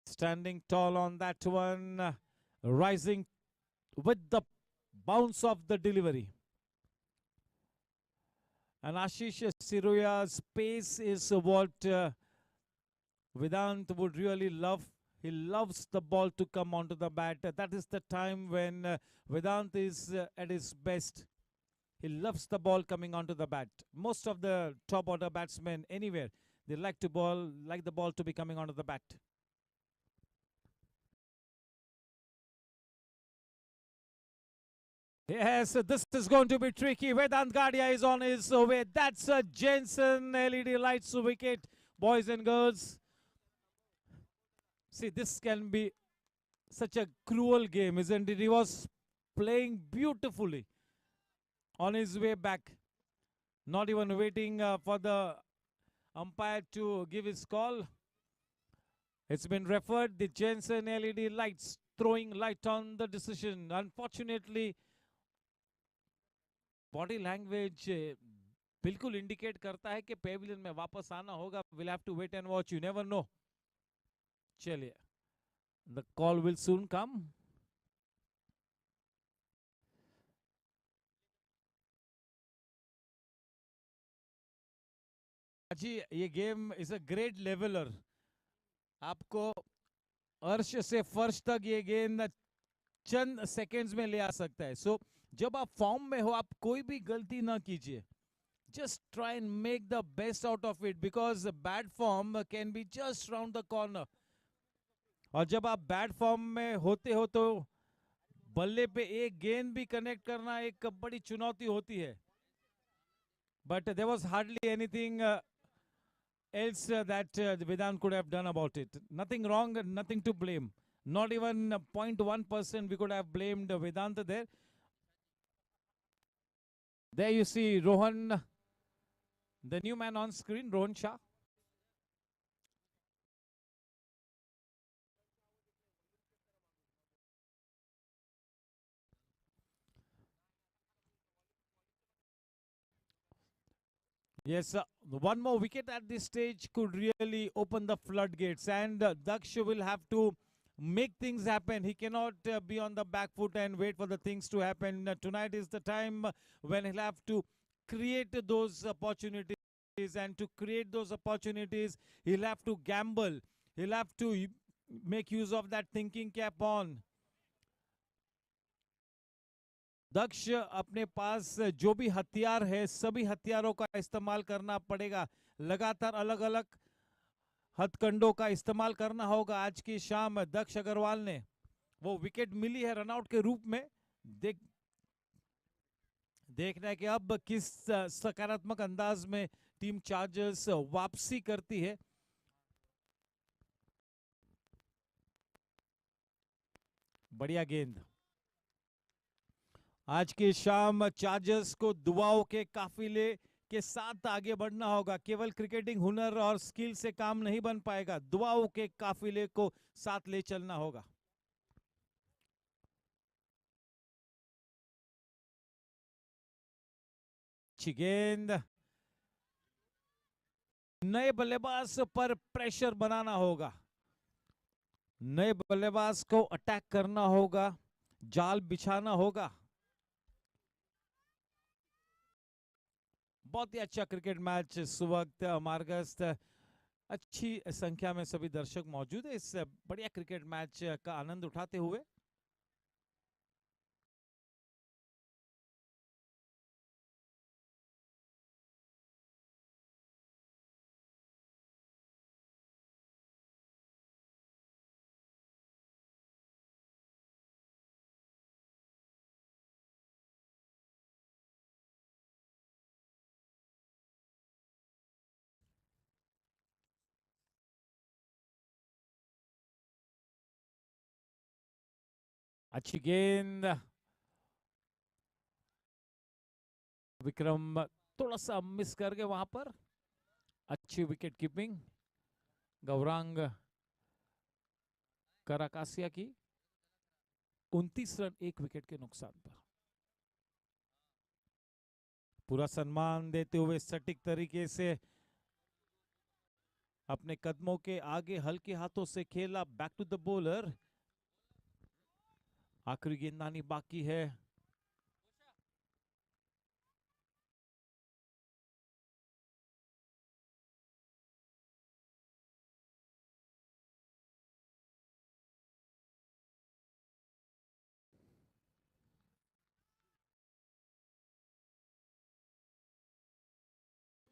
Standing tall on that one, rising with the bounce of the delivery. And Ashish Siroya's pace is what Vedant would really love. He loves the ball to come onto the bat. That is the time when Vedant is at his best. He loves the ball coming onto the bat. Most of the top order batsmen anywhere, they like the ball to be coming onto the bat. Yes, this is going to be tricky. Vedant Gadia is on his way. That's a Jensen LED lights wicket, boys and girls. See, this can be such a cruel game, isn't it? He was playing beautifully on his way back, not even waiting for the umpire to give his call. It's been referred, the Jensen LED lights throwing light on the decision. Unfortunately, body language बिल्कुल indicate करता है कि Pavilion में वापस आना होगा. We'll have to wait and watch. You never know. चलिए, the call will soon come. जी, ये game is a great leveller. आपको अर्श से फर्श तक ये गेंद चंद सेकंड्स में ले आ सकता है. सो जब आप फॉर्म में हो, आप कोई भी गलती ना कीजिए. Just try and make the best out of it because bad form can be just round the corner. और जब आप बैड फॉर्म में होते हो तो बल्ले पे एक गेंद भी कनेक्ट करना एक बड़ी चुनौती होती है. But there was hardly anything else that Vedant could have done about it. Nothing wrong, nothing to blame. Not even 0.1% we could have blamed Vedant there. There you see Rohan, the new man on screen, Rohan Shah. Yes, one more wicket at this stage could really open the floodgates, and Daksh will have to make things happen. He cannot be on the back foot and wait for the things to happen. Tonight is the time when he'll have to create those opportunities, and to create those opportunities, he'll have to gamble. He'll have to make use of that thinking cap on. दक्ष अपने पास जो भी हथियार है सभी हथियारों का इस्तेमाल करना पड़ेगा. लगातार अलग अलग हथकंडों का इस्तेमाल करना होगा आज की शाम दक्ष अग्रवाल ने. वो विकेट मिली है रनआउट के रूप में. देखना है कि अब किस सकारात्मक अंदाज में टीम चार्जर्स वापसी करती है. बढ़िया गेंद. आज की शाम चार्जर्स को दुआओं के काफिले के साथ आगे बढ़ना होगा. केवल क्रिकेटिंग हुनर और स्किल से काम नहीं बन पाएगा. दुआओं के काफिले को साथ ले चलना होगा. अच्छी गेंद. नए बल्लेबाज पर प्रेशर बनाना होगा. नए बल्लेबाज को अटैक करना होगा, जाल बिछाना होगा. बहुत ही अच्छा क्रिकेट मैच इस वक्त मार्गस्थ. अच्छी संख्या में सभी दर्शक मौजूद है इस बढ़िया क्रिकेट मैच का आनंद उठाते हुए. अच्छी गेंद. विक्रम थोड़ा सा मिस कर गए वहां पर. अच्छी विकेट कीपिंग गौरांग कराकासिया की. 29 रन 1 विकेट के नुकसान पर. पूरा सम्मान देते हुए सटीक तरीके से अपने कदमों के आगे हल्के हाथों से खेला. Back to the bowler. आखिरी गेंदबाजी बाकी है.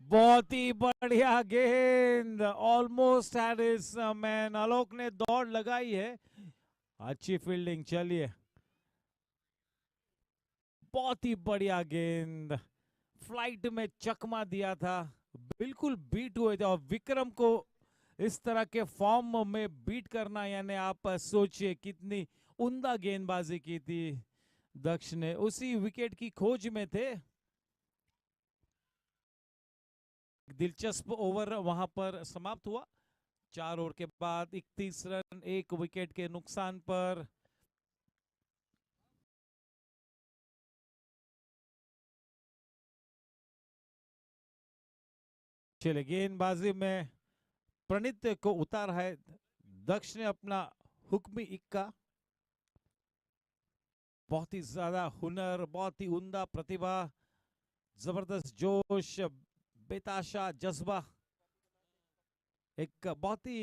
बहुत ही बढ़िया गेंद. Almost had his man. Alok ने दौड़ लगाई है. अच्छी फील्डिंग. चलिए, बहुत ही बढ़िया गेंद. फ्लाइट में चकमा दिया था. बिल्कुल बीट हुए थे. और विक्रम को इस तरह के फॉर्म में बीट करना, यानी आप सोचिए कितनी उम्दा गेंदबाजी की थी दक्ष ने. उसी विकेट की खोज में थे. दिलचस्प ओवर वहां पर समाप्त हुआ. 4 ओवर के बाद 31 रन 1 विकेट के नुकसान पर. चले, गेंदबाजी में प्रणीत को उतारा है. दक्ष ने अपना हुक्मी इक्का. बहुत ही ज्यादा हुनर, बहुत ही उम्दा प्रतिभा, जबरदस्त जोश, बेताशा जज्बा. एक बहुत ही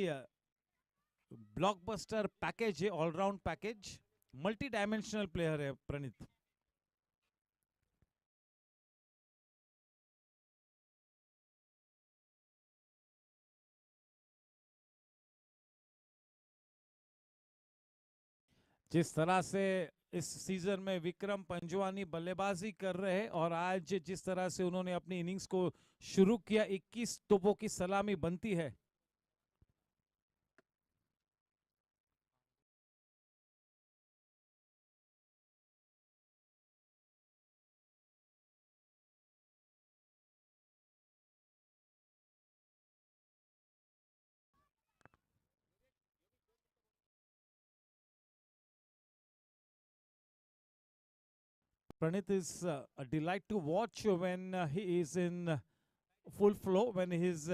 ब्लॉकबस्टर पैकेज है, allround package. Multi dimensional player है प्रणीत. जिस तरह से इस सीजन में विक्रम पंजवानी बल्लेबाजी कर रहे हैं और आज जिस तरह से उन्होंने अपनी इनिंग्स को शुरू किया, 21 तोपों की सलामी बनती है. Pranit is a delight to watch when he is in full flow, when he is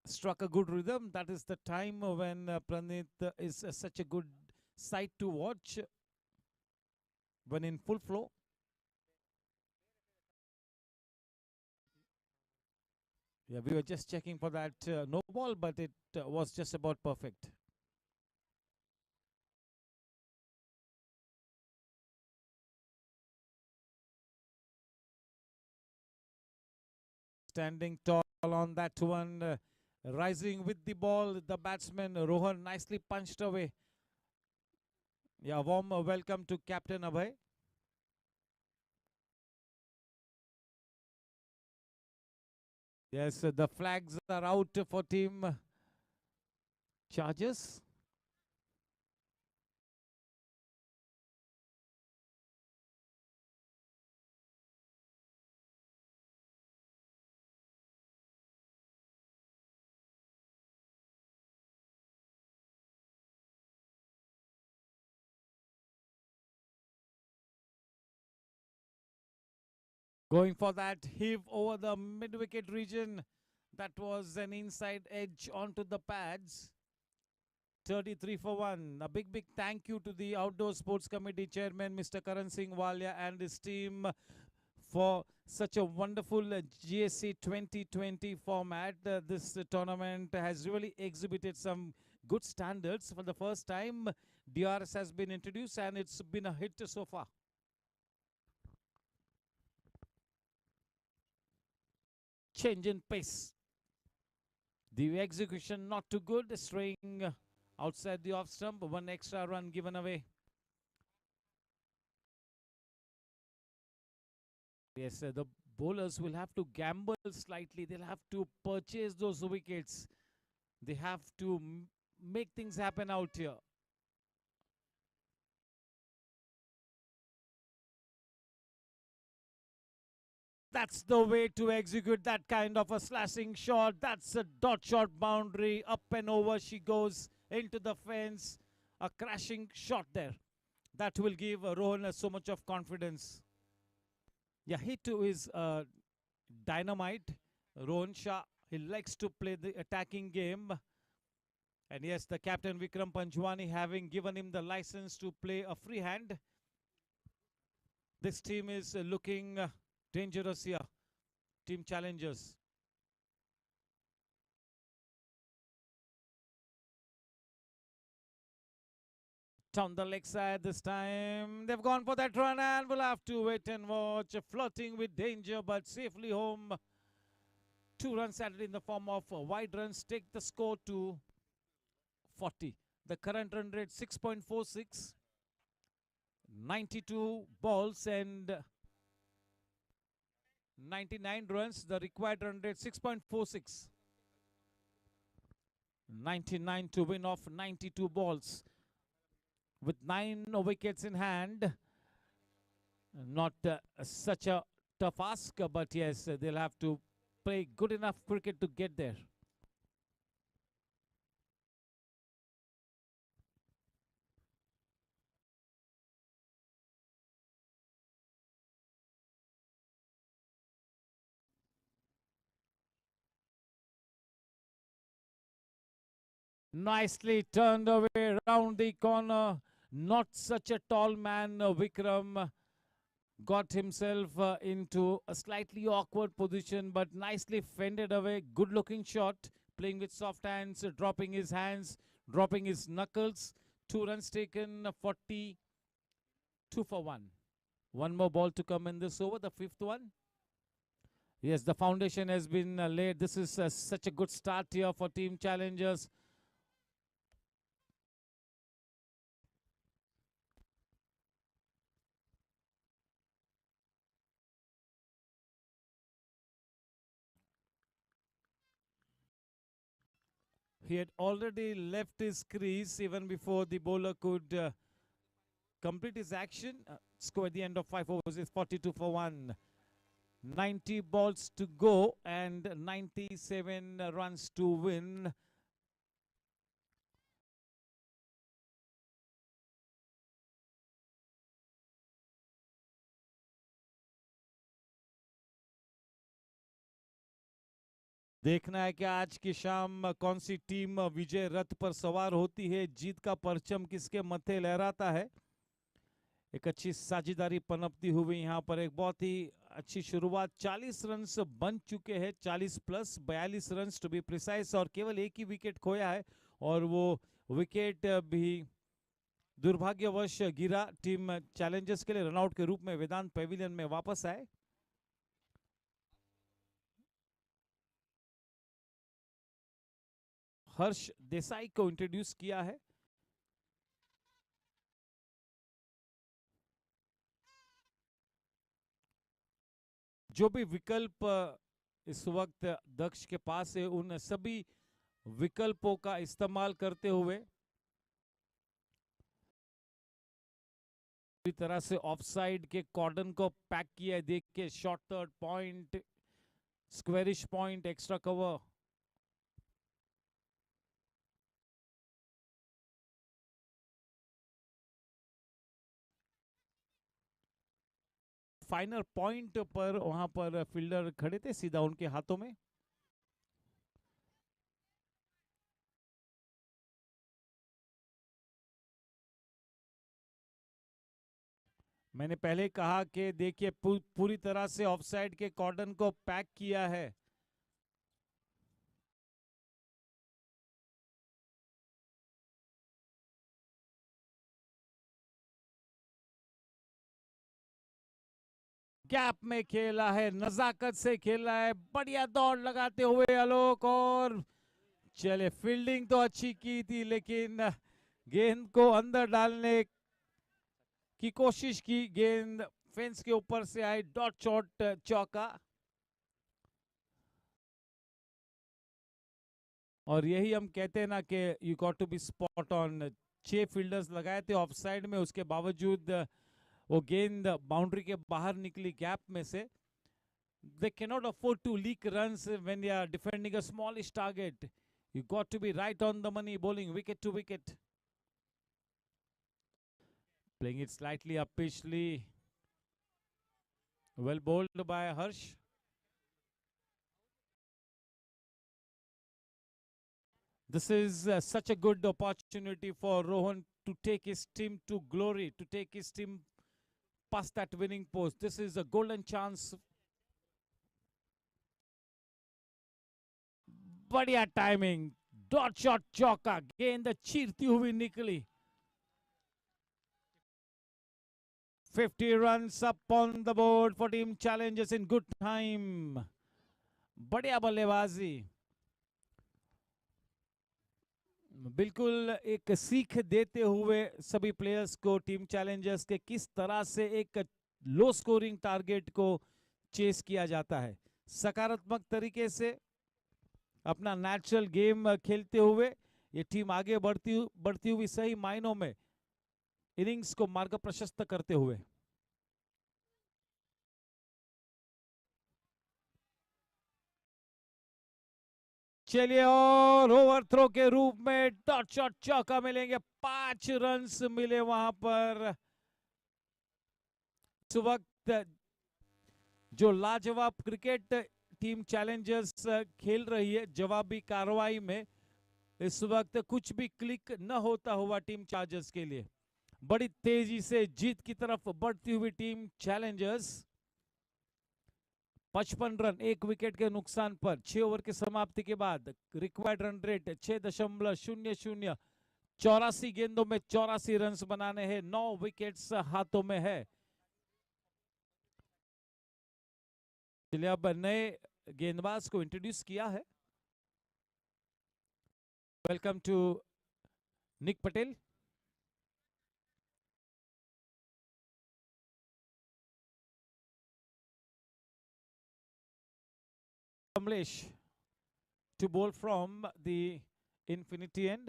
struck a good rhythm. That is the time when Pranit is such a good sight to watch when in full flow. Yeah, we were just checking for that no ball, but it was just about perfect. Standing tall on that one, rising with the ball. The batsman Rohan nicely punched away. Yeah, warm welcome to Captain Abhay. Yes, the flags are out for team Chargers. Going for that heave over the mid-wicket region. That was an inside edge onto the pads. 33 for 1. A big thank you to the Outdoor Sports Committee Chairman, Mr. Karan Singh Walia, and his team for such a wonderful GSC 2020 format. This tournament has really exhibited some good standards. For the first time, DRS has been introduced and it's been a hit so far. Change in pace. The execution not too good, straying outside the off stump. One extra run given away. Yes, the bowlers will have to gamble slightly. They'll have to purchase those wickets. They have to make things happen out here. That's the way to execute that kind of a slashing shot. That's a dot shot boundary. Up and over she goes into the fence. A crashing shot there. That will give Rohan so much of confidence. Yeah, he too is dynamite. Rohan Shah, he likes to play the attacking game. And yes, the captain Vikram Panjwani having given him the license to play a free hand. This team is looking dangerous here. Team challengers. Down the leg side this time. They've gone for that run and we'll have to wait and watch. Flirting with danger but safely home. 2 runs added in the form of wide runs. Take the score to 40. The current run rate 6.46. 92 balls and 99 runs. The required run rate 6.46. 99 to win off 92 balls. With 9 wickets in hand. Not such a tough ask, but yes, they'll have to play good enough cricket to get there. Nicely turned away round the corner. Not such a tall man, Vikram got himself into a slightly awkward position, but nicely fended away. Good looking shot, playing with soft hands, dropping his hands, dropping his knuckles. 2 runs taken, 42 for 1. One more ball to come in this over, the 5th one. Yes, the foundation has been laid. This is such a good start here for team challengers. He had already left his crease even before the bowler could complete his action. Score at the end of 5 overs is 42 for 1. 90 balls to go and 97 runs to win. देखना है कि आज की शाम कौन सी team विजय रथ पर सवार होती है, जीत का परचम किसके मत्थे लहराता है। एक अच्छी साझेदारी पनपती हुई यहाँ पर एक बहुत ही अच्छी शुरुआत। 40 रन बन चुके हैं, 40 plus 42 run to be precise, और केवल एक ही विकेट खोया है और वो विकेट भी दुर्भाग्यवश गिरा। टीम चैलेंजर्स के लिए रनआउट के रूप में वेदांत पेविलियन में वापस आए। हर्ष देसाई को इंट्रोड्यूस किया है। जो भी विकल्प इस वक्त दक्ष के पास है, उन सभी विकल्पों का इस्तेमाल करते हुए पूरी तरह से ऑफसाइड के कॉर्डन को पैक किया है। देख के short third point, squarish point, extra cover. Final point पर वहां पर फील्डर खड़े थे सीधा उनके हाथों में। मैंने पहले कहा कि देखिए पूरी तरह से ऑफसाइड के कॉर्डन को पैक किया है। गैप में खेला है, नजाकत से खेला है, बढ़िया दौड़ लगाते हुए आलोक। और चले, फील्डिंग तो अच्छी की थी लेकिन गेंद को अंदर डालने की कोशिश की, गेंद फेंस के ऊपर से आई, डॉट शॉट चौका। और यही हम कहते हैं ना कि you got to be spot on. 6 fielders लगाए थे ऑफसाइड में, उसके बावजूद वो गेंद बाउंड्री के बाहर निकली गैप में से। They cannot afford to leak runs when they are defending a smallish target. You got to be right on the money, bowling wicket to wicket. Playing it slightly uppishly. Well bowled by Harsh. This is such a good opportunity for Rohan to take his team to glory, to take his team past that winning post. This is a golden chance. बढ़िया timing, dot shot चौका, गेंद चीरती हुई निकली। 50 runs up on the board for team challenges in good time. बढ़िया बल्लेबाजी, बिल्कुल एक सीख देते हुए सभी प्लेयर्स को टीम चैलेंजर्स के किस तरह से एक लो स्कोरिंग टारगेट को चेस किया जाता है। सकारात्मक तरीके से अपना नेचुरल गेम खेलते हुए ये टीम आगे बढ़ती हुई सही मायनों में इनिंग्स को मार्ग प्रशस्त करते हुए। चलिए, और ओवर थ्रो के रूप में डॉट शॉट चौका मिलेंगे। 5 रन्स मिले वहां पर। इस वक्त जो लाजवाब क्रिकेट टीम चैलेंजर्स खेल रही है, जवाबी कार्रवाई में इस वक्त कुछ भी क्लिक न होता हुआ टीम चार्जर्स के लिए बड़ी तेजी से जीत की तरफ बढ़ती हुई टीम चैलेंजर्स। 55 रन 1 विकेट के नुकसान पर 6 ओवर की समाप्ति के बाद रिक्वायर्ड रन रेट 6.00। 84 गेंदों में 84 रन बनाने हैं, 9 विकेट्स हाथों में है। चलिए, अब नए गेंदबाज को इंट्रोड्यूस किया है। Welcome to Nick Patel. Kamlesh to bowl from the infinity end.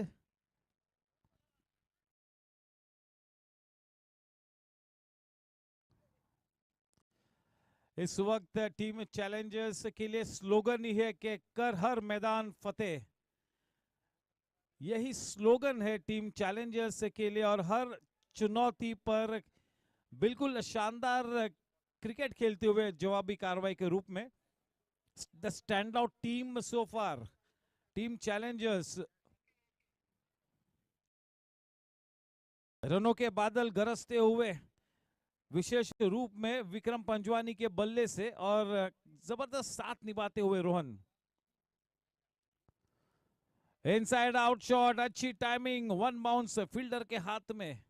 इस वक्त टीम चैलेंजर्स के लिए स्लोगन ही है कि कर हर मैदान फतेह। यही स्लोगन है टीम चैलेंजर्स के लिए, और हर चुनौती पर बिल्कुल शानदार क्रिकेट खेलते हुए जवाबी कार्रवाई के रूप में the standout team so far. Team challengers. रनों के बादल गरजते हुए विशेष रूप में विक्रम पंजवानी के बल्ले से और जबरदस्त साथ निभाते हुए रोहन. इनसाइड आउट शॉट, अच्छी टाइमिंग, वन बाउंस फील्डर के हाथ में.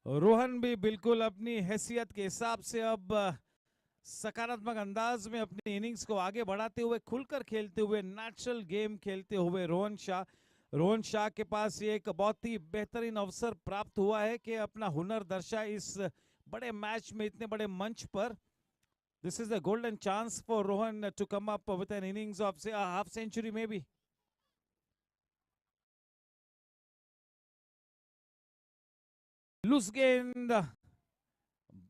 रोहन भी बिल्कुल अपनी हैसियत के हिसाब से अब सकारात्मक अंदाज में अपनी इनिंग्स को आगे बढ़ाते हुए, खुलकर खेलते हुए, नेचुरल गेम खेलते हुए रोहन शाह के पास ये एक बहुत ही बेहतरीन अवसर प्राप्त हुआ है कि अपना हुनर दर्शाए इस बड़े मैच में, इतने बड़े मंच पर. This is a golden chance for Rohan to come up with an innings of say a half century maybe. Loose गेंद,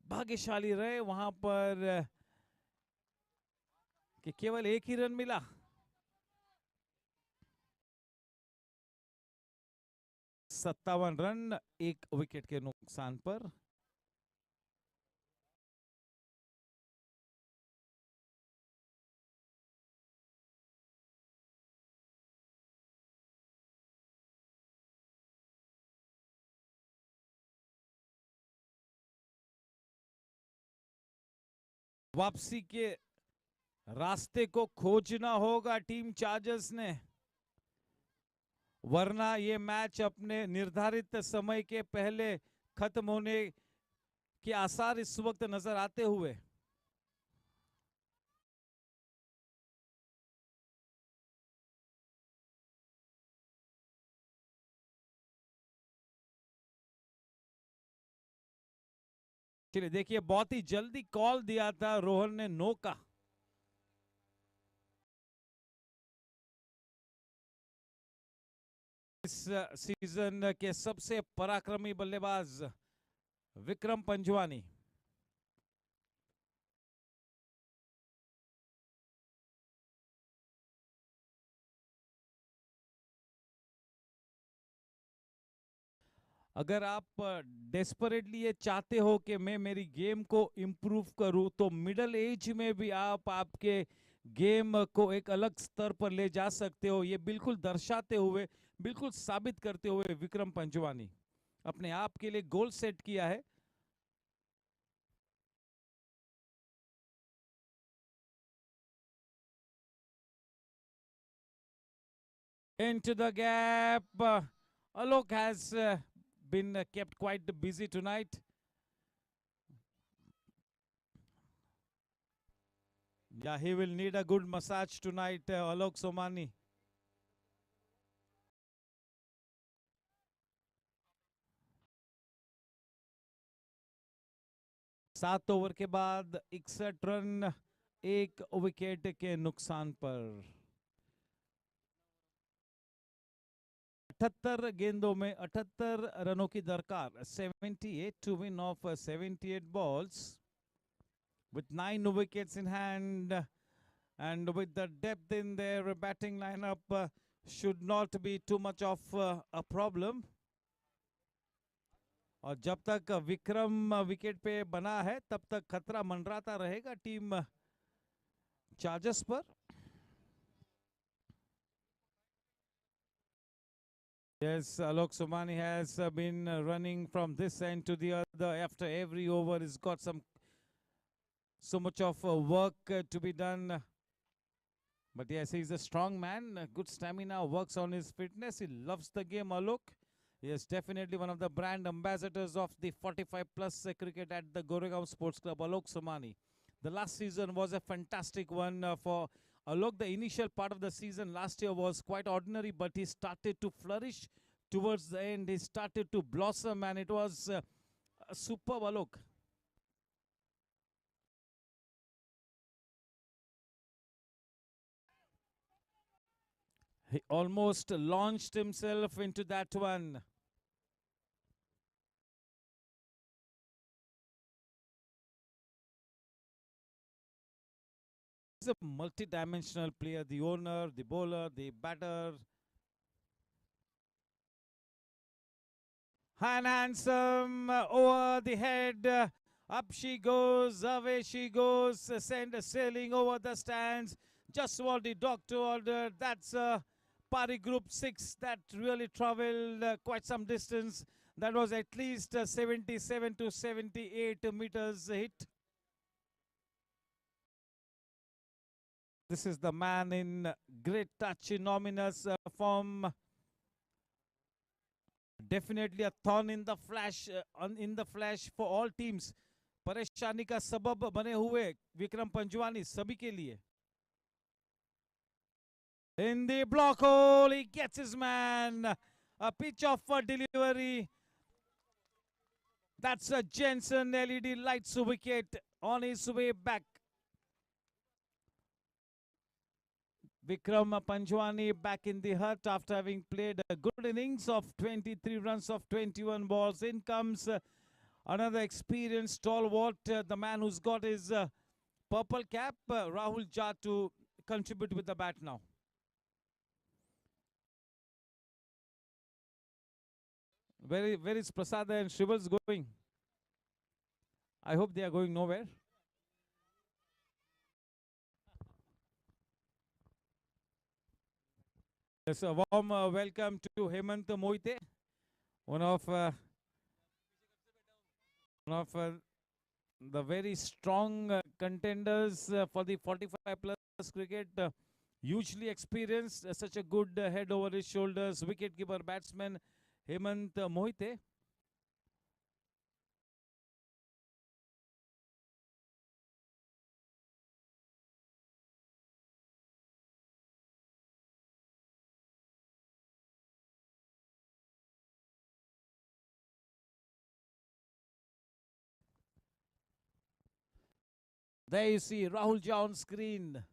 भाग्यशाली रहे वहां पर कि केवल एक ही रन मिला. सत्तावन रन एक विकेट के नुकसान पर. वापसी के रास्ते को खोजना होगा टीम चार्जर्स ने, वरना ये मैच अपने निर्धारित समय के पहले खत्म होने के आसार इस वक्त नजर आते हुए. चलिए देखिए, बहुत ही जल्दी कॉल दिया था रोहन ने नो का. इस सीजन के सबसे पराक्रमी बल्लेबाज विक्रम पंजवानी. अगर आप डेस्परेटली ये चाहते हो कि मैं मेरी गेम को इम्प्रूव करूं, तो मिडिल एज में भी आप आपके गेम को एक अलग स्तर पर ले जा सकते हो. ये बिल्कुल दर्शाते हुए, बिल्कुल साबित करते हुए विक्रम पंजवानी अपने आप के लिए गोल सेट किया है. Into the gap. Alok has been kept quite busy tonight. Yeah, he will need a good massage tonight, Alok Somani. सात ओवर के बाद 61 रन एक विकेट के नुकसान पर. 78 गेंदों में 78 रनों की दरकार. 78 to win off 78 balls with 9 wickets in hand, and with the depth in their batting lineup should not be too much of a problem. और जब तक विक्रम विकेट पे बना है, तब तक खतरा मंडराता रहेगा टीम चार्जर्स पर. Yes, Alok Somani has been running from this end to the other. After every over, he's got so much of work to be done. But yes, he's a strong man, good stamina, works on his fitness. He loves the game, Alok. He is definitely one of the brand ambassadors of the 45 plus cricket at the Goregaon Sports Club, Alok Somani. The last season was a fantastic one for Alok. The initial part of the season last year was quite ordinary, but he started to flourish towards the end. He started to blossom, and it was superb, Alok. He almost launched himself into that one. He's a multi-dimensional player, the owner, the bowler, the batter. And handsome over the head Up she goes, away she goes, send sailing over the stands. Just what the doctor ordered. That's Pari Group 6 that really traveled quite some distance. That was at least 77 to 78 meters hit. This is the man in great touch, enormous form. Definitely a thorn in the flesh for all teams. परेशानी का सबब बने हुए विक्रम पंजवानी सभी के लिए. In the block hole, he gets his man. A pitch off for delivery. That's a Jensen LED lights wicket on his way back. Vikram Panjwani back in the hut after having played a good innings of 23 runs of 21 balls. In comes another experienced stalwart, the man who's got his purple cap, Rahul Jha, to contribute with the bat now. Where is Prasada and Shrivals going? I hope they are going nowhere. Yes, a warm welcome to Hemant Moite, one of the very strong contenders for the 45 plus cricket. Hugely experienced, such a good head over his shoulders, wicket-keeper batsman Hemant Moite. There you see Rahul Jha on screen.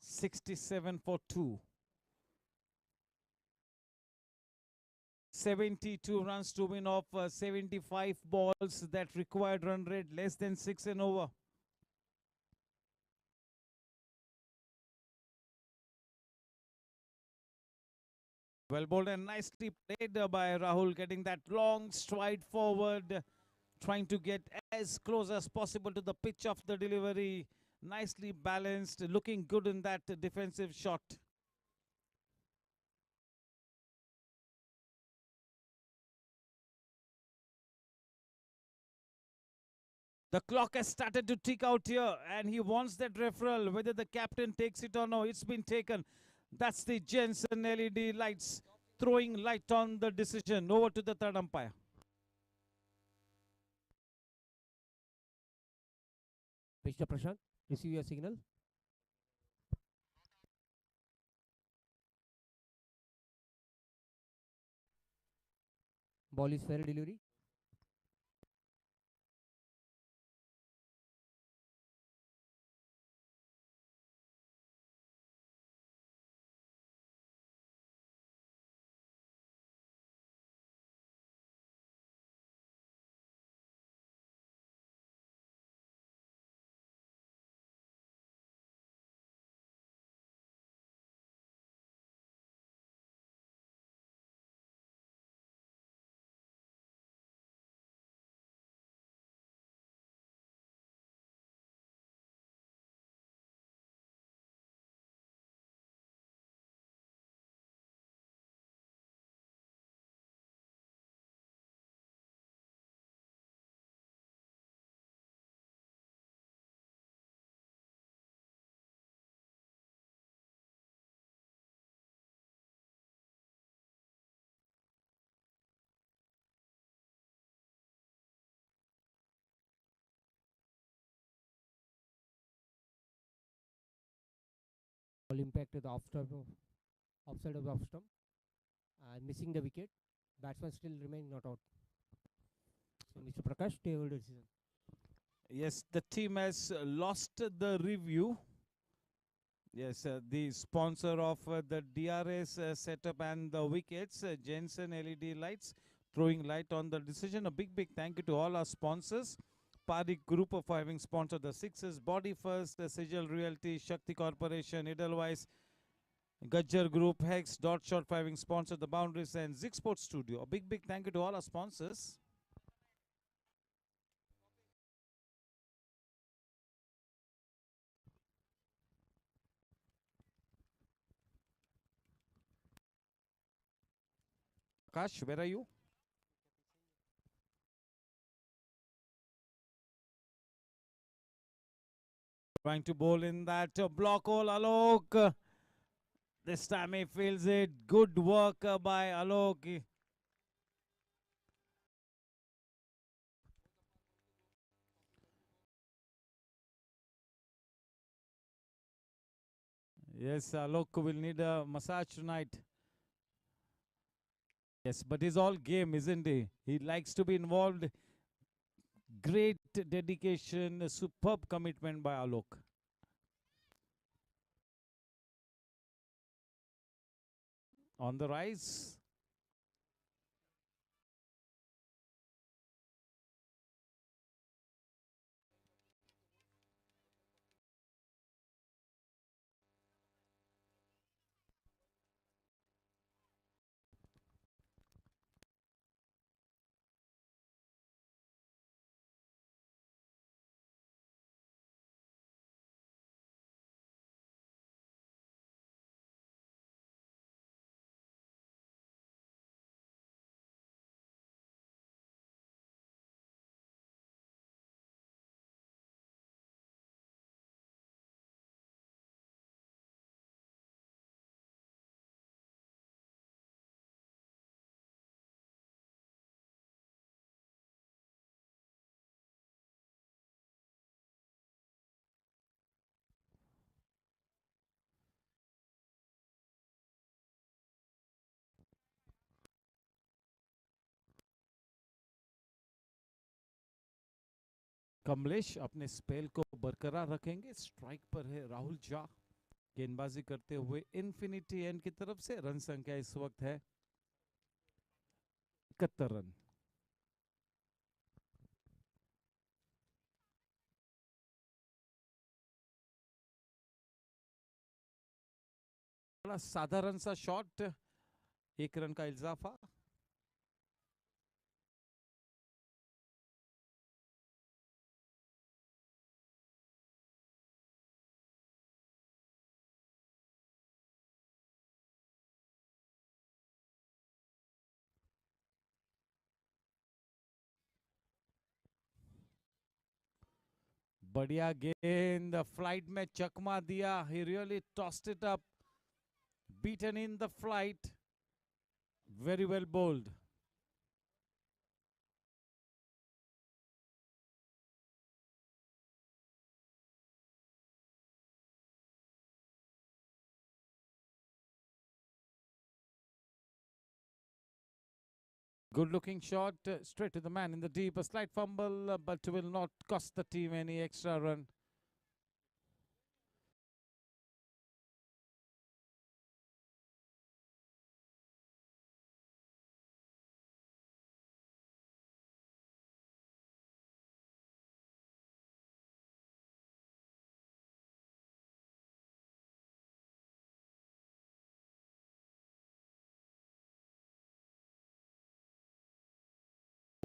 .67 for 2. 72 runs to win off 75 balls. That required run rate less than 6 and over. Well bowled and nicely played by Rahul, getting that long stride forward, trying to get as close as possible to the pitch of the delivery. Nicely balanced, looking good in that defensive shot. The clock has started to tick out here, and he wants that referral. Whether the captain takes it or no, it's been taken. That's the Jensen LED lights throwing light on the decision. Over to the third umpire. Mr. Prashant, receive your signal. Ball is fair delivery. Ball impacted the offside of the off stump and missing the wicket. Batsman still remain not out. So Mr. Prakash, table decision. Yes, the team has lost the review. Yes, the sponsor of the DRS setup and the wickets, Jensen LED lights, throwing light on the decision. A big thank you to all our sponsors. Pari Group for having sponsored the sixes, Body First, Sigil Realty, Shakti Corporation, Edelweiss, Gajjar Group, Hex, Dot Shot Firing sponsored the boundaries, and Zig Sports Studio. A big thank you to all our sponsors. Akash, where are you? Trying to bowl in that block hole, Alok. This time he feels it. Good work by Alok. Yes, Alok will need a massage tonight. Yes, but he's all game, isn't he? He likes to be involved. Great dedication, superb commitment by Alok. On the rise. Kamlesh अपने spell को बरकरार रखेंगे. Strike पर है राहुल झा. गेंदबाजी करते हुए infinity and की तरफ से. रन संख्या इस वक्त है 71 रन. बड़ा साधारण सा शॉट. 1 रन का इजाफा. बढ़िया गेंद. फ्लाइट में चकमा दिया. He really tossed it up. Beaten in the flight. Very well bowled. Good looking shot. Straight to the man in the deep. A slight fumble, but will not cost the team any extra run.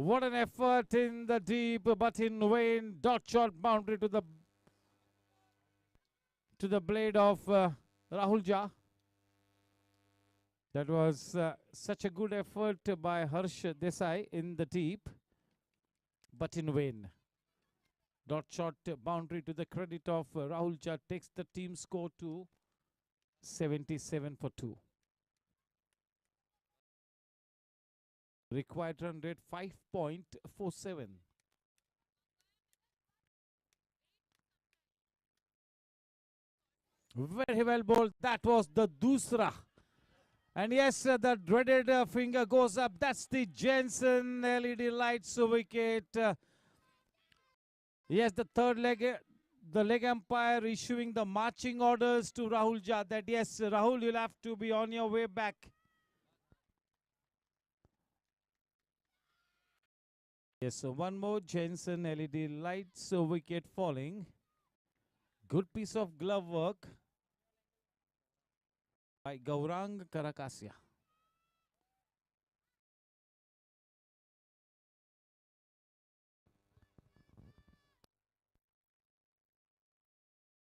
What an effort in the deep, but in vain. Dot shot boundary to the blade of Rahul Jha. That was such a good effort by Harsh Desai in the deep, but in vain. Dot shot boundary to the credit of Rahul Jha takes the team score to 77 for 2. Required run rate 5.47. Very well bowled. That was the dusra. And yes, the dreaded finger goes up. That's the Jensen LED lights wicket. Yes, the third leg, the leg umpire issuing the marching orders to Rahul Jha that yes, Rahul, you'll have to be on your way back. Yes, so one more Jensen LED lights wicket falling. Good piece of glove work. by Gaurang Karakasia.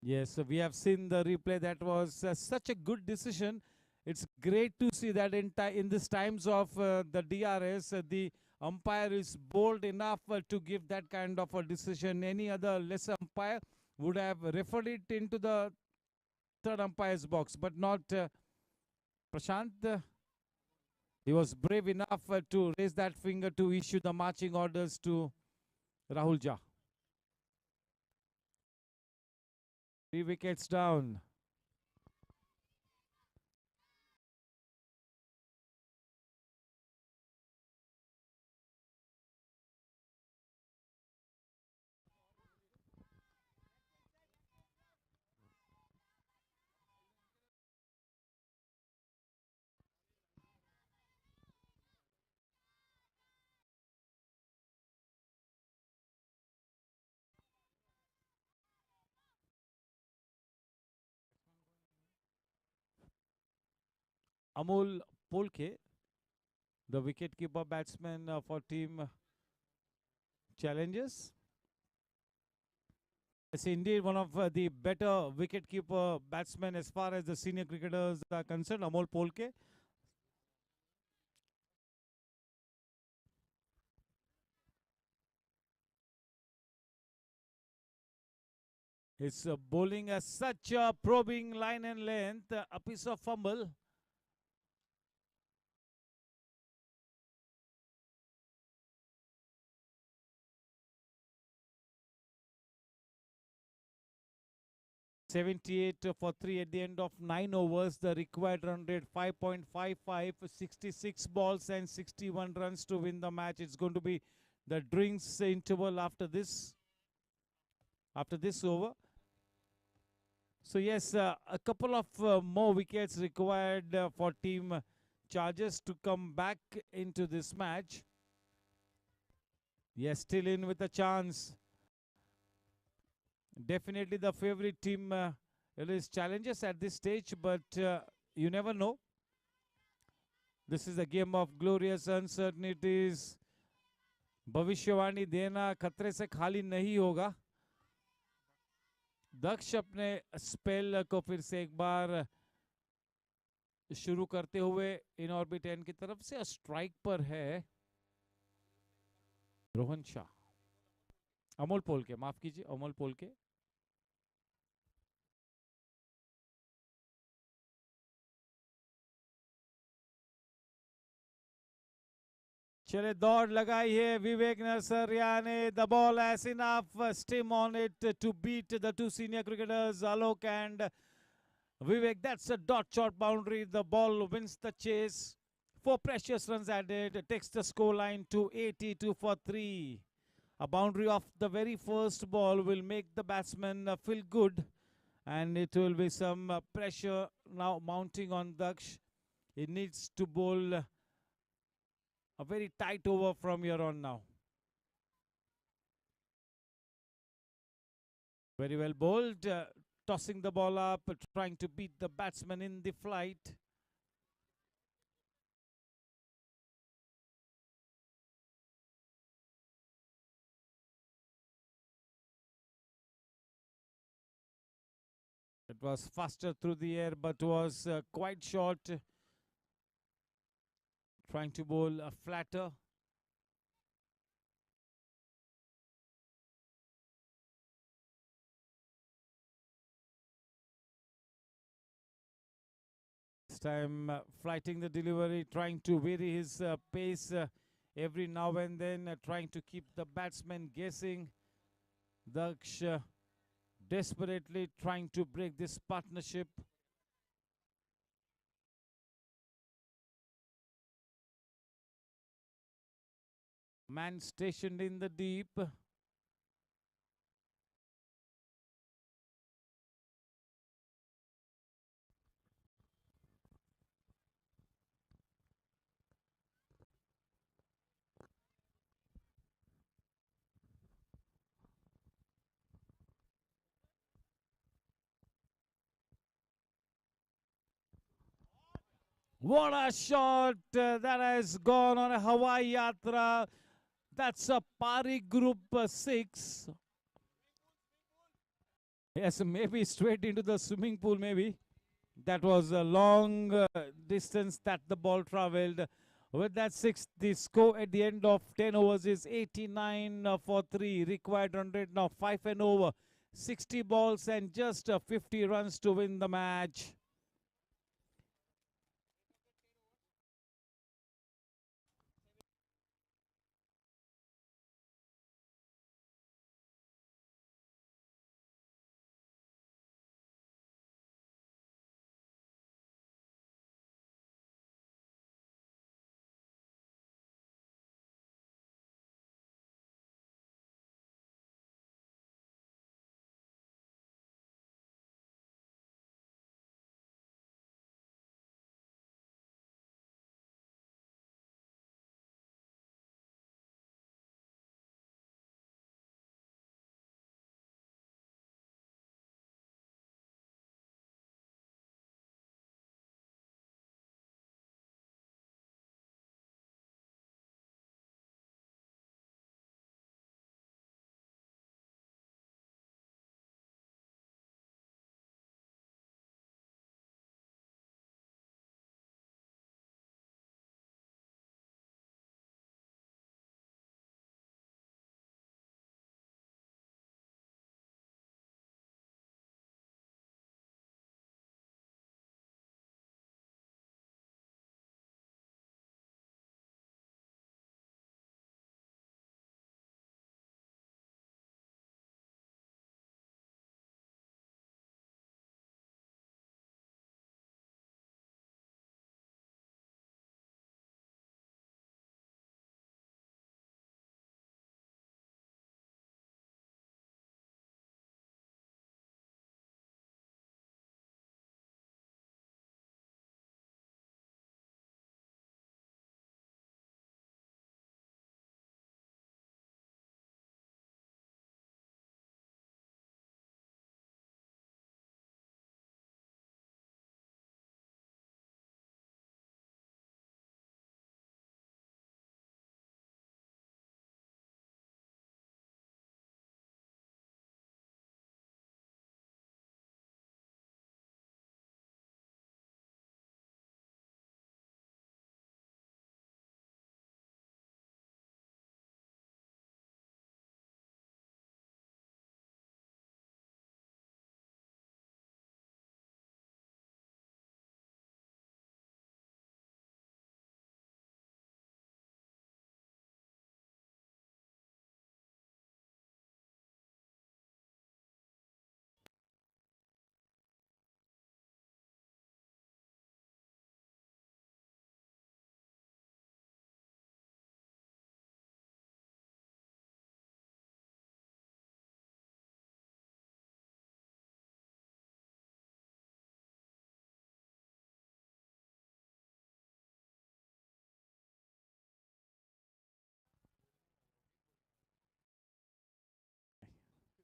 Yes, so we have seen the replay. That was such a good decision. It's great to see that in these times of the DRS, the umpire is bold enough to give that kind of a decision. Any other lesser umpire would have referred it into the third umpire's box, but not Prashant. He was brave enough to raise that finger to issue the marching orders to Rahul Jha. 3 wickets down. Amol Polke, the wicketkeeper batsman for team Challenges. Yes, indeed, one of the better wicketkeeper batsmen as far as the senior cricketers are concerned, Amol Polke. His bowling as such a probing line and length, a piece of fumble. .78 for 3 at the end of 9 overs. The required run rate 5.55, 66 balls and 61 runs to win the match. It's going to be the drinks interval after this over. So yes, a couple of more wickets required for team Chargers to come back into this match. Yes, still in with a chance. Definitely the favorite team it is Challengers at this stage, but you never know. This is a game of glorious uncertainties. भविष्यवाणी देना खतरे से खाली नहीं होगा. दक्ष अपने spell को फिर से एक बार शुरू करते हुए इन ऑर्बिट एंड की तरफ से स्ट्राइक पर है रोहन शाह. अमोल पोलके, माफ कीजिए, अमोल पोलके. चले दौड़ लगाई है विवेक नरसरिया ने. The ball has enough steam on it to beat the two senior cricketers Alok and Vivek. That's a dot shot boundary. The ball wins the chase. 4 precious runs added. It takes the scoreline to 82 for 3. A boundary of the very first ball will make the batsman feel good, and it will be some pressure now mounting on Daksh. He needs to bowl a very tight over from here on now. Very well bowled, tossing the ball up, trying to beat the batsman in the flight. It was faster through the air, but was quite short. Trying to bowl a flatter. This time flighting the delivery, trying to vary his pace every now and then, trying to keep the batsman guessing. Daksh desperately trying to break this partnership. Man stationed in the deep. What a shot that has gone on a Hawaii Yatra. That's a Pari Group 6. Yes, maybe straight into the swimming pool, maybe. That was a long distance that the ball traveled. With that 6, the score at the end of 10 overs is 89 for 3. Required run rate now 5 and over. 60 balls and just 50 runs to win the match.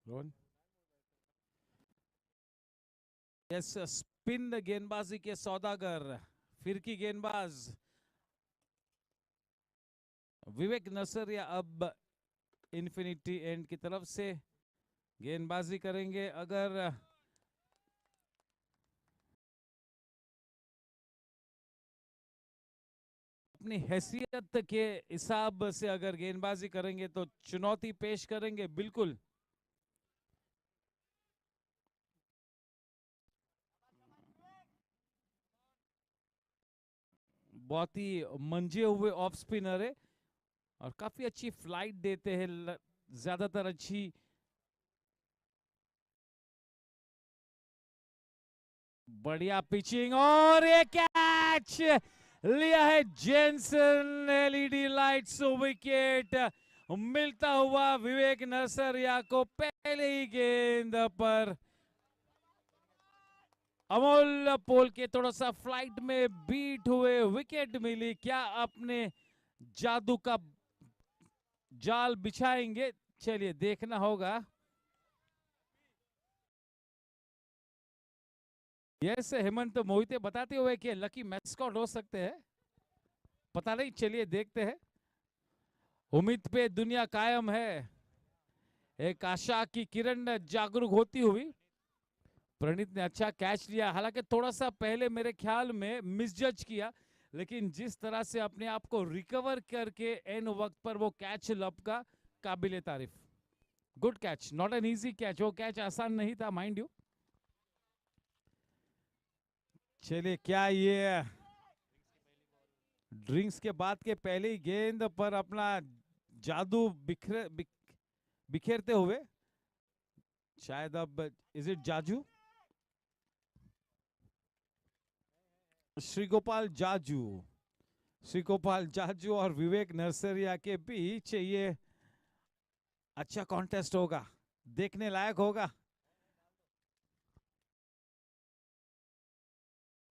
Rohan? Yes, spin the गेंदबाजी के सौदागर. फिरकी गेंदबाज विवेक नसरिया अब infinity and की तरफ से गेंदबाजी करेंगे. अगर अपनी हैसियत के हिसाब से अगर गेंदबाजी करेंगे तो चुनौती पेश करेंगे, बिल्कुल. बहुत ही मंजे हुए ऑफ स्पिनर है और काफी अच्छी फ्लाइट देते हैं, ज्यादातर अच्छी. बढ़िया पिचिंग और ये कैच लिया है जेनसन. एलईडी लाइट्स विकेट मिलता हुआ विवेक नरसरिया को पहले ही गेंद पर. अमोल पोल के थोड़ा सा फ्लाइट में बीट हुए विकेट मिली. क्या अपने जादू का जाल बिछाएंगे? चलिए देखना होगा. यस हेमंत मोहिते बताते हुए कि लकी मैस्कॉट हो सकते हैं, पता नहीं, चलिए देखते हैं। उम्मीद पे दुनिया कायम है, एक आशा की किरण जागरूक होती हुई। प्रणीत ने अच्छा कैच लिया, हालांकि थोड़ा सा पहले मेरे ख्याल में मिसजज किया, लेकिन जिस तरह से अपने आप को रिकवर करके एन वक्त पर वो कैच लपका, काबिले तारीफ। Good catch, not an easy catch, वो कैच आसान नहीं था माइंड यू। चलिए क्या ये ड्रिंक्स के बाद के पहले ही गेंद पर अपना जादू बिखेरते हुए, शायद अब इज इट जाजू, श्री गोपाल जाजू, श्री गोपाल जाजू और विवेक नरसरिया के बीच ये अच्छा कॉन्टेस्ट होगा, देखने लायक होगा।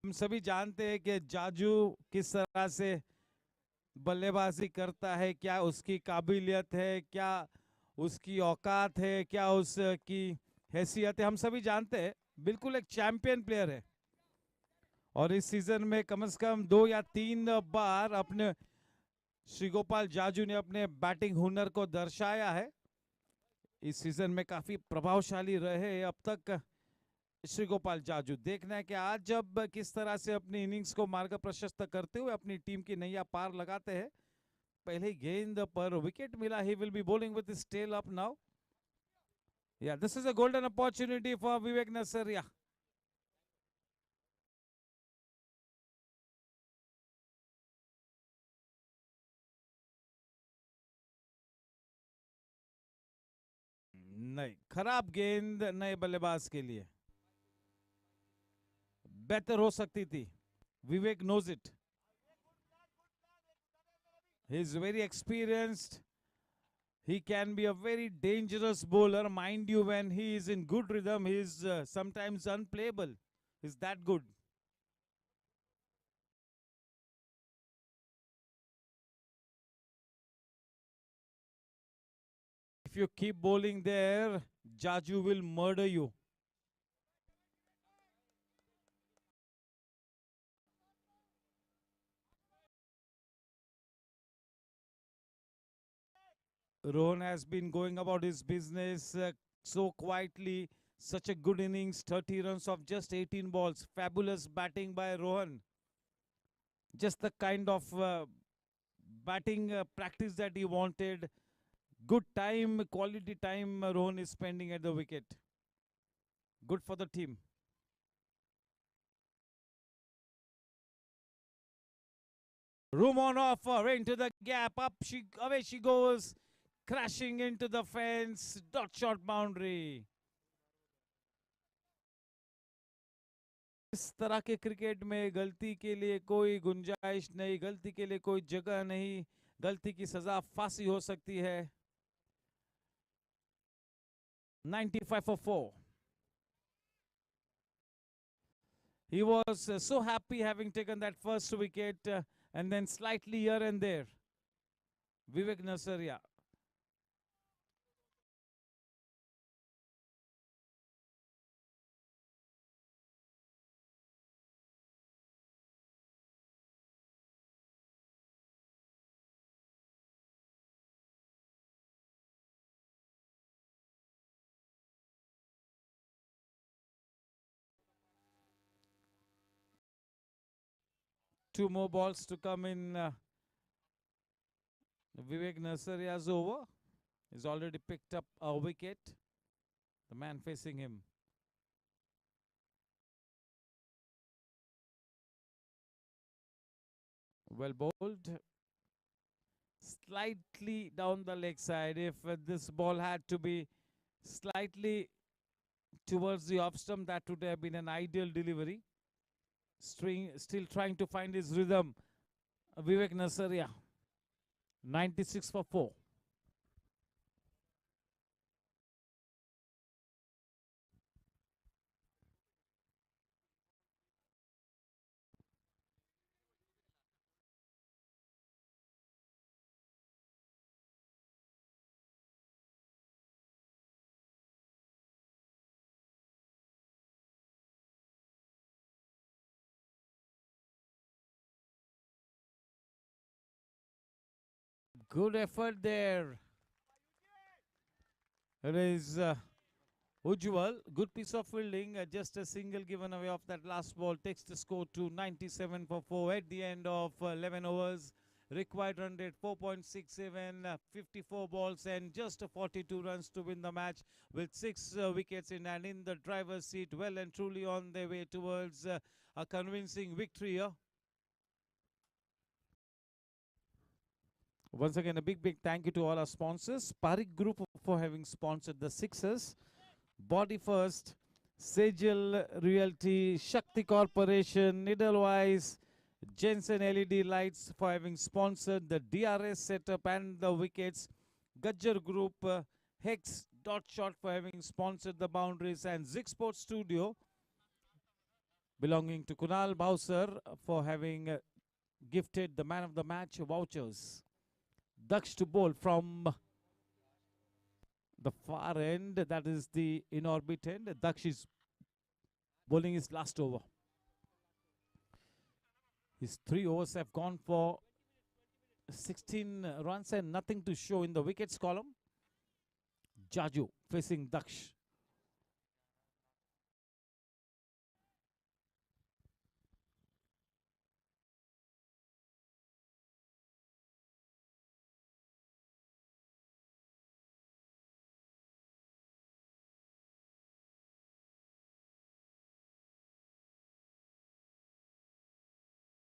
हम सभी जानते हैं कि जाजू किस तरह से बल्लेबाजी करता है, क्या उसकी काबिलियत है, क्या उसकी औकात है, क्या उसकी हैसियत है, हम सभी जानते हैं। बिल्कुल एक चैंपियन प्लेयर है और इस सीजन में कम से कम 2 या 3 बार अपने श्री गोपाल जाजू ने अपने बैटिंग हुनर को दर्शाया है। इस सीजन में काफी प्रभावशाली रहे अब तक श्री गोपाल जाजू। देखना है कि आज जब किस तरह से अपनी इनिंग्स को मार्ग प्रशस्त करते हुए अपनी टीम की नैया पार लगाते हैं। पहले गेंद पर विकेट मिला, he will be bowling with his tail up now. Yeah this is a golden opportunity for Vivek Narsaria. नहीं, खराब गेंद नए बल्लेबाज के लिए, बेहतर हो सकती थी। Vivek knows it, he is very experienced, he can be a very dangerous bowler, mind you. When he is in good rhythm, he is sometimes unplayable, is that good. If you keep bowling there, Jaju will murder you. Rohan has been going about his business so quietly. Such a good innings, 30 runs of just 18 balls. Fabulous batting by Rohan. Just the kind of batting practice that he wanted. Good time, quality time Rohan is spending at the wicket. Good for the team. Room on offer into the gap. Away she goes, crashing into the fence. Dot shot boundary. इस तरह के cricket में गलती के लिए कोई गुंजाइश नहीं, गलती के लिए कोई जगह नहीं, गलती की सजा फांसी हो सकती है। 95 for 4. He was so happy having taken that first wicket and then slightly here and there. Vivek Nasaria. Two more balls to come in Vivek Nasaria's over. He's already picked up a wicket. The man facing him. Well bowled. Slightly down the leg side. If this ball had to be slightly towards the off stump, that would have been an ideal delivery. Still trying to find his rhythm. Vivek Nasaria. 96 for 4. Good effort there. It is Ujjwal. Good piece of fielding. Just a single given away off that last ball takes the score to 97 for 4 at the end of 11 overs. Required run rate 4.67, 54 balls and just 42 runs to win the match with 6 wickets in and in the driver's seat, well and truly on their way towards a convincing victory here. Once again, a big thank you to all our sponsors. Parik Group for having sponsored the Sixers. Body First, Sejal Realty, Shakti Corporation, Edelweiss, Jensen LED Lights for having sponsored the DRS setup and the wickets. Gajjar Group, Hex Dot Shot for having sponsored the boundaries, and Zig Sports Studio belonging to Kunal Bowser for having gifted the man of the match vouchers. Daksh to bowl from the far end, that is the in-orbit end. Daksh is bowling his last over. His 3 overs have gone for 16 runs and nothing to show in the wickets column. Jaju facing Daksh.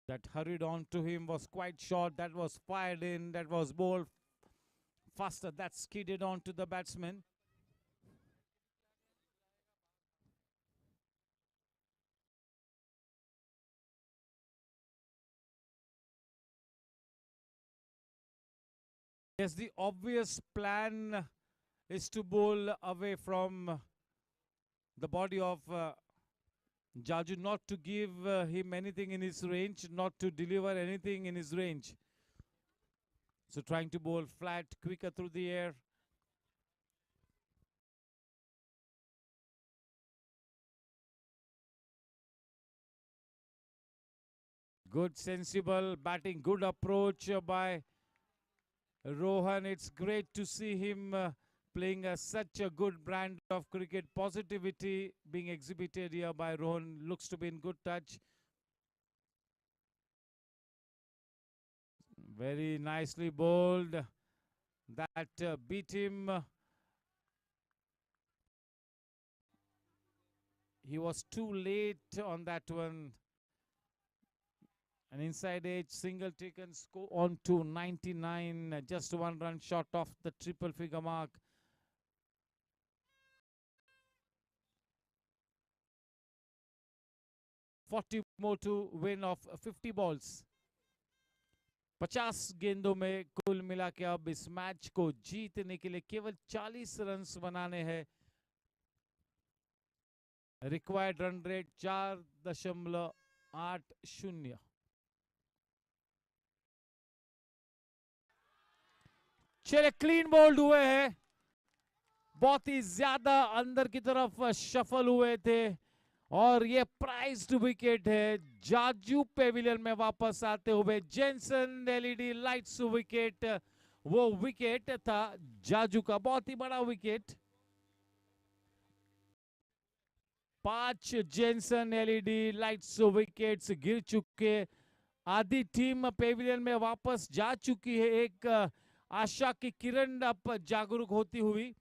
That hurried on to him was quite short. That was fired in. That was bowled faster. That skidded on to the batsman. Yes, the obvious plan is to bowl away from the body of Jaju, not to give him anything in his range, not to deliver anything in his range. So trying to bowl flat, quicker through the air. Good, sensible batting, good approach by Rohan. It's great to see him playing such a good brand of cricket. Positivity being exhibited here by Rohan. Looks to be in good touch. Very nicely bowled. That beat him. He was too late on that one. An inside edge single taken, score on to 99. Just 1 run short off the triple figure mark. $40 more to win of 50 balls. 50 गेंदों में कुल मिला के अब इस match को जीतने के लिए केवल 40 रन्स बनाने हैं. Required run rate 4.80. चले क्लीन बोल्ड हुए हैं. बहुत ही ज्यादा अंदर की तरफ शफल हुए थे और ये प्राइज्ड विकेट है. जाजू पेविलियन में वापस आते हुए जेंसन एलईडी लाइट्स विकेट, वो विकेट था जाजू का, बहुत ही बड़ा wicket. 5 Jenson LED lights wickets गिर चुके. आधी टीम पेविलियन में वापस जा चुकी है. एक आशा की किरण अब जागरूक होती हुई.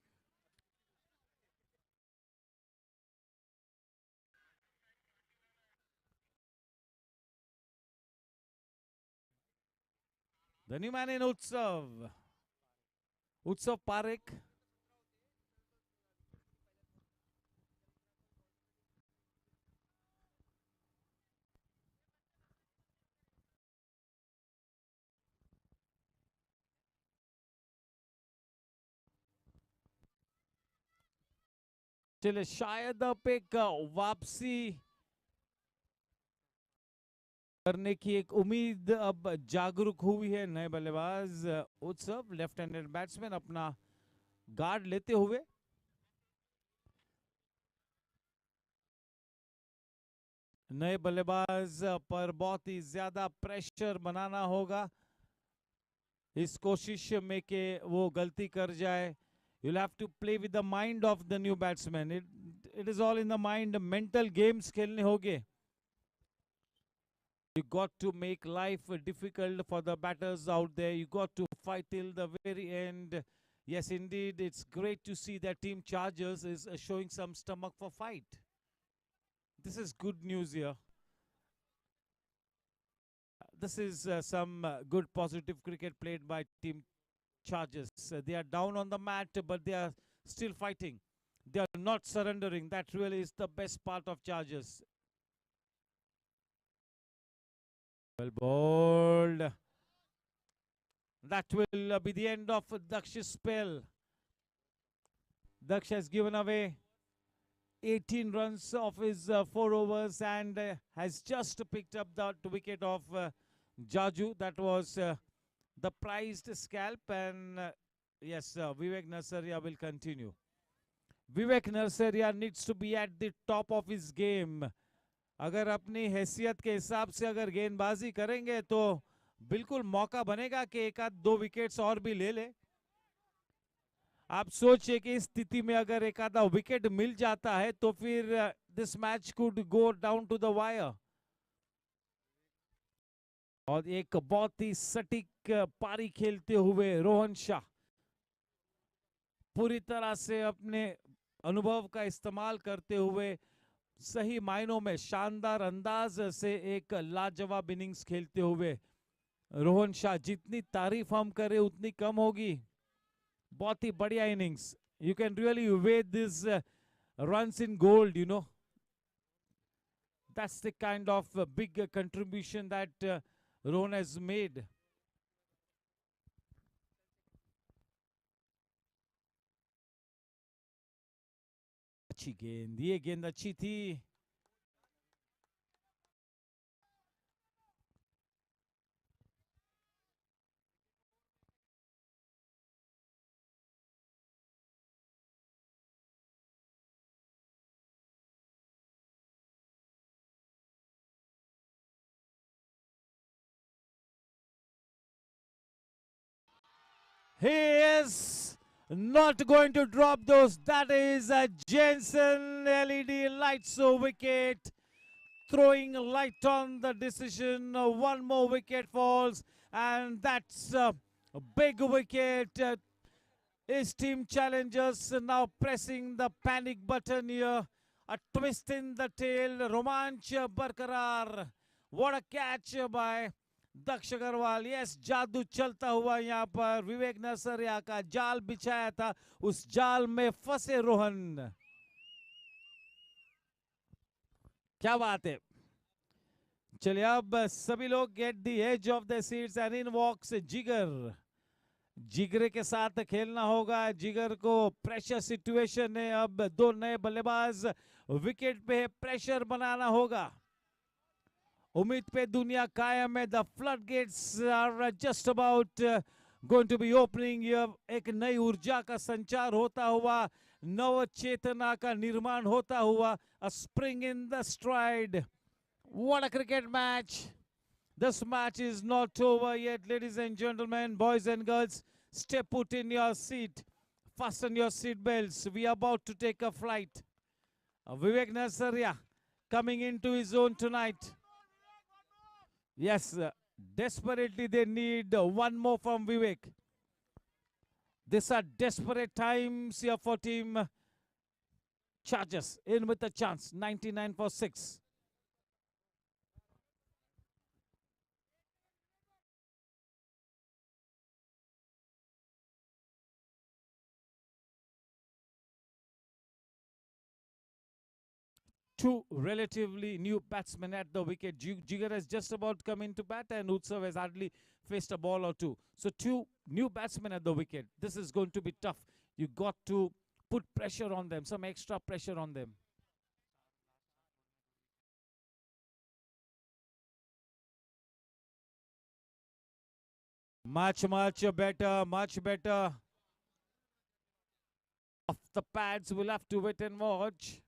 The new man in Utsav Parekh. चले शायद अब एक वापसी करने की एक उम्मीद अब जागरूक हुई है. नए बल्लेबाज उत्सव लेफ्ट हैंडेड बैट्समैन अपना गार्ड लेते हुए. नए बल्लेबाज पर बहुत ही ज्यादा प्रेशर बनाना होगा. इस कोशिश में के वो गलती कर जाए. You'll have to play with the mind of the new batsman. It is all in the mind. Mental games खेलने होंगे. You got to make life difficult for the batters out there. You got to fight till the very end. Yes, indeed, it's great to see that Team Chargers is showing some stomach for fight. This is good news here. This is some good positive cricket played by Team Chargers. They are down on the mat, but they are still fighting. They are not surrendering. That really is the best part of Chargers. Well bowled. That will be the end of Daksh's spell. Daksh has given away 18 runs of his 4 overs and has just picked up that wicket of Jaju. That was the prized scalp, and yes, Vivek Nasaria will continue. Vivek Nasaria needs to be at the top of his game. अगर अपनी हैसियत के हिसाब से अगर गेंदबाजी करेंगे तो बिल्कुल मौका बनेगा कि एक आध 2 विकेट्स और भी ले ले. आप सोचिए कि इस स्थिति में अगर एक आधा विकेट मिल जाता है तो फिर this match could go down to the wire. और एक बहुत ही सटीक पारी खेलते हुए रोहन शाह पूरी तरह से अपने अनुभव का इस्तेमाल करते हुए सही मायनों में शानदार अंदाज से एक लाजवाब इनिंग्स खेलते हुए रोहन शाह. जितनी तारीफ हम करें उतनी कम होगी. बहुत ही बढ़िया innings. You can really weigh this runs in gold, you know. That's the kind of big contribution that Rohan has made. अच्छी गेंद, ये गेंद अच्छी थी. He is not going to drop those. That is a Jensen LED lights wicket. Throwing light on the decision. One more wicket falls. And that's a big wicket. His team challengers now pressing the panic button here. A twist in the tail. Romanch barkarar. What a catch by Daksh Agarwal. Yes, जादू चलता हुआ यहाँ पर विवेक नरसरिया का जाल बिछाया था, उस जाल में फंसे रोहन. क्या बात है. चलिए अब सभी लोग get the edge of the seats and in walks Jigar. जिगरे के साथ खेलना होगा. जिगर को प्रेशर सिचुएशन है. अब 2 नए बल्लेबाज विकेट पे प्रेशर बनाना होगा. उम्मीद पे दुनिया कायम है. The flood gates are just about going to be opening. एक नई ऊर्जा का संचार होता हुआ, नव चेतना का निर्माण होता हुआ. अ spring in the STRIDE. What a cricket match. This match is not over yet, ladies and gentlemen, boys and girls. Stay put in your seat. Fasten your seat belts. We are about to take a flight. Vivek Nasaria coming into his own tonight. Yes, desperately they need one more from Vivek. These are desperate times here for Team Chargers. In with a chance. 99 for 6. Two relatively new batsmen at the wicket. Jigar has just about come into bat and Utsav has hardly faced a ball or two. So 2 new batsmen at the wicket. This is going to be tough. You got to put pressure on them, some extra pressure on them. Much better, much better. Off the pads, we'll have to wait and watch.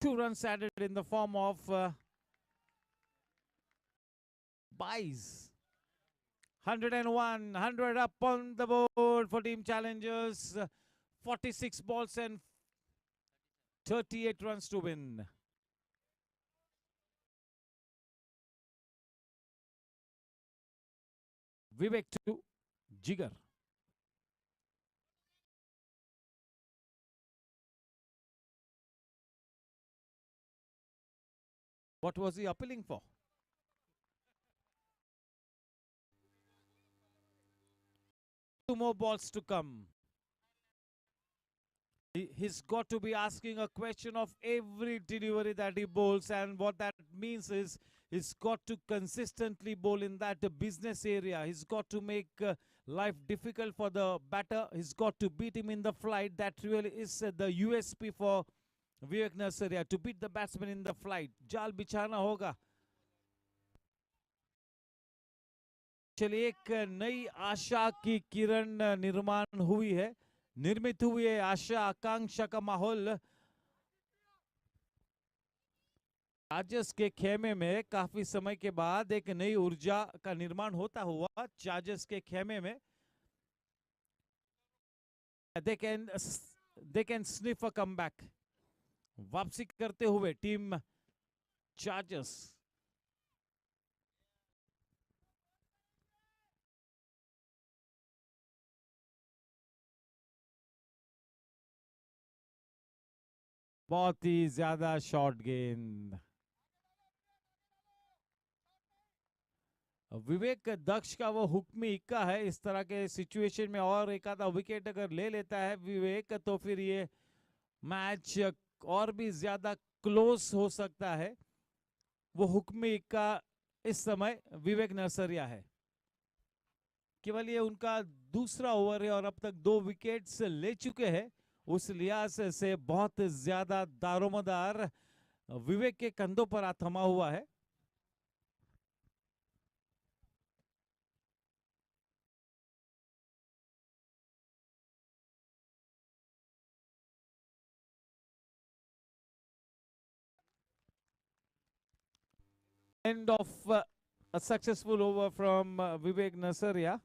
2 runs added in the form of buys. 101, 100 up on the board for Team Challengers. 46 balls and 38 runs to win. Vivek to Jigar. What was he appealing for? Two more balls to come. He's got to be asking a question of every delivery that he bowls, and what that means is he's got to consistently bowl in that business area. He's got to make life difficult for the batter. He's got to beat him in the flight. That really is the USP for Vivek Nurseria, to beat the batsman in the flight. जाल बिछाना होगा. चलिए, एक नई आशा की किरण निर्माण हुई है, निर्मित हुई है आशा आकांक्षा का माहौल. चार्जर्स के खेमे में काफी समय के बाद एक नई ऊर्जा का निर्माण होता हुआ चार्जर्स के खेमे में. they can sniff a comeback. वापसी करते हुए टीम चार्जर्स. बहुत ही ज्यादा शॉर्ट गेंद. विवेक दक्ष का वो हुक्मी इक्का है. इस तरह के सिचुएशन में और एक आधा विकेट अगर ले लेता है विवेक, तो फिर ये मैच और भी ज्यादा क्लोज हो सकता है. वो हुक्मी इक्का इस समय विवेक नरसरिया है. केवल ये उनका दूसरा ओवर है और अब तक 2 विकेट्स ले चुके हैं. उस लिहाज से बहुत ज्यादा दारोमदार विवेक के कंधों पर थमा हुआ है. End of a successful over from Vivek Nasaria.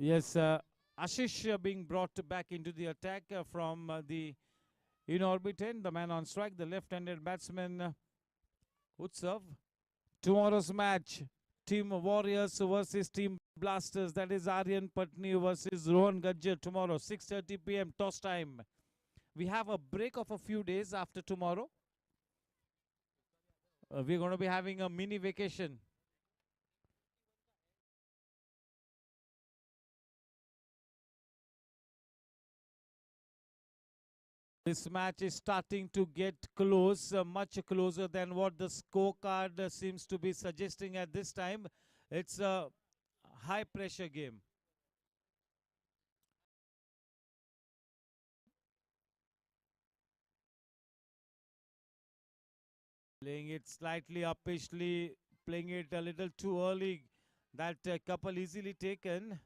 Yes, Ashish being brought back into the attack from the in orbit end. The man on strike, the left-handed batsman would serve. Tomorrow's match, Team Warriors versus Team Blasters. That is Aryan Patni versus Rohan Gajjar tomorrow, 6:30 p.m. toss time. We have a break of a few days after tomorrow. We're going to be having a mini vacation. This match is starting to get close, much closer than what the scorecard seems to be suggesting at this time. It's a high pressure game. Playing it slightly uppishly, playing it a little too early. That couple easily taken.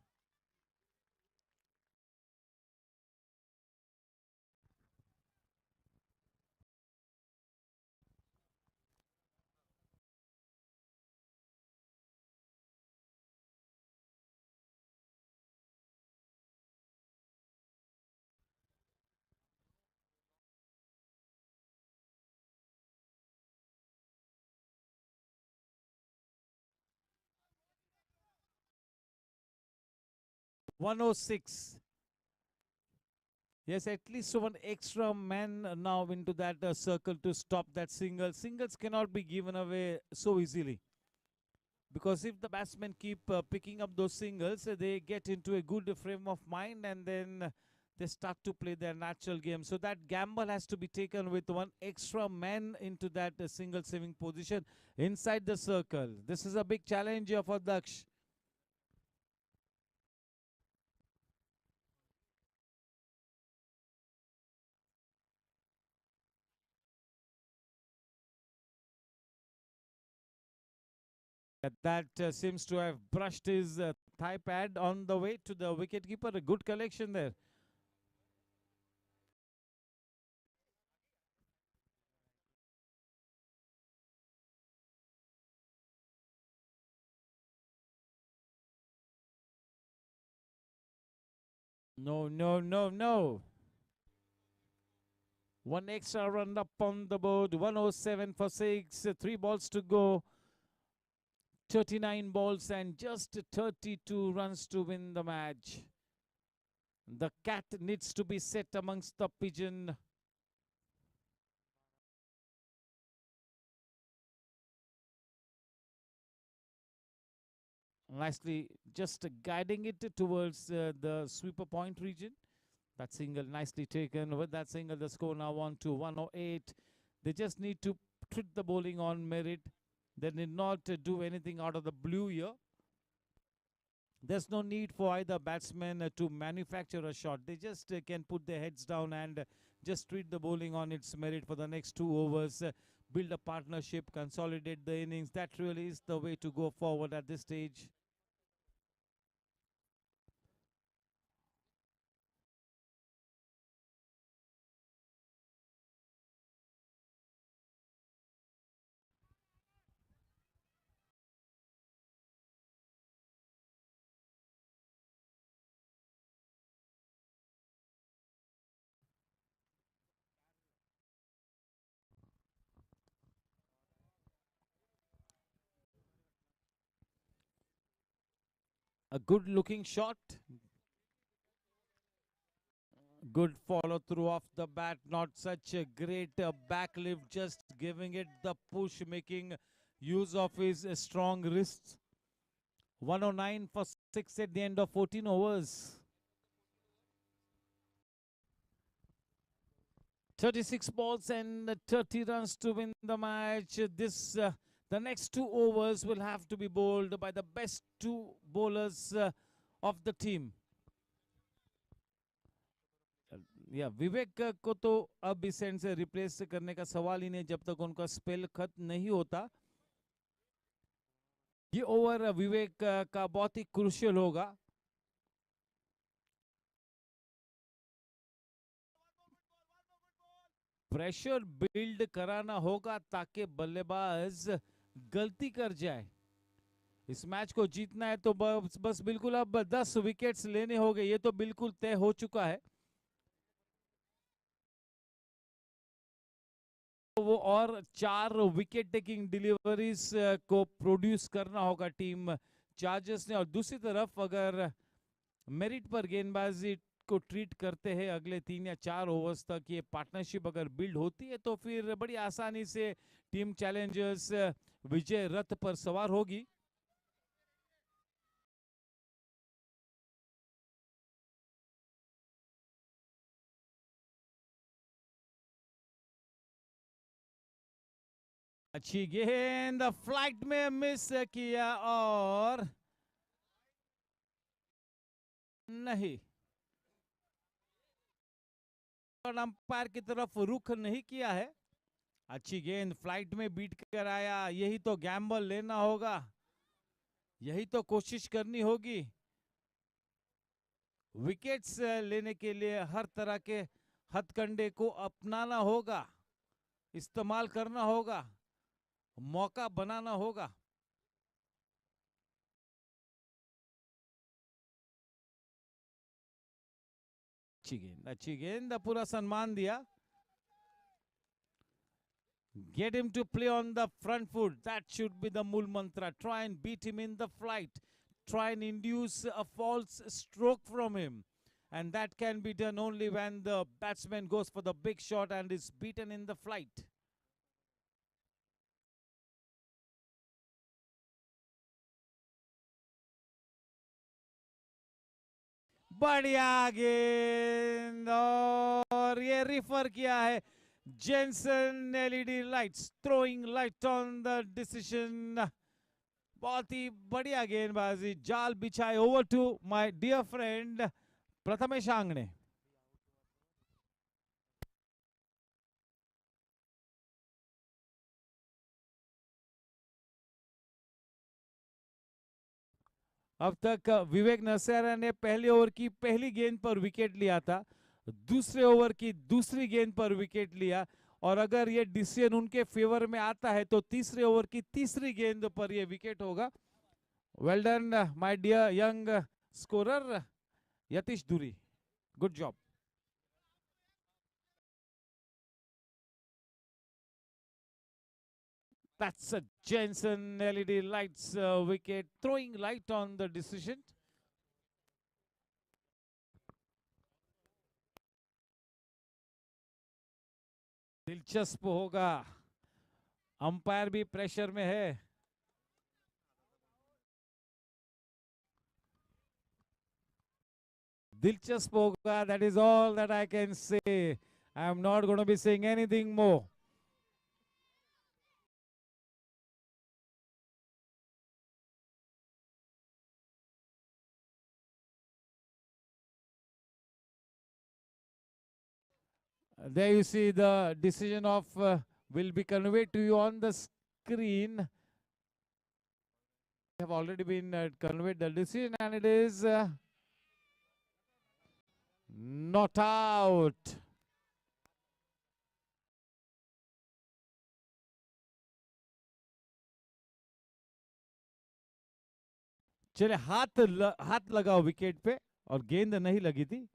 #106. Yes, at least one extra man now into that circle to stop that single. Singles cannot be given away so easily. Because if the batsmen keep picking up those singles, they get into a good frame of mind, and then they start to play their natural game. So that gamble has to be taken with one extra man into that single saving position inside the circle. This is a big challenge for Daksh. That seems to have brushed his thigh pad on the way to the wicketkeeper. A good collection there. No, no, no, no. One extra run up on the board. 107 for 6. 3 balls to go. 39 balls and just 32 runs to win the match. The cat needs to be set amongst the pigeon. Nicely just guiding it towards the sweeper point region. That single nicely taken. With that single, the score now on to 108. They just need to treat the bowling on merit. They need not do anything out of the blue here. There's no need for either batsman to manufacture a shot. They just can put their heads down and just treat the bowling on its merit for the next 2 overs. Build a partnership, consolidate the innings. That really is the way to go forward at this stage. A good looking shot. Good follow through off the bat. Not such a great backlift. Just giving it the push, making use of his strong wrists. 109 for 6 at the end of 14 overs. 36 balls and 30 runs to win the match. The next 2 overs will have to be bowled by the best 2 bowlers of the team. या विवेक को तो अब इस and से replace करने का सवाल ही नहीं जब तक उनका स्पेल खत्म नहीं होता. ये ओवर विवेक का बहुत ही क्रूशियल होगा. प्रेशर बिल्ड कराना होगा ताकि बल्लेबाज गलती कर जाए. इस मैच को जीतना है तो बस बिल्कुल अब 10 विकेट्स लेने होंगे. ये तो बिल्कुल तय हो चुका है. वो और 4 विकेट टेकिंग डिलीवरीज को प्रोड्यूस करना होगा टीम चार्जर्स ने. और दूसरी तरफ अगर मेरिट पर गेंदबाजी को ट्रीट करते हैं अगले 3 या 4 ओवर्स तक, ये पार्टनरशिप अगर बिल्ड होती है तो फिर बड़ी आसानी से टीम चैलेंजर्स विजय रथ पर सवार होगी. अच्छी गेंद फ्लाइट में मिस किया और नहीं, अंपायर की तरफ रुख नहीं किया है. अच्छी गेंद फ्लाइट में बीट कर आया. यही तो गैम्बल लेना होगा, यही तो कोशिश करनी होगी. विकेट्स लेने के लिए हर तरह के हथकंडे को अपनाना होगा, इस्तेमाल करना होगा, मौका बनाना होगा. अच्छी गेंद पूरा सम्मान दिया. Get him to play on the front foot. That should be the Mool mantra. Try and beat him in the flight. Try and induce a false stroke from him. and that can be done only when the batsman goes for the big shot and is beaten in the flight. बढ़िया गेंद और ये refer किया है Jensen LED lights, throwing light on the decision. बहुत ही बढ़िया गेंदबाजी, जाल बिछाए. Over to my dear friend Prathamesh Angane. अब तक विवेक नरसैरा ने पहले ओवर की पहली गेंद पर विकेट लिया था, दूसरे ओवर की दूसरी गेंद पर विकेट लिया, और अगर ये डिसीजन उनके फेवर में आता है तो तीसरे ओवर की तीसरी गेंद पर ये विकेट होगा. Well done my dear young scorer Yatish Dhuri, good job. That's a Jensen LED lights wicket, throwing light on the decision. दिलचस्प होगा, अंपायर भी प्रेशर में है. दिलचस्प होगा, that is all that I can say. I am not going to be saying anything more. There you see the decision of will be conveyed to you on the screen. Have already been conveyed the decision, and it is not out. चले हाथ लगाओ wicket पे, और गेंद नहीं लगी थी.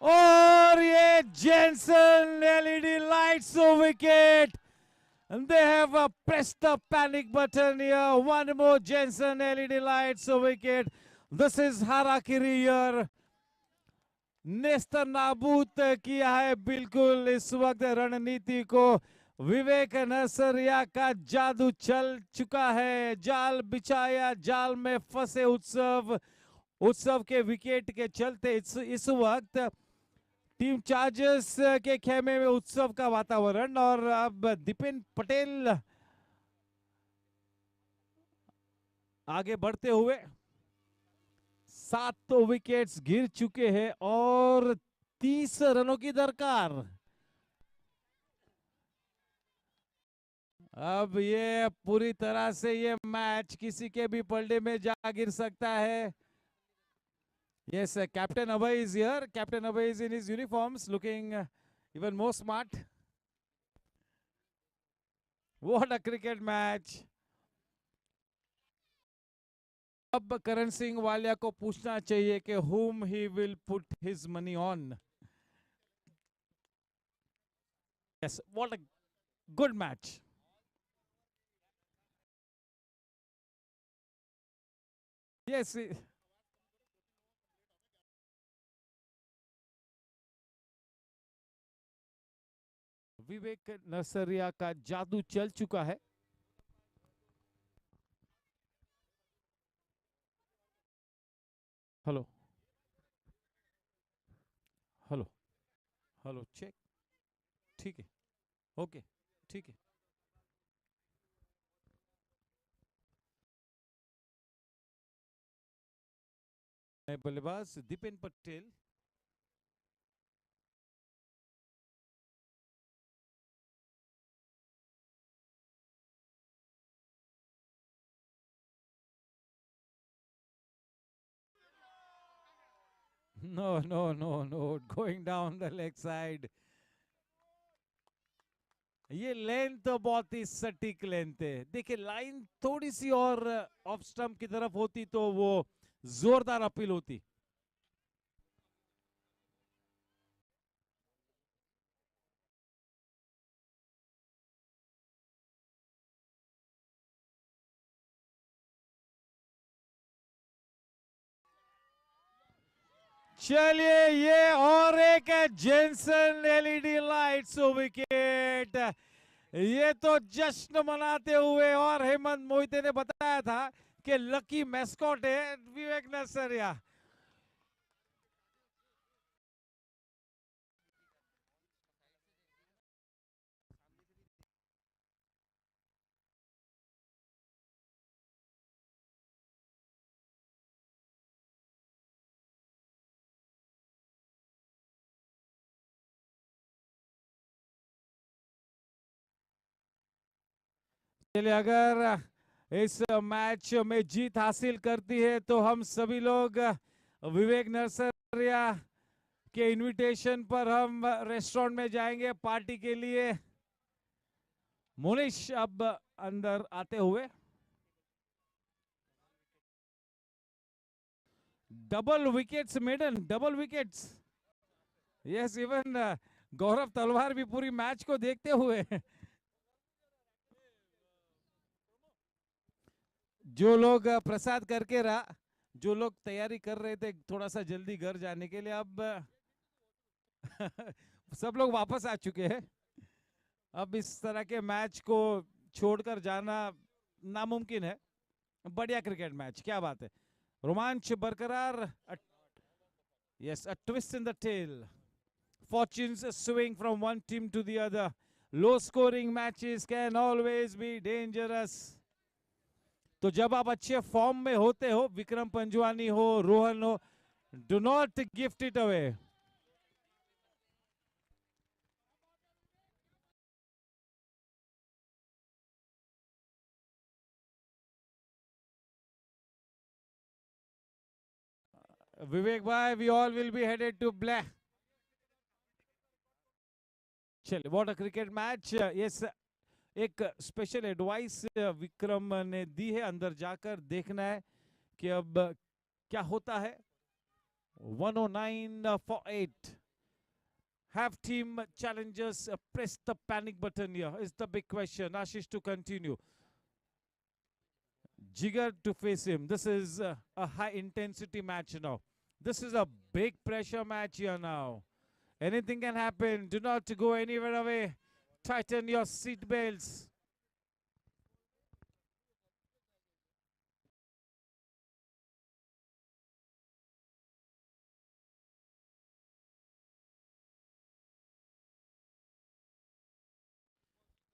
और ये Jenson LED lights wicket. And they have pressed the panic button here. One more Jensen LED lights wicket. This is harakiri here. नेस्तर नाबूद किया है बिल्कुल इस वक्त रणनीति को. विवेक नरसरिया का जादू चल चुका है. जाल बिछाया, जाल में फंसे उत्सव के विकेट के चलते इस वक्त टीम चार्जर्स के खेमे में उत्सव का वातावरण. और अब दीपेन पटेल आगे बढ़ते हुए 7 तो विकेट्स गिर चुके हैं और 30 रनों की दरकार. अब ये पूरी तरह से ये मैच किसी के भी पलड़े में जा गिर सकता है. Yes, Captain Abhay is here. Captain Abhay is in his uniforms, looking even more smart. What a cricket match. अब करण सिंह वालिया को पूछना चाहिए कि whom he will put his money on. Yes, what a good match. Yes. विवेक नरसरिया का जादू चल चुका है. Hello hello hello check. ठीक है. ओके. ठीक है. बल्लेबाज Dipen Patel. No, no, no, no. Going down the leg side. ये लेंथ तो बहुत ही सटीक लेंथ है. देखिए लाइन थोड़ी सी और ऑफ स्टंप की तरफ होती तो वो जोरदार अपील होती. चलिए ये और एक जेंसन एलईडी लाइट्स विकेट. ये तो जश्न मनाते हुए, और हेमंत मोहिते ने बताया था कि लकी मैस्कॉट है विवेक नरसरिया. चलिए अगर इस मैच में जीत हासिल करती है तो हम सभी लोग विवेक नरसरिया के इनविटेशन पर हम रेस्टोरेंट में जाएंगे पार्टी के लिए. मोनिश अब अंदर आते हुए. Double wickets maiden, double wickets. Yes, even Gaurav Talwar भी पूरी मैच को देखते हुए. जो लोग प्रसाद करके रहा, जो लोग तैयारी कर रहे थे थोड़ा सा जल्दी घर जाने के लिए, अब सब लोग वापस आ चुके हैं. अब इस तरह के मैच को छोड़कर जाना नामुमकिन है. बढ़िया क्रिकेट मैच, क्या बात है. रोमांच बरकरार. Yes, a twist in the tail. Fortunes swing from one team to the other. Low scoring matches can always be dangerous. तो जब आप अच्छे फॉर्म में होते हो, विक्रम पंजवानी हो, रोहन हो, do not gift it away. Vivek bhai, we all will be headed to black. चलिए, what a cricket match. Yes, एक स्पेशल एडवाइस विक्रम ने दी है. अंदर जाकर देखना है कि अब क्या होता है. 109 for 8. Have team challengers press the panic button here is the big question. Ashish to continue. Jigar to face him. This is a high intensity match now. This is a big pressure match here now. Anything can happen. Do not go anywhere away. Tighten your seat belts.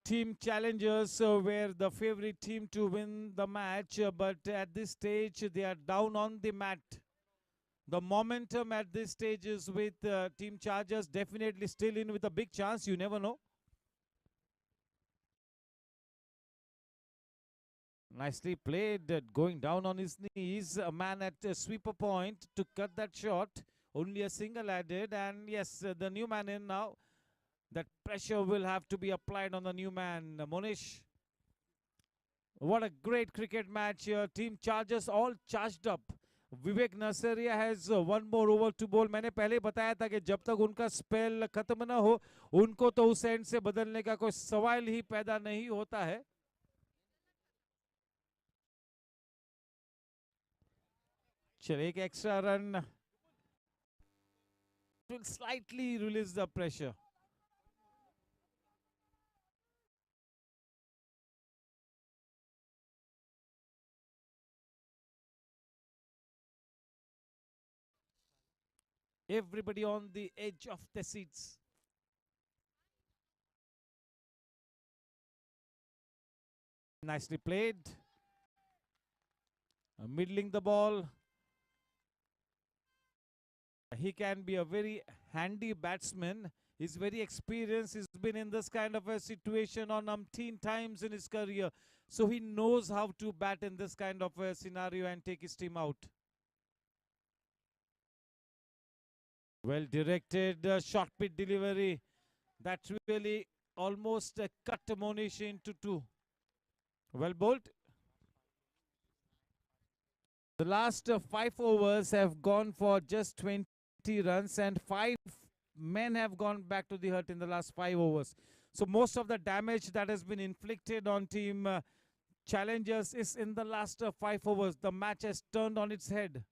Team challengers were the favorite team to win the match, but at this stage they are down on the mat. The momentum at this stage is with Team Chargers, definitely still in with a big chance. You never know. Nicely played, going down on his knees. A man at a sweeper point to cut that shot. Only a single added, and yes, the new man in now. That pressure will have to be applied on the new man, Monish. What a great cricket match here. Team Chargers all charged up. Vivek Narsaria has one more over to bowl. मैंने पहले बताया था कि जब तक उनका spell खत्म ना हो, उनको तो उस एंड से बदलने का कोई सवाल ही पैदा नहीं होता है. चलिए, एक extra run will slightly release the pressure. Everybody on the edge of the seats. Nicely played. Middling the ball. He can be a very handy batsman. He's very experienced. He's been in this kind of a situation on umpteen times in his career. So he knows how to bat in this kind of a scenario and take his team out. Well directed short pitch delivery. That really almost cut Monish into two. Well bowled. The last 5 overs have gone for just 20 runs and 5 men have gone back to the hut in the last 5 overs. So most of the damage that has been inflicted on team challengers is in the last 5 overs. The match has turned on its head.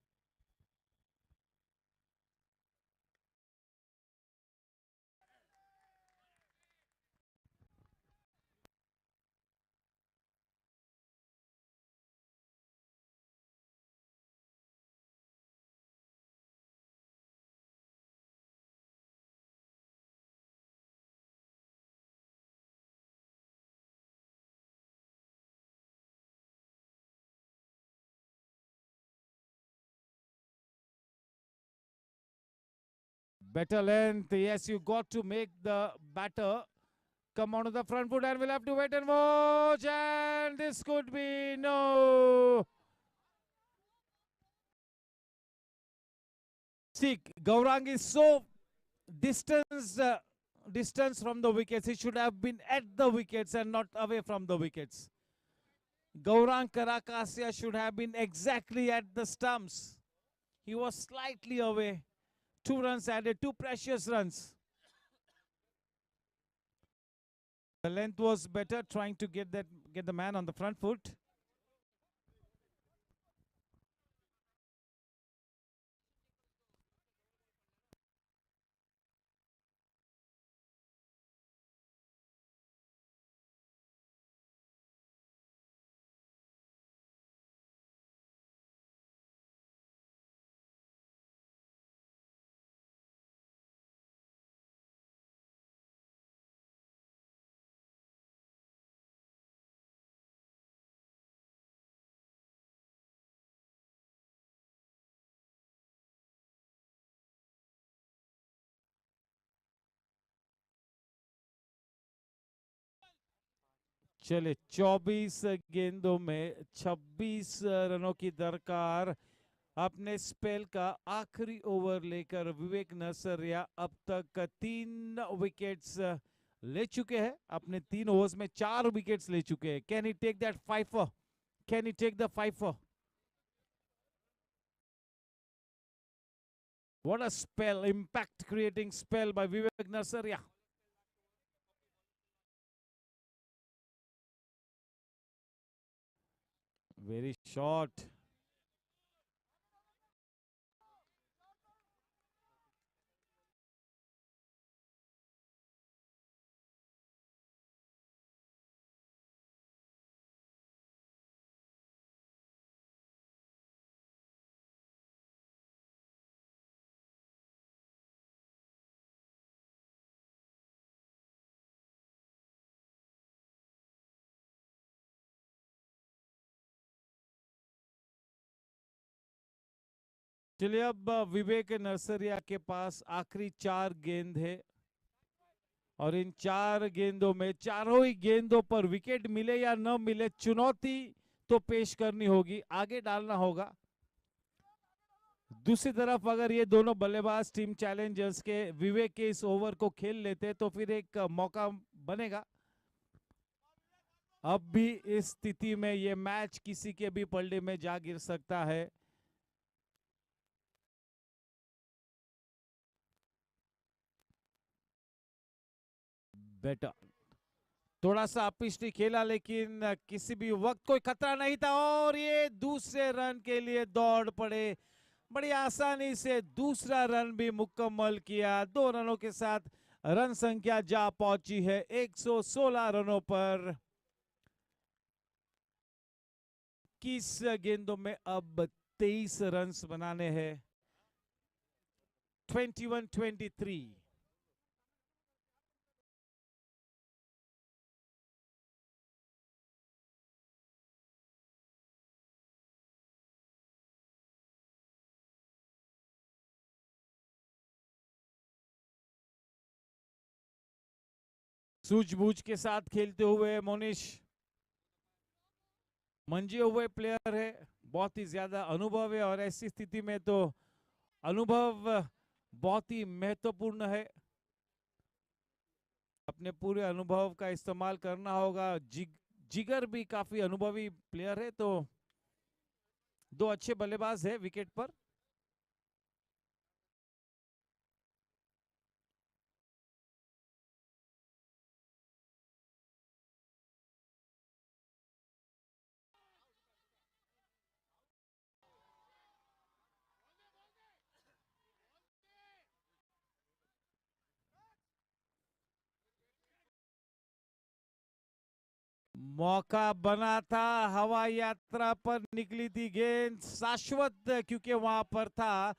Better length. Yes, you got to make the batter come onto the front foot and we'll have to wait and watch. And this could be no. See, Gaurang is so distance from the wickets. He should have been at the wickets and not away from the wickets. Gaurang Karakasia should have been exactly at the stumps. He was slightly away. 2 runs added, 2 precious runs. The length was better, trying to get the man on the front foot. चले 24 गेंदों में 26 रनों की दरकार. अपने spell का आखिरी over लेकर विवेक नरसरिया अब तक 3 विकेट्स ले चुके हैं. अपने 3 ओवर्स में 4 विकेट्स ले चुके हैं. Can he take that fifer? Can he take the fifer? What a spell, impact creating spell by Vivek Narsaria. Very short. चलिए अब विवेक नरसरिया के पास आखिरी 4 गेंद है और इन 4 गेंदों में चारों ही गेंदों पर विकेट मिले या न मिले, चुनौती तो पेश करनी होगी, आगे डालना होगा. दूसरी तरफ अगर ये दोनों बल्लेबाज टीम चैलेंजर्स के विवेक के इस ओवर को खेल लेते तो फिर एक मौका बनेगा. अब भी इस स्थिति में ये मैच किसी के भी पलड़े में जा गिर सकता है. बेटर थोड़ा सा पिछली खेला लेकिन किसी भी वक्त कोई खतरा नहीं था और ये दूसरे रन के लिए दौड़ पड़े. बड़ी आसानी से दूसरा रन भी मुकम्मल किया. 2 रनों के साथ रन संख्या जा पहुंची है 116 रनों पर. 21 गेंदों में अब 23 रन बनाने हैं. 21-23. सूझबूझ के साथ खेलते हुए मोनिश मंजे हुए प्लेयर है, बहुत ही ज्यादा अनुभव है और ऐसी स्थिति में तो अनुभव बहुत ही महत्वपूर्ण है। अपने पूरे अनुभव का इस्तेमाल करना होगा। जिगर भी काफी अनुभवी प्लेयर है, तो दो अच्छे बल्लेबाज है विकेट पर। मौका बना था, हवाई यात्रा पर निकली थी गेंद, शाश्वत क्योंकि वहां पर था,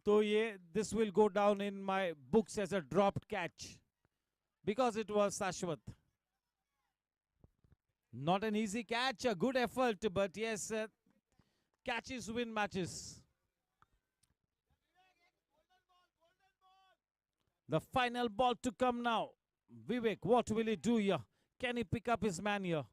तो ये this will go down in my books as a dropped catch because it was Shashwat. Not an easy catch, a good effort, but yes, catches win matches. The final ball to come now. Vivek, what will he do here? Can he pick up his man here?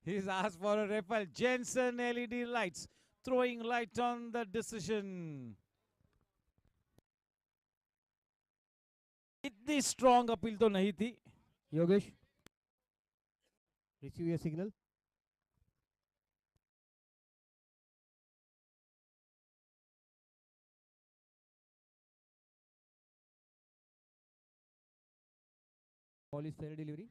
He's asked for a refill. Jensen LED lights, throwing light on the decision. इतनी strong appeal तो नहीं थी. Yogesh, receive your signal. Ball is fair delivery.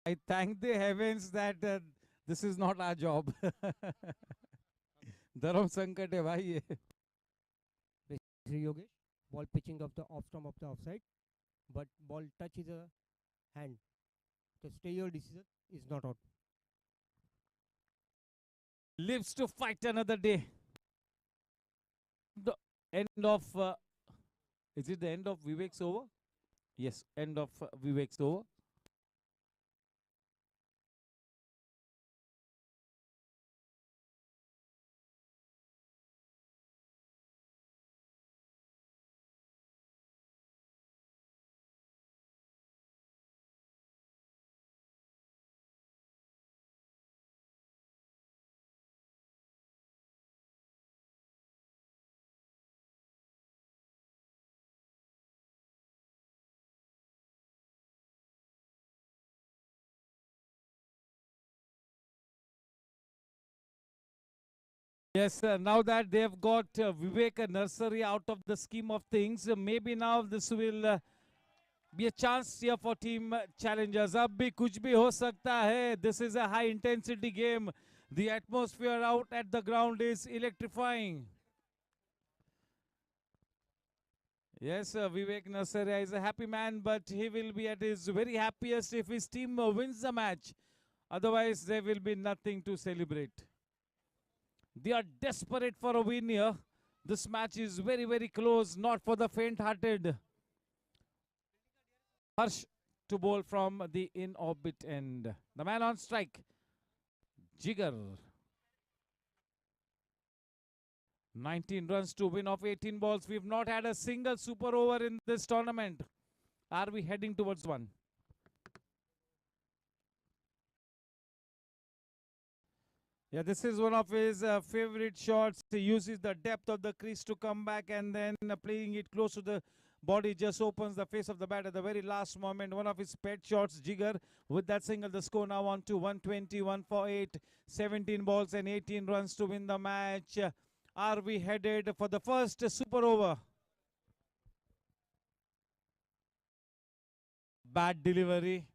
I thank the heavens that this is not our job. धर्म संकट है भाई ये. Sri Yogesh, ball pitching of the off stump of the offside, but ball touches a hand. To stay your decision is not out. Lives to fight another day. The end of is it the end of Vivek's over? Yes, end of Vivek's over. Yes, now that they have got Vivek Nursery out of the scheme of things, maybe now this will be a chance here for team challengers. अब भी कुछ भी हो सकता है. This is a high intensity game. The atmosphere out at the ground is electrifying. Yes, Vivek Nursery is a happy man, but he will be at his very happiest if his team wins the match. Otherwise, there will be nothing to celebrate. They are desperate for a win here. This match is very, very close, not for the faint-hearted. Harsh to bowl from the in-orbit end. The man on strike, Jigar. 19 runs to win off 18 balls. We've not had a single super over in this tournament. Are we heading towards one? Yeah, this is one of his favorite shots. He uses the depth of the crease to come back, and then playing it close to the body just opens the face of the bat at the very last moment. One of his pet shots, Jigar, with that single. The score now on to 120, 1 for 8, 17 balls and 18 runs to win the match. Are we headed for the first super over? Bad delivery.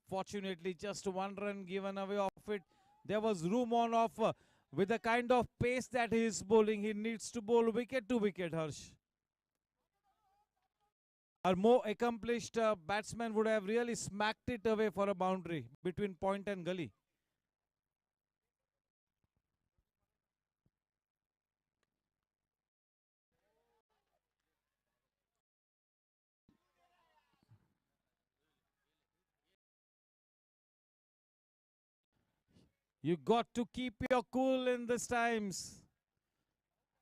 Fortunately, just one run given away off it. There was room on offer. With the kind of pace that he is bowling, he needs to bowl wicket to wicket, Harsh. A more accomplished batsman would have really smacked it away for a boundary between point and gully. You got to keep your cool in these times.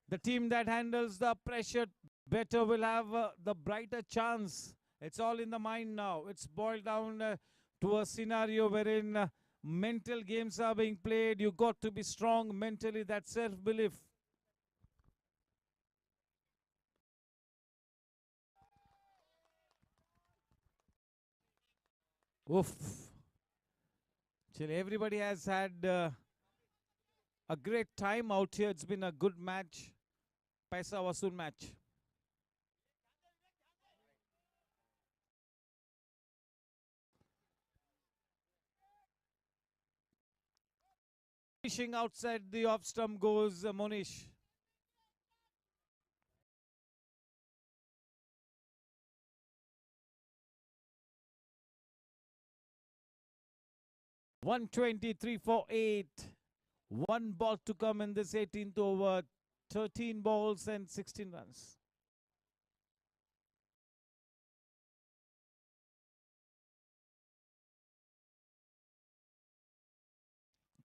The team that handles the pressure better will have the brighter chance. It's all in the mind now. It's boiled down to a scenario wherein mental games are being played. You got to be strong mentally, that self-belief. Oof. Actually, everybody has had a great time out here. It's been a good match. Paisa Vasool match. Finishing outside the off stump goes Monish. $123 for 8. One ball to come in this 18th over. 13 balls and 16 runs.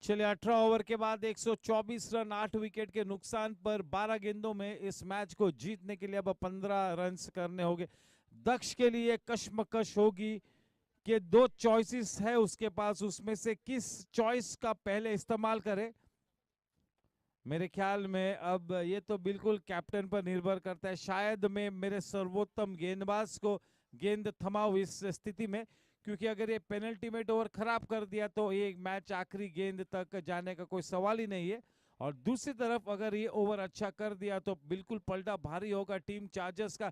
चलिए 18 over के बाद 124 run 8 wicket के नुकसान पर 12 गेंदों में इस match को जीतने के लिए अब 15 रन्स करने होंगे। दक्ष के लिए कश्मकश होगी कि दो चॉइसेस है उसके पास, उसमें से किस चॉइस का पहले इस्तेमाल करे। मेरे ख्याल में अब ये तो बिल्कुल कैप्टन पर निर्भर करता है। शायद मैं मेरे सर्वोत्तम गेंदबाज को गेंद थमाऊं इस स्थिति में, क्योंकि अगर ये पेनल्टी ओवर खराब कर दिया तो ये मैच आखिरी गेंद तक जाने का कोई सवाल ही नहीं है। और दूसरी तरफ अगर ये ओवर अच्छा कर दिया तो बिल्कुल पलटा भारी होगा टीम चार्जर्स का।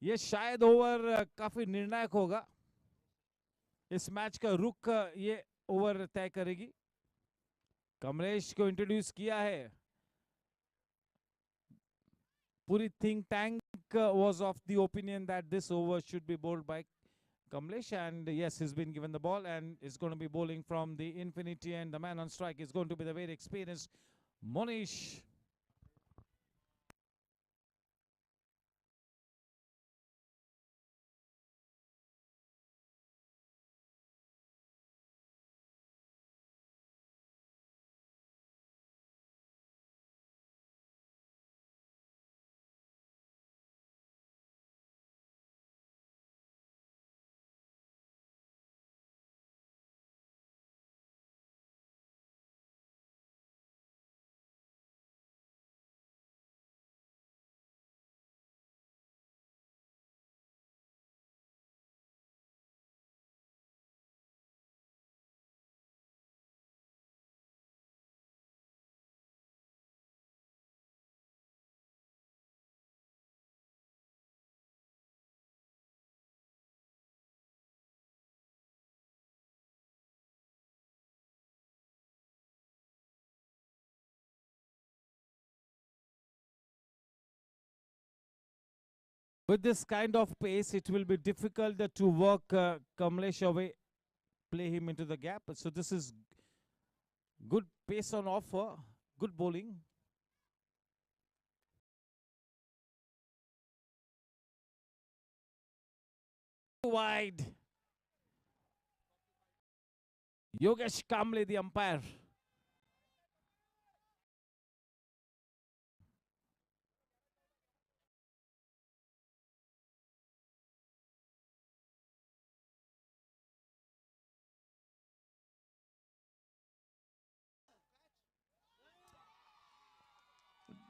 ये शायद ओवर काफी निर्णायक होगा। इस मैच का रुख ये ओवर तय करेगी। कमलेश को इंट्रोड्यूस किया है। पूरी think tank was of the opinion that this over should be bowled by Kamlesh, and yes, he's been given the ball and is going to be bowling from the infinity, and the man on strike is going to be the very experienced Monish. With this kind of pace, it will be difficult to work Kamlesh away, play him into the gap. So this is good pace on offer, good bowling. wide. Yogesh Kamble, the umpire.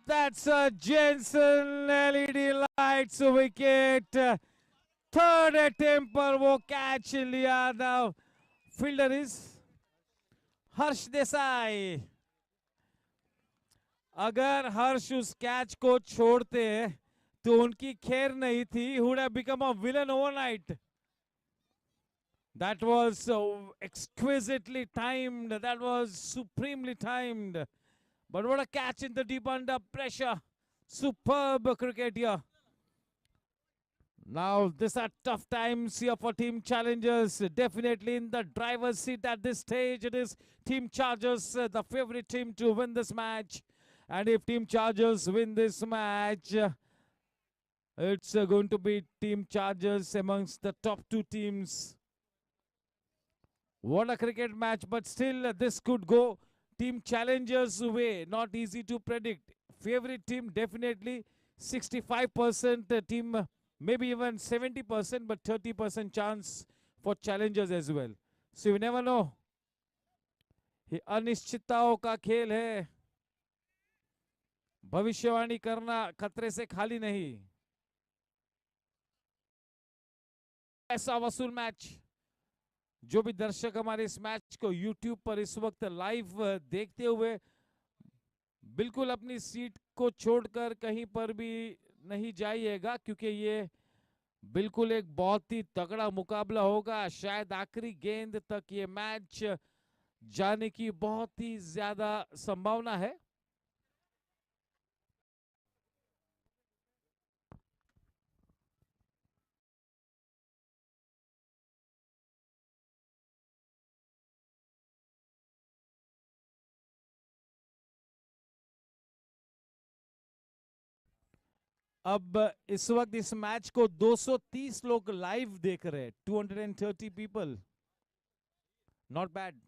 That's a Jensen LED lights wicket. Third attempt पर वो catch लिया. Now fielder is हर्ष देसाई. अगर हर्ष उस catch को छोड़ते तो उनकी खैर नहीं थी. Would have become a villain overnight. That was exquisitely timed. That was supremely timed. But what a catch in the deep under pressure. Superb cricket here. Now, these are tough times here for Team Challengers. Definitely in the driver's seat at this stage. It is Team Chargers, the favorite team to win this match. And if Team Chargers win this match, it's going to be Team Chargers amongst the top two teams. What a cricket match, but still this could go Team Challengers' way. Not easy to predict. Favorite team definitely 65% team, maybe even 70%, but 30% chance for Challengers as well. So you never know. ये अनिश्चितताओं का खेल है. भविष्यवाणी करना खतरे से खाली नहीं. ऐसा वसूल मैच. जो भी दर्शक हमारे इस मैच को YouTube पर इस वक्त लाइव देखते हुए बिल्कुल अपनी सीट को छोड़कर कहीं पर भी नहीं जाइएगा, क्योंकि ये बिल्कुल एक बहुत ही तगड़ा मुकाबला होगा. शायद आखिरी गेंद तक ये मैच जाने की बहुत ही ज्यादा संभावना है. अब इस वक्त इस मैच को 230 लोग लाइव देख रहे हैं. 230 पीपल. Not bad.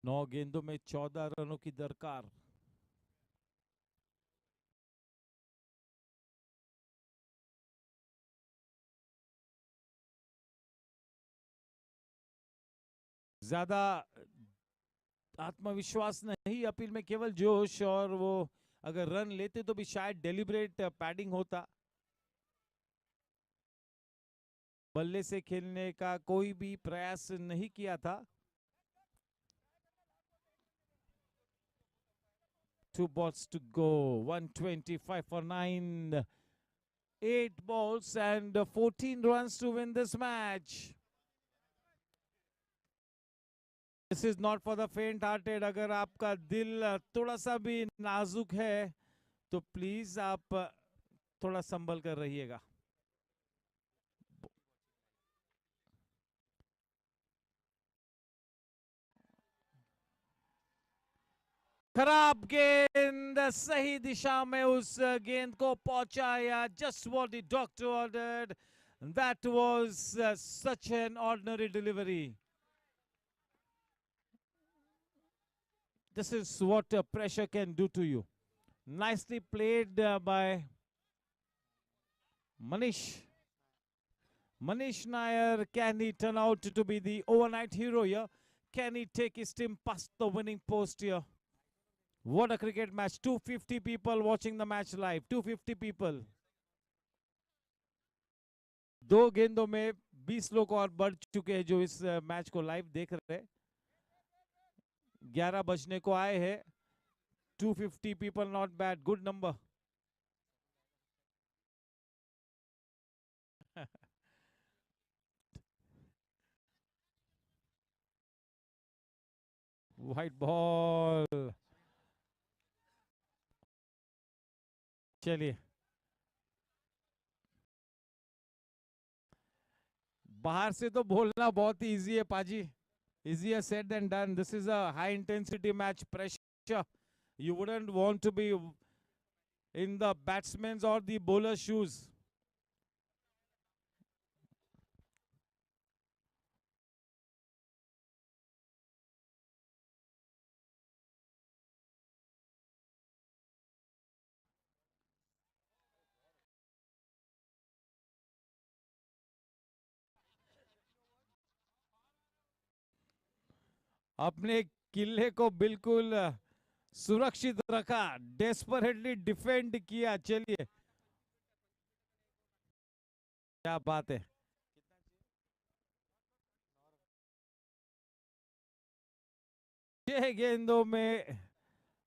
नौ गेंदों में 14 रनों की दरकार. ज्यादा आत्मविश्वास नहीं, अपील में केवल जोश. और वो अगर रन लेते तो भी शायद डेलिब्रेट पैडिंग होता. बल्ले से खेलने का कोई भी प्रयास नहीं किया था. 2 balls to go. 125 for 9. 8 balls and 14 runs to win this match. This is not for the faint hearted. अगर आपका दिल थोड़ा सा भी नाजुक है तो प्लीज आप थोड़ा संभल कर रहिएगा. खराब गेंद, सही दिशा में उस गेंद को पहुंचाया. Just what the doctor ordered. That was such an ordinary delivery. This is what pressure can do to you. Nicely played by Manish. Manish Nair. Can he turn out to be the overnight hero here? Can he take his team past the winning post here? What a cricket match. 250 people watching the match live. 250 people. दो गेंदों में 20 लोग और बढ़ चुके हैं जो इस मैच को लाइव देख रहे हैं. 11 बजने को आए हैं. 250 people, not bad. Good number. White ball. चलिए, बाहर से तो बोलना बहुत ही इजी है पाजी. Easier said than done. This is a high intensity match. Pressure. You wouldn't want to be in the batsman's or the bowler's shoes. अपने किले को बिल्कुल सुरक्षित रखा, डेस्परेटली डिफेंड किया. चलिए, क्या बात है. 6 गेंदों में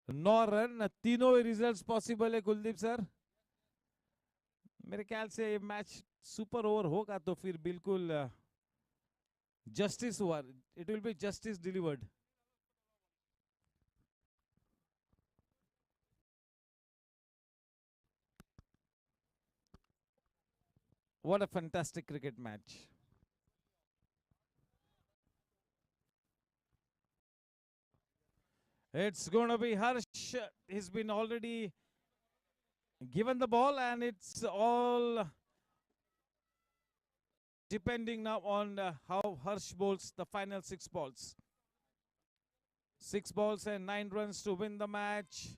9 रन, तीनों रिजल्ट्स पॉसिबल है कुलदीप सर. मेरे ख्याल से ये मैच सुपर ओवर होगा तो फिर बिल्कुल जस्टिस हुआ. It will be justice delivered. What a fantastic cricket match. It's going to be Harsh. He's been already given the ball, and it's all depending now on how Harsh bowls the final 6 balls. 6 balls and 9 runs to win the match.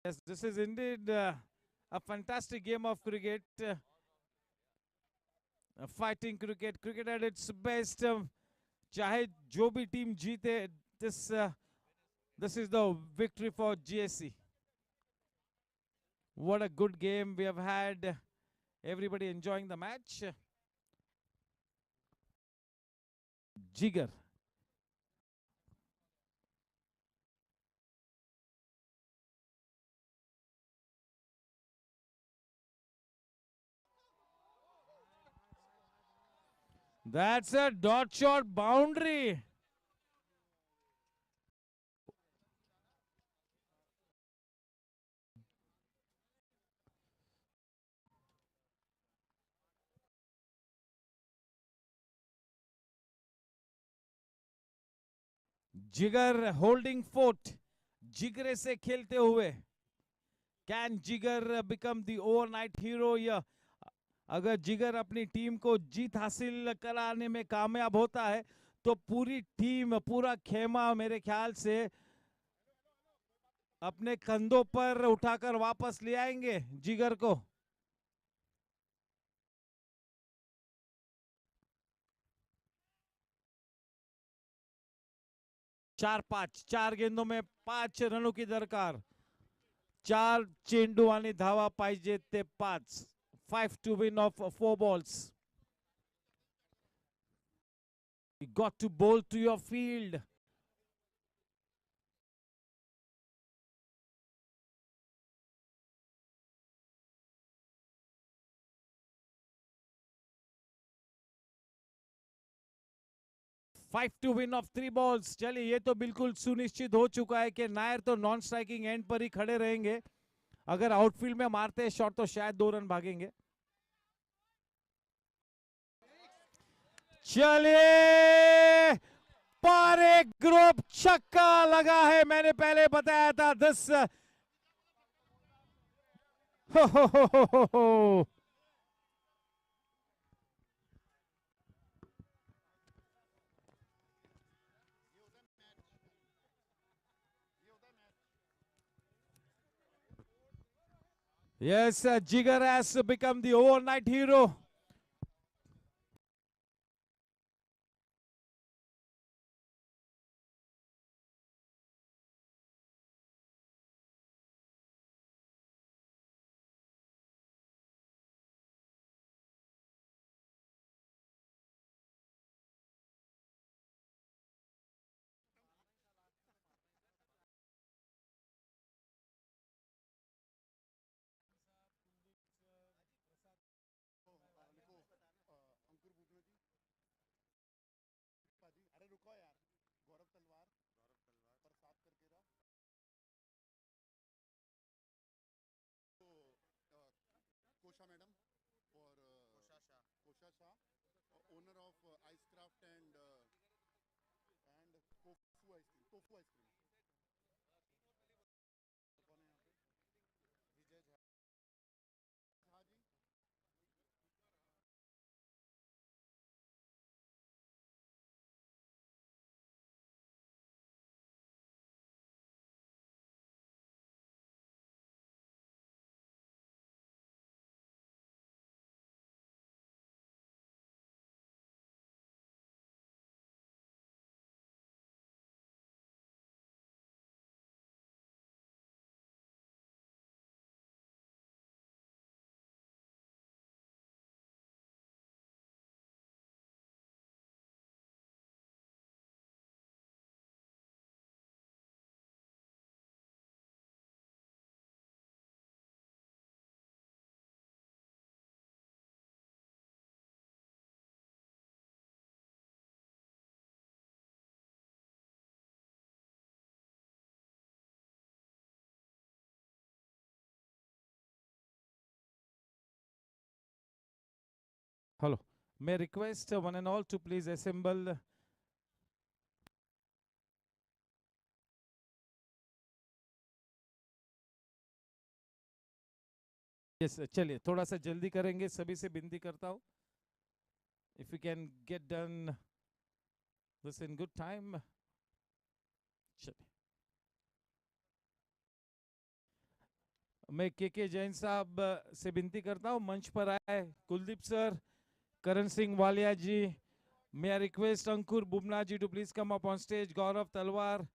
Yes, this is indeed a fantastic game of cricket. Fighting cricket, cricket at its best. चाहे जो भी team जीते, this is the victory for GSC. What a good game we have had. Everybody enjoying the match. Jigar. That's a dot shot boundary. जिगर holding fort, जिगरे से खेलते हुए. Can जिगर become the overnight hero? या अगर जिगर अपनी टीम को जीत हासिल कराने में कामयाब होता है तो पूरी टीम, पूरा खेमा मेरे ख्याल से अपने कंधों पर उठाकर वापस ले आएंगे जिगर को. 4-5, 4 गेंदों में 5 रनों की दरकार. 4 चेंडू आणि धावा पाहिजे ते 5. 5 to win of 4 balls. You got to bowl to your field. Five to win off 3 balls. चलिए, ये तो बिल्कुल सुनिश्चित हो चुका है कि नायर तो नॉन स्ट्राइकिंग एंड पर ही खड़े रहेंगे. अगर आउटफील्ड में मारते हैं शॉट तो शायद 2 रन भागेंगे. चलिए, पर एक ग्रुप छक्का लगा है. मैंने पहले बताया था. दिस हो. Yes, Jigar has become the overnight hero. Hello. May I request one and all to please assemble. Yes, चलिए थोड़ा सा जल्दी करेंगे, सभी से विनती करता हूँ. If we can get done this in good time. चलिए. मैं के जैन साहब से विनती करता हूँ मंच पर आए. Kuldeep sir, Karan Singh Walia ji. May I request Ankur Bubna ji to please come up on stage. Gaurav Talwar,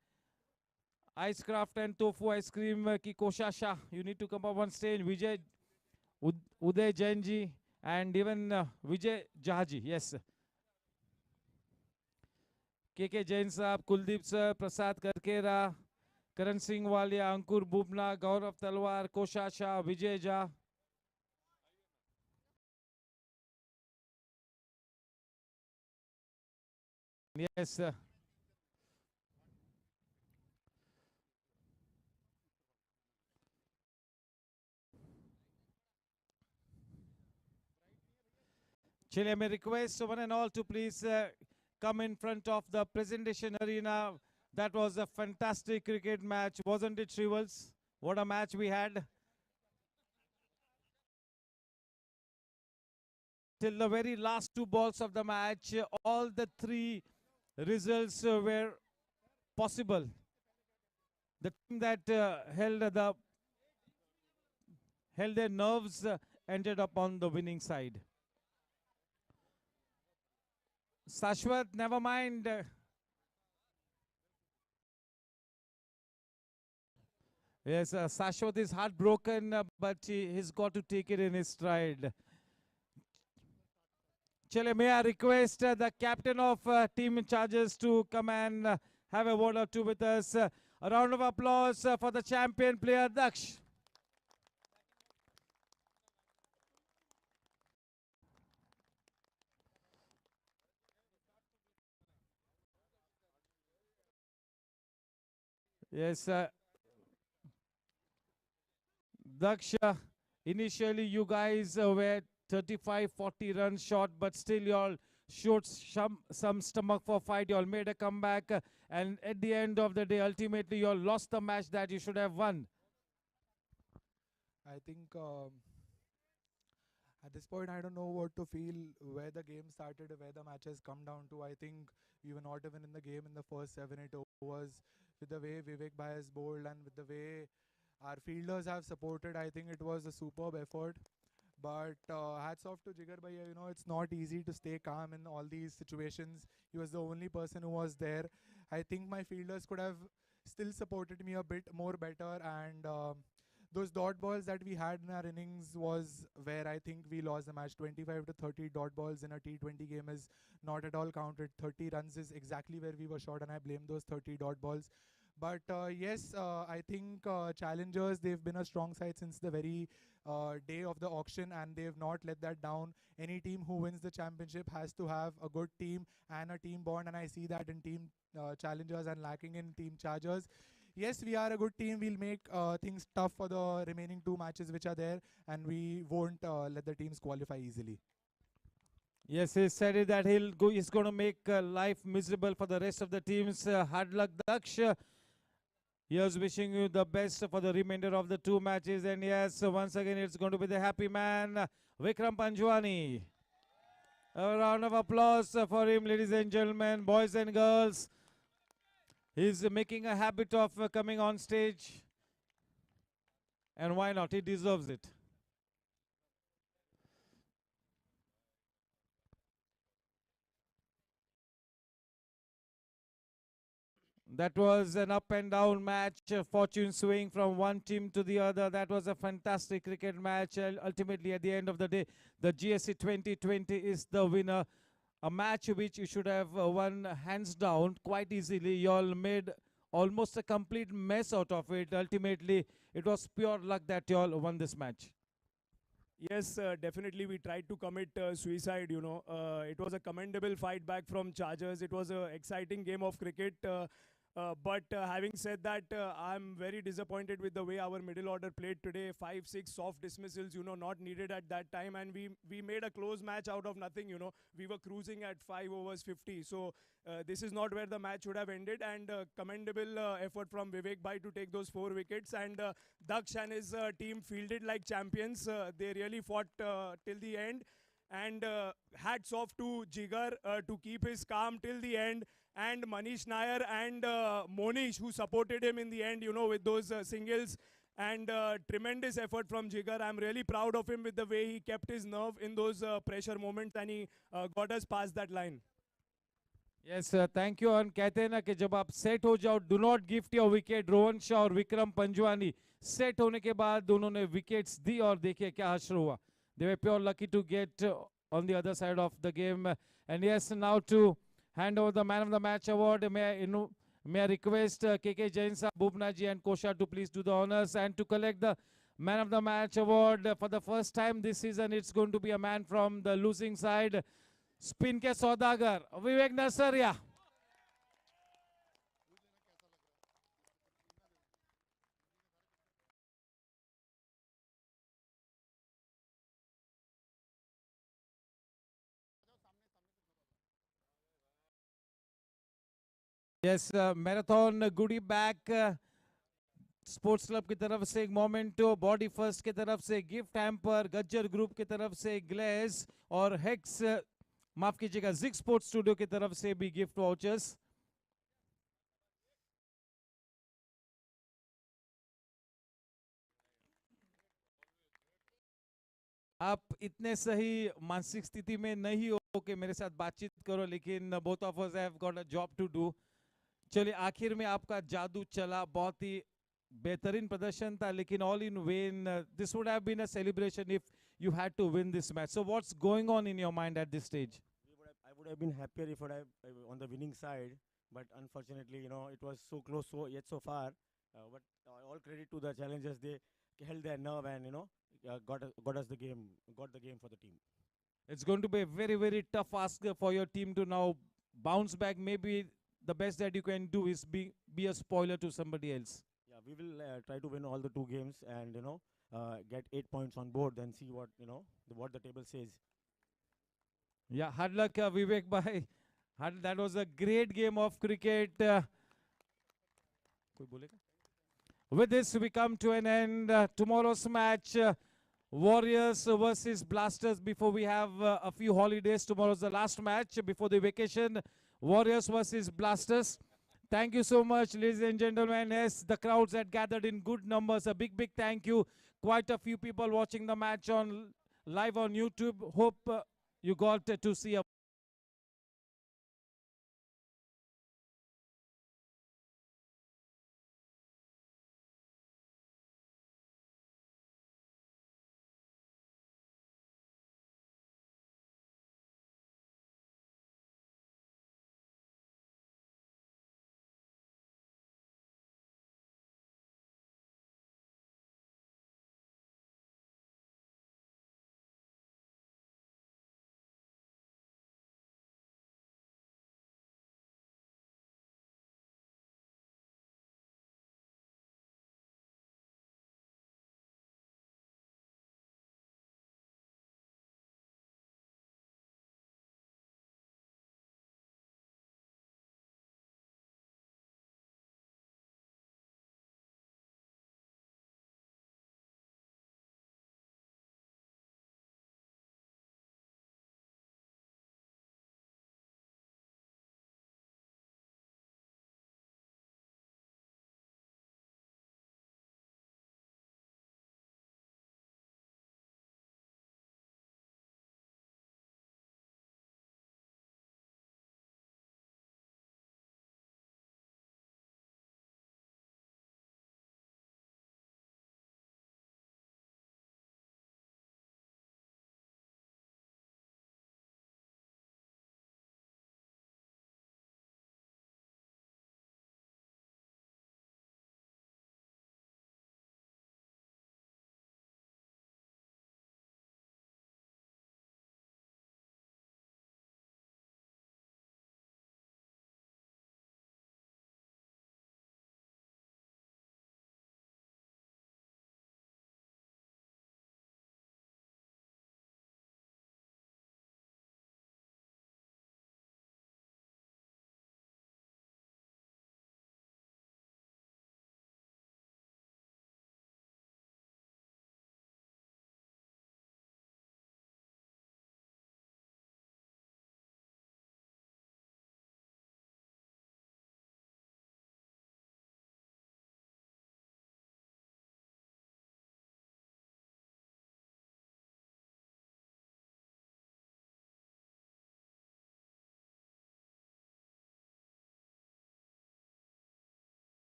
Ice Craft and Tofu Ice Cream ki Kosha Shah, you need to come up on stage. Vijay Uday Jain ji and even Vijay Jahaji. Yes. के जैन साहब, Kuldeep sir, प्रसाद करकेरा, करण सिंह वालिया, अंकुर बुबना, गौरव तलवार, कोशा शाह, विजय Jha. Yes. Chile, may request one and all to please come in front of the presentation arena. That was a fantastic cricket match, wasn't it, Shrivals? What a match we had. Till the very last two balls of the match, all the three results were possible. The team that held their nerves ended up on the winning side. Sashwat, never mind. Yes, Sashwat is heartbroken, but he's got to take it in his stride. Chale, may I request the captain of team charges to come and have a word or two with us. A round of applause for the champion player, Daksh. Yes, Daksh, initially you guys were 35-40 runs short, but still you all showed some stomach for fight. You all made a comeback, and at the end of the day, ultimately you all lost the match that you should have won. I think at this point, I don't know what to feel, where the game started, where the match has come down to. I think we were not even in the game in the first 7-8 overs. With the way Vivek Bhai has bowled and with the way our fielders have supported, I think it was a superb effort. But hats off to Jigar Bhaiya. You know, it's not easy to stay calm in all these situations. He was the only person who was there. I think my fielders could have still supported me a bit more better, and those dot balls that we had in our innings was where I think we lost the match. 25 to 30 dot balls in a T20 game is not at all counted. 30 runs is exactly where we were short, and I blame those 30 dot balls. But yes, I think challengers, they've been a strong side since the very day of the auction, and they've not let that down. Any team who wins the championship has to have a good team and a team bond, and I see that in team challengers and lacking in team chargers. Yes, we are a good team. We'll make things tough for the remaining two matches which are there, and we won't let the teams qualify easily. Yes, he said it that he's going to make life miserable for the rest of the teams. Hard luck, Daksh. Here's wishing you the best for the remainder of the two matches. And yes, once again, it's going to be the happy man, Vikram Panjwani. A round of applause for him, ladies and gentlemen, boys and girls. He's making a habit of coming on stage. And why not? He deserves it. That was an up and down match, fortune swing from one team to the other. That was a fantastic cricket match. Ultimately, at the end of the day, the GSC 2020 is the winner. A match which you should have won hands down quite easily. You all made almost a complete mess out of it. Ultimately, it was pure luck that you all won this match. Yes, definitely we tried to commit suicide, you know. It was a commendable fight back from Chargers. It was an exciting game of cricket. But having said that, I'm very disappointed with the way our middle order played today. 5-6 soft dismissals, you know, not needed at that time. And we made a close match out of nothing, you know. We were cruising at 5 overs 50. So this is not where the match should have ended. And commendable effort from Vivek Bhai to take those 4 wickets. And Daksh and his team fielded like champions. They really fought till the end. And hats off to Jigar to keep his calm till the end. And Manish Nair and Monish, who supported him in the end, you know, with those singles. And tremendous effort from Jigar. I'm really proud of him with the way he kept his nerve in those pressure moments, and he got us past that line. Yes, thank you. और कहते हैं ना कि जब आप set हो जाओ, do not gift your wicket. Rohan Shah और विक्रम पंजवानी सेट होने के बाद दोनों ने विकेट्स दी और देखिए क्या हश्र हुआ. They were pure lucky to get on the other side of the game. And yes, now to hand over the man of the match award, may I request KK Jain sir, Bhupna ji and Kosha to please do the honors, and to collect the man of the match award for the first time this season. It's going to be a man from the losing side. Spin के सौदागर विवेक नरसरिया. Yes marathon गुडी bag sports club की तरफ से एक memento, body first की तरफ से gift hamper, Gajjar group की तरफ से ग्लेस और हेक्स माफ कीजिएगा जिग स्पोर्ट्स स्टूडियो की तरफ से भी गिफ्ट वाउचर्स. आप इतने सही मानसिक स्थिति में नहीं हो कि मेरे साथ बातचीत करो, लेकिन both of us have got a job to do. चलिए आखिर में आपका जादू चला, बहुत ही बेहतरीन प्रदर्शन था, लेकिन all in vain. This would have been a celebration if you had to win this match. So what's going on in your mind at this stage? I would have been happier if I on the winning side, but unfortunately, you know, it was so close, yet so far. But all credit to the challengers; they held their nerve and, you know, got us the game, got the game for the team. It's going to be a very, very tough ask for your team to now bounce back. Maybe the best that you can do is be a spoiler to somebody else. Yeah, we will try to win all the 2 games and, you know, get 8 points on board, then see what, you know, what the table says. Yeah, hard luck, Vivek bhai. That was a great game of cricket. With this, we come to an end. Tomorrow's match, Warriors versus Blasters. Before we have a few holidays, tomorrow's the last match before the vacation. Warriors versus Blasters. Thank you so much, ladies and gentlemen. Yes, the crowds had gathered in good numbers. A big, big thank you. Quite a few people watching the match on live on YouTube. Hope you got to see a